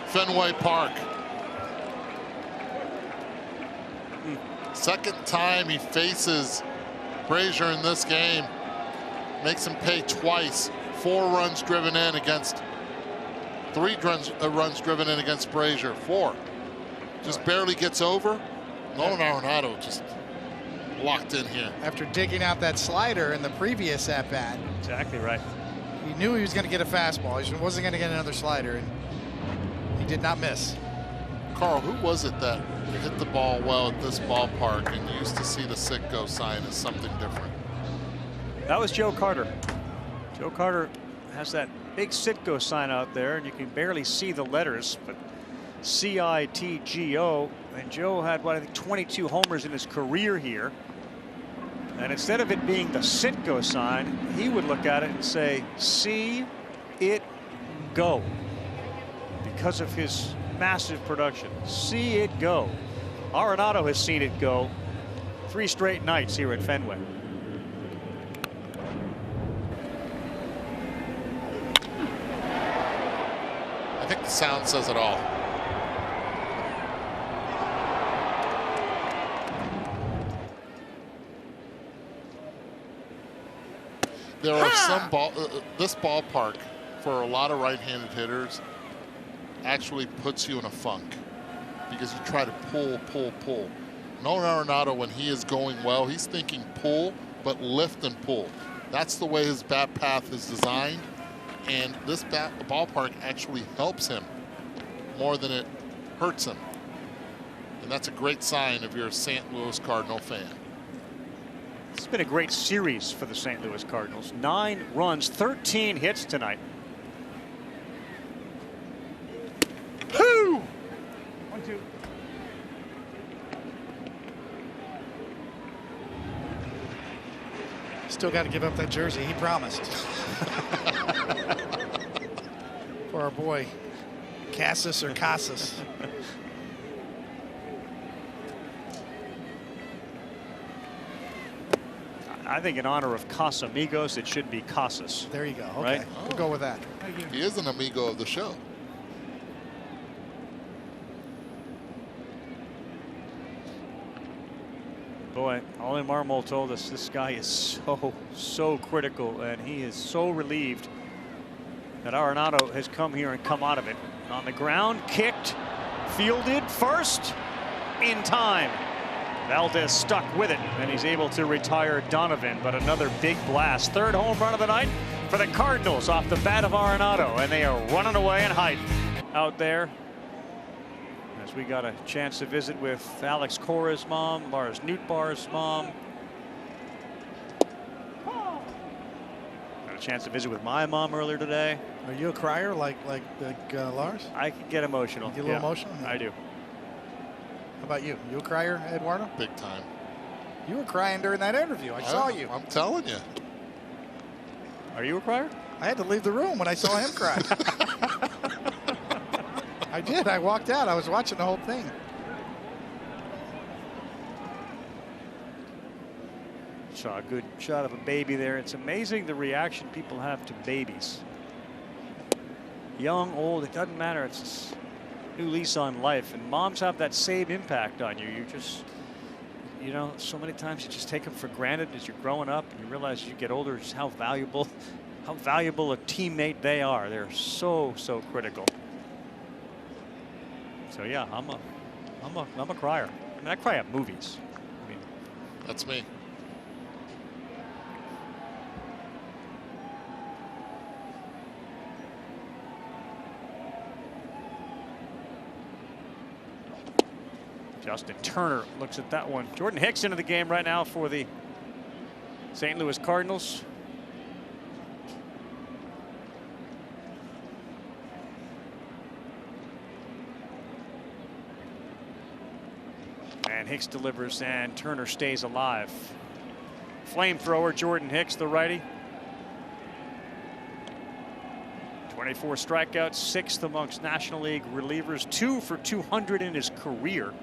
Fenway Park. Second time he faces Brazier in this game. Makes him pay twice. 4 runs driven in against 3 runs driven in against Brazier. 4. Just barely gets over. Nolan Arenado just locked in here.
After digging out that slider in the previous at-bat.
Exactly right.
He knew he was going to get a fastball. He wasn't going to get another slider, and he did not miss.
Carl, who was it that hit the ball well at this ballpark and used to see the Sitco sign as something different?
That was Joe Carter. Joe Carter has that big Sitco sign out there, and you can barely see the letters, but C-I-T-G-O. And Joe had, what, I think 22 homers in his career here. And instead of it being the Sitco sign, he would look at it and say, "See it go," because of his massive production. See it go. Arenado has seen it go 3 straight nights here at Fenway.
I think the sound says it all. There are some this ballpark for a lot of right-handed hitters actually puts you in a funk because you try to pull. Nolan Arenado, when he is going well, he's thinking pull, but lift and pull. That's the way his bat path is designed, and this ballpark actually helps him more than it hurts him. And that's a great sign if you're a St. Louis Cardinal fan.
It's been a great series for the St. Louis Cardinals. 9 runs, 13 hits tonight.
Whoo!
1-2.
Still got to give up that jersey. He promised. For our boy, Casas or Casas.
I think in honor of Casamigos, it should be Casas.
There you go. Okay.
Right?
We'll go with that.
He is an amigo of the show.
Boy, Ollie Marmol told us this guy is so critical, and he is so relieved that Arenado has come here and come out of it. On the ground, kicked, fielded, first, in time. Valdez stuck with it, and he's able to retire Donovan, but another big blast. 3rd home run of the night for the Cardinals off the bat of Arenado, and they are running away in height out there. As we got a chance to visit with Alex Cora's mom, Lars Nootbaar's mom. Got a chance to visit with my mom earlier today.
Are you a crier like Lars?
I can get emotional.
You get a little emotional?
I do.
How about you? You a crier, Eduardo?
Big time.
You were crying during that interview. I saw you.
I'm telling you.
Are you a crier?
I had to leave the room when I saw him cry. I did. I walked out. I was watching the whole thing.
Saw a good shot of a baby there. It's amazing the reaction people have to babies. Young, old, it doesn't matter. It's a new lease on life. And moms have that same impact on you. You just, you know, so many times you just take them for granted as you're growing up, and you realize as you get older just how valuable a teammate they are. They're so critical. So yeah, I'm a crier. I mean, I cry at movies. I mean,
that's me.
Justin Turner looks at that one. Jordan Hicks into the game right now for the St. Louis Cardinals. And Hicks delivers, and Turner stays alive. Flamethrower Jordan Hicks, the righty. 24 strikeouts, 6th amongst National League relievers, 2 for 200 in his career.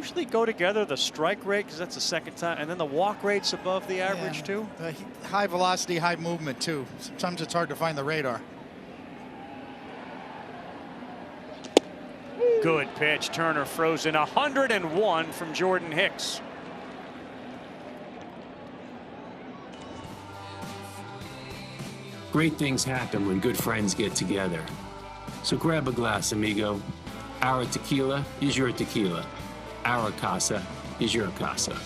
usually go together, the strike rate, because that's the second time, and then the walk rate's above the average, too?
High velocity, high movement, too. Sometimes it's hard to find the radar.
Good pitch. Turner frozen. 101 from Jordan Hicks.
Great things happen when good friends get together. So grab a glass, amigo. Our tequila is your tequila. Our casa is your casa.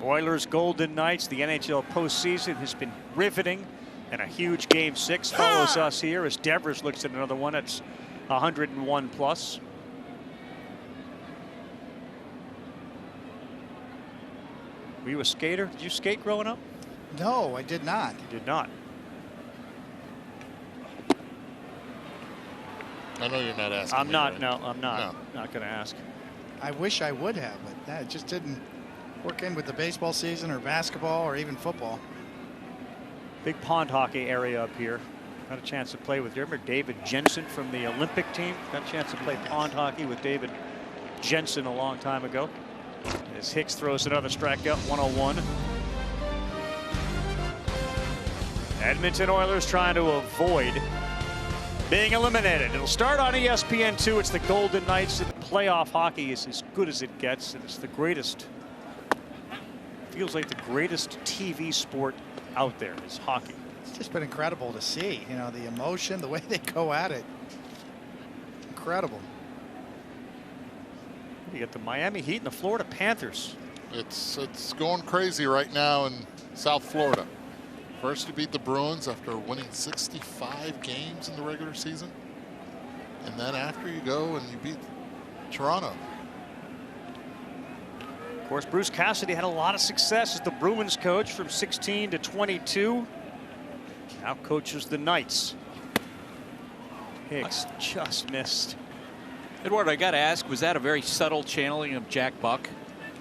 Oilers Golden Knights, the NHL postseason has been riveting, and a huge Game 6 follows us here as Devers looks at another one. It's 101 plus. Were you a skater? Did you skate growing up?
No, I did not.
You did not.
I know you're not asking.
I'm
me,
not.
right?
No, I'm not. Not going to ask.
I wish I would have, but that just didn't work in with the baseball season or basketball or even football.
Big pond hockey area up here. Got a chance to play with, you remember David Jensen from the Olympic team? Got a chance to play pond hockey with David Jensen a long time ago. As Hicks throws another strikeout, 101. Edmonton Oilers trying to avoid being eliminated. It'll start on ESPN2. It's the Golden Knights, and playoff hockey is as good as it gets, and it's the greatest, feels like the greatest TV sport out there is hockey.
It's just been incredible to see, you know, the emotion, the way they go at it. Incredible.
You got the Miami Heat and the Florida Panthers.
It's going crazy right now in South Florida. First to beat the Bruins after winning 65 games in the regular season. And then after you go and you beat Toronto.
Of course, Bruce Cassidy had a lot of success as the Bruins coach from 16 to 22. Now coaches the Knights. Hicks just missed.
Eduardo, I got to ask, was that a very subtle channeling of Jack Buck?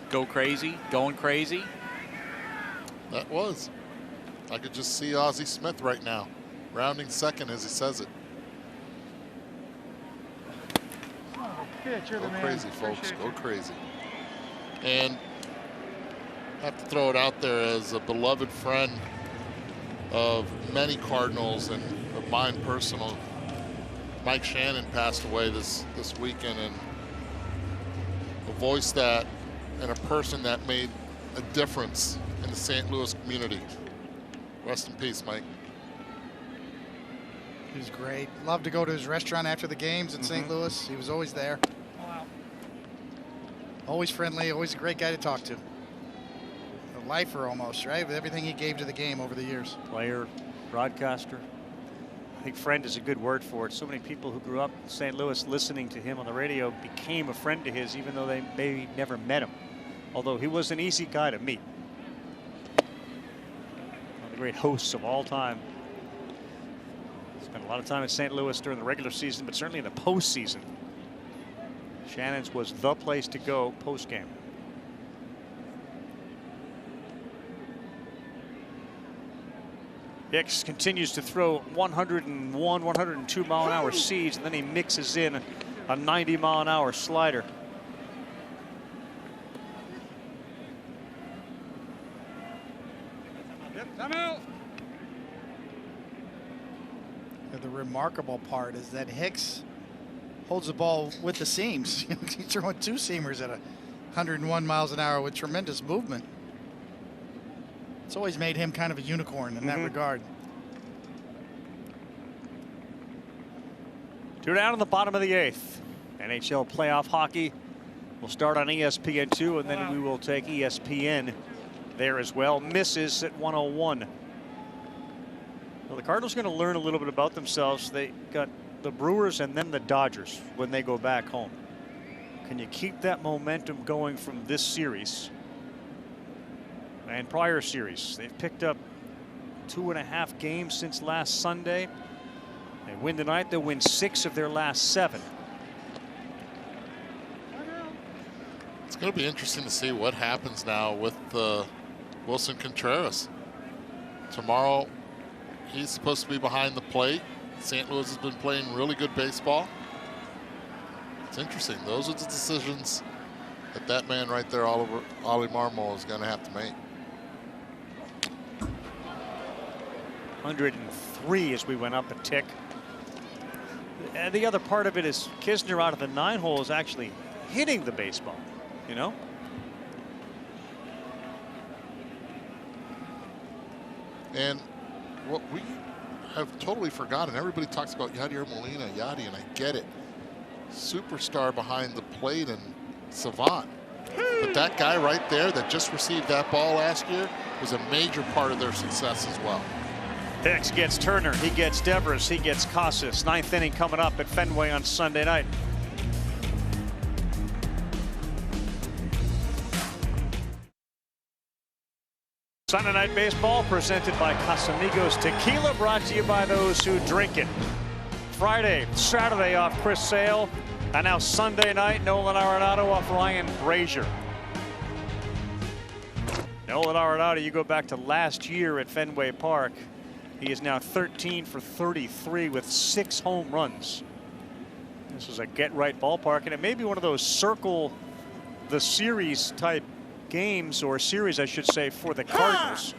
Go crazy, going crazy?
That was. I could just see Ozzie Smith right now, rounding second as he says it. Go crazy, folks. Go crazy. And I have to throw it out there as a beloved friend of many Cardinals and of mine personal. Mike Shannon passed away this weekend, and a voice that and a person that made a difference in the St. Louis community. Rest in peace, Mike.
He was great. Loved to go to his restaurant after the games in St. Louis. He was always there.
Wow.
Always friendly, always a great guy to talk to. A lifer almost, right? With everything he gave to the game over the years.
Player, broadcaster. I think friend is a good word for it. So many people who grew up in St. Louis listening to him on the radio became a friend to his, even though they maybe never met him. Although he was an easy guy to meet. One of the great hosts of all time. Spent a lot of time in St. Louis during the regular season, but certainly in the postseason. Shannon's was the place to go post-game. Hicks continues to throw 101, 102 mile an hour seeds, and then he mixes in a 90 mile an hour slider.
The remarkable part is that Hicks holds the ball with the seams. He's throwing two seamers at 101 miles an hour with tremendous movement. It's always made him kind of a unicorn in that regard.
2 down in the bottom of the 8th. NHL playoff hockey will start on ESPN2, and then we will take ESPN there as well. Misses at 101. Well, the Cardinals are going to learn a little bit about themselves. They got the Brewers and then the Dodgers when they go back home. Can you keep that momentum going from this series and prior series? They've picked up 2.5 games since last Sunday. They win tonight, they'll win 6 of their last 7.
It's going to be interesting to see what happens now with Wilson Contreras. Tomorrow, he's supposed to be behind the plate St. Louis has been playing really good baseball. It's interesting. Those are the decisions that man right there, Ollie Marmol, is going to have to make.
103 as we went up a tick. And the other part of it is Kisner out of the 9 hole is actually hitting the baseball, you know?
And what we have totally forgotten, everybody talks about Yadier Molina, Yadi, and I get it. Superstar behind the plate and savant. But that guy right there that just received that ball last year was a major part of their success as well.
Hicks gets Turner, he gets Devers, he gets Casas. 9th inning coming up at Fenway on Sunday night. Sunday Night Baseball presented by Casamigos Tequila, brought to you by those who drink it. Friday, Saturday off Chris Sale, and now Sunday night, Nolan Arenado off Ryan Brazier. Nolan Arenado, you go back to last year at Fenway Park. He is now 13 for 33 with 6 home runs. This is a get-right ballpark, and it may be one of those circle the series type games, or series, I should say, for the Cardinals.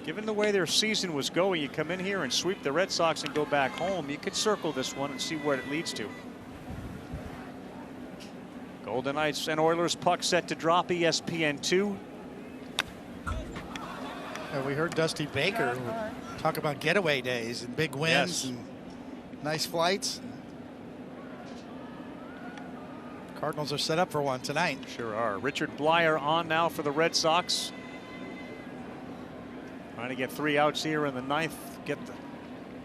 Given the way their season was going, you come in here and sweep the Red Sox and go back home. You could circle this one and see where it leads to. Golden Knights and Oilers puck set to drop, ESPN2.
We heard Dusty Baker talk about getaway days and big wins and nice flights. Cardinals are set up for one tonight.
Sure are. Richard Blyer on now for the Red Sox. Trying to get 3 outs here in the 9th. Get the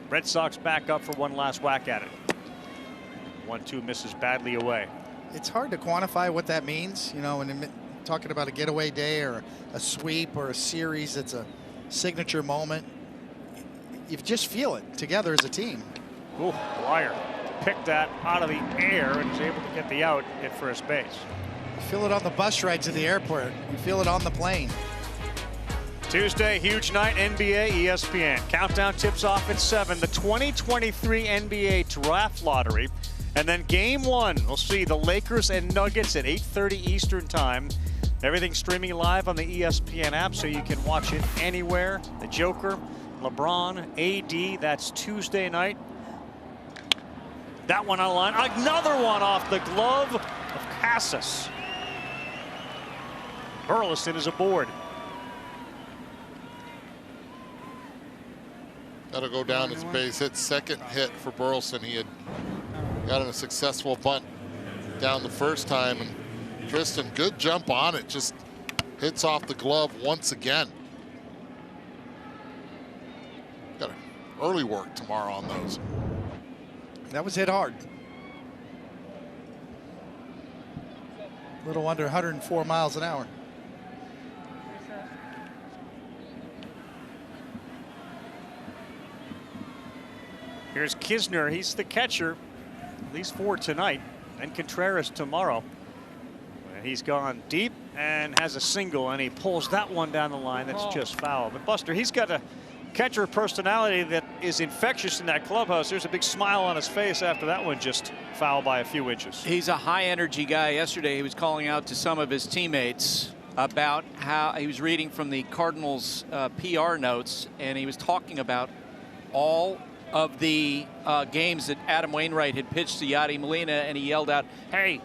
Red Sox back up for one last whack at it. 1-2 misses badly away.
It's hard to quantify what that means, you know, when talking about a getaway day or a sweep or a series that's a signature moment. You just feel it together as a team.
Ooh, Blyer picked that out of the air and was able to get the out at first base.
You feel it on the bus ride to the airport. You feel it on the plane.
Tuesday, huge night, NBA, ESPN. Countdown tips off at 7. The 2023 NBA Draft Lottery. And then Game 1, we'll see the Lakers and Nuggets at 8:30 Eastern Time. Everything streaming live on the ESPN app, so you can watch it anywhere. The Joker, LeBron, AD, that's Tuesday night. That one on the line. Another one off the glove of Casas. Burleson is aboard.
That'll go down as base hit. Second hit for Burleson. He had gotten a successful bunt down the first time. And Tristan, good jump on it. Just hits off the glove once again. Got early work tomorrow on those.
That was hit hard. A little under 104 miles an hour.
Here's Kisner. He's the catcher, at least for tonight, and Contreras tomorrow. And he's gone deep and has a single, and he pulls that one down the line. That's just foul. But Buster, he's got a catcher personality that is infectious in that clubhouse. There's a big smile on his face after that one just foul by a few inches.
He's a high energy guy. Yesterday he was calling out to some of his teammates about how he was reading from the Cardinals PR notes, and he was talking about all of the games that Adam Wainwright had pitched to Yadi Molina, and he yelled out, "Hey,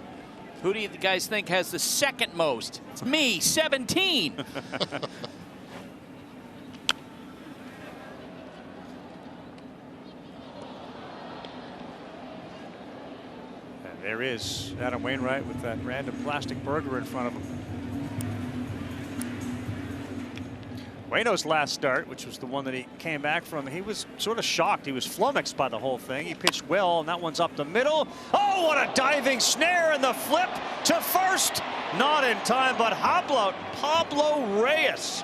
who do you guys think has the second most? It's me, 17.
And there is Adam Wainwright with that random plastic burger in front of him. Waino's last start, which was the one that he came back from, he was sort of shocked. He was flummoxed by the whole thing. He pitched well, and that one's up the middle. Oh, what a diving snare, and the flip to first. Not in time, but how about Pablo Reyes?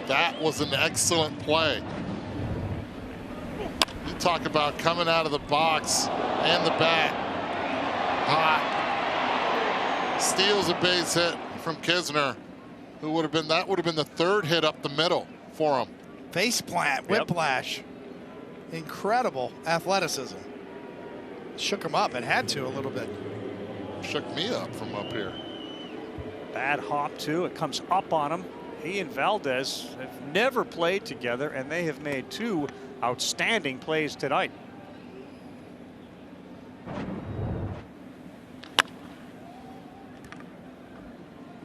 That was an excellent play. You talk about coming out of the box and the bat hot. Steals a base hit from Kisner, who would have been, that would have been the third hit up the middle for him.
Face plant, whiplash. Incredible athleticism. Shook him up. It had to a little bit.
Shook me up from up here.
Bad hop, too. It comes up on him. He and Valdez have never played together, and they have made 2 outstanding plays tonight.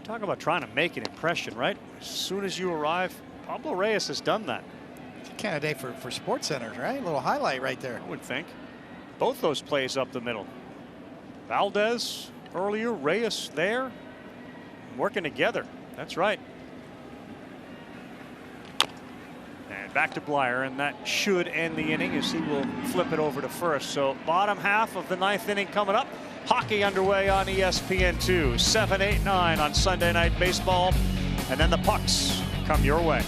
Talk about trying to make an impression, right? As soon as you arrive, Pablo Reyes has done that.
Candidate for Sports Centers, right? A little highlight right there.
I would think. Both those plays up the middle. Valdez earlier, Reyes there, working together. That's right. And back to Blyer, and that should end the inning as he will flip it over to first. So bottom half of the 9th inning coming up. Hockey underway on ESPN2, 7, 8, 9 on Sunday Night Baseball. And then the pucks come your way.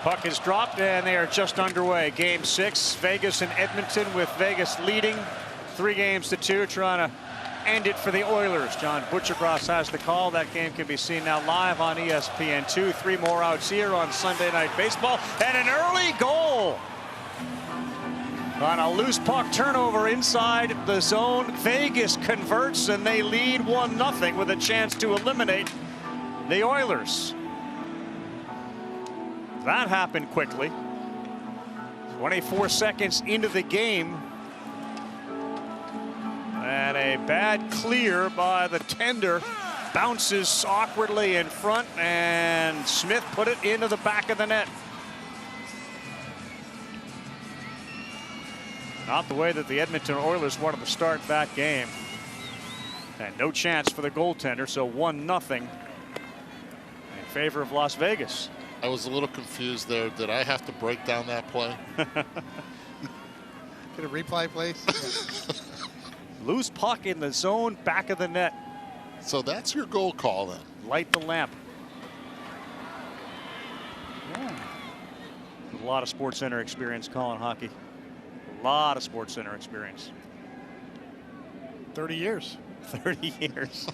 Puck is dropped, and they are just underway. Game 6, Vegas and Edmonton, with Vegas leading 3-2, trying to end it for the Oilers. John Butchercross has the call. That game can be seen now live on ESPN2. 3 more outs here on Sunday Night Baseball, and an early goal on a loose puck turnover inside the zone. Vegas converts, and they lead 1-0 with a chance to eliminate the Oilers. That happened quickly. 24 seconds into the game. And a bad clear by the tender. Bounces awkwardly in front, and Smith put it into the back of the net. Not the way that the Edmonton Oilers wanted to start that game. And no chance for the goaltender, so 1-0 in favor of Las Vegas.
I was a little confused there. Did I have to break down that play?
Get a replay, please.
Loose puck in the zone, back of the net.
So that's your goal call then.
Light the lamp. Yeah. A lot of Sports Center experience calling hockey. A lot of Sports Center experience.
30 years.
30 years.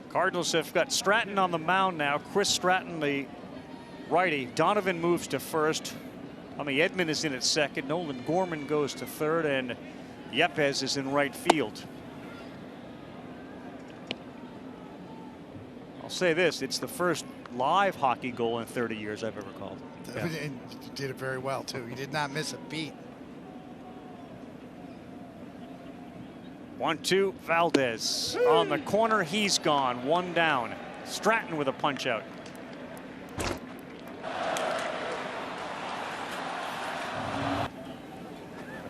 Cardinals have got Stratton on the mound now. Chris Stratton, the righty. Donovan moves to first. Edmund is in at second. Nolan Gorman goes to third, and Yepes is in right field. I'll say this, it's the first live hockey goal in 30 years I've ever called.
Yeah. And you did it very well, too. You did not miss a beat.
1-2, Valdez on the corner. He's gone. 1 down. Stratton with a punch out.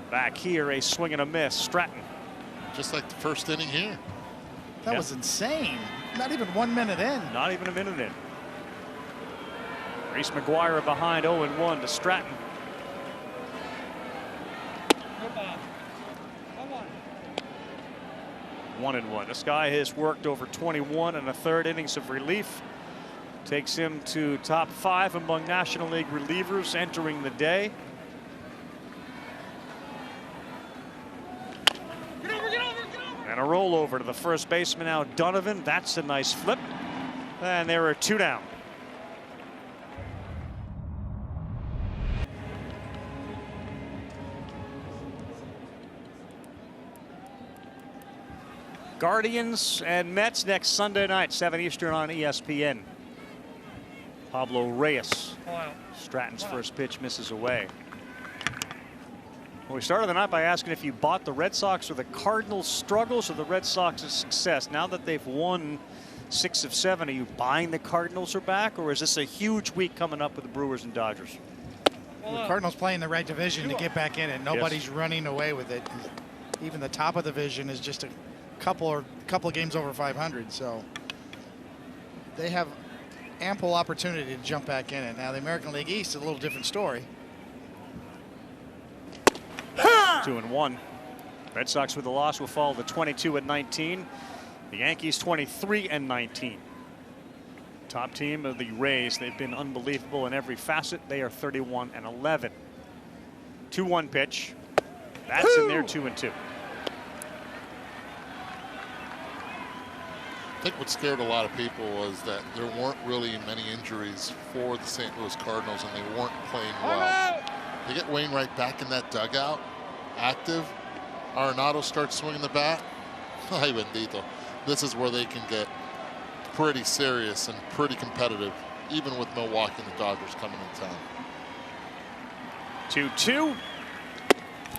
Back here, a swing and a miss. Stratton.
Just like the first inning here.
That was insane. Not even 1 minute in.
Not even a minute in. Reese McGuire behind 0-1 to Stratton. 1-1. This guy has worked over 21 and a third innings of relief. Takes him to top 5 among National League relievers entering the day. And a rollover to the first baseman now, Donovan. That's a nice flip. And there are 2 down. Guardians and Mets next Sunday night, 7 Eastern on ESPN. Pablo Reyes. Stratton's first pitch misses away. Well, we started the night by asking if you bought the Red Sox or the Cardinals' struggles or the Red Sox's success. Now that they've won 6 of 7, are you buying the Cardinals are back, or is this a huge week coming up with the Brewers and Dodgers?
The Cardinals play in the right division to get back in it. Nobody's running away with it. Even the top of the division is just a couple of games over 500, so they have ample opportunity to jump back in it. Now the American League East is a little different story.
2-1. Red Sox with the loss will fall to 22-19. The Yankees 23-19. Top team of the Rays. They've been unbelievable in every facet. They are 31-11. 2-1 pitch. That's in there, 2-2.
I think what scared a lot of people was that there weren't really many injuries for the St. Louis Cardinals, and they weren't playing well. They get Wainwright back in that dugout, active. Arenado starts swinging the bat. Ay bendito. This is where they can get pretty serious and pretty competitive, even with Milwaukee and the Dodgers coming in town.
2-2.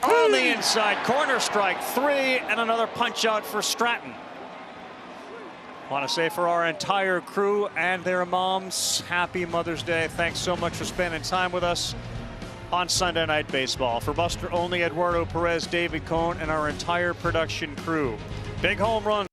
On the inside corner, strike 3, and another punch out for Stratton. Want to say for our entire crew and their moms, happy Mother's Day. Thanks so much for spending time with us on Sunday Night Baseball. For Buster Olney, Eduardo Perez, David Cohn, and our entire production crew. Big home run.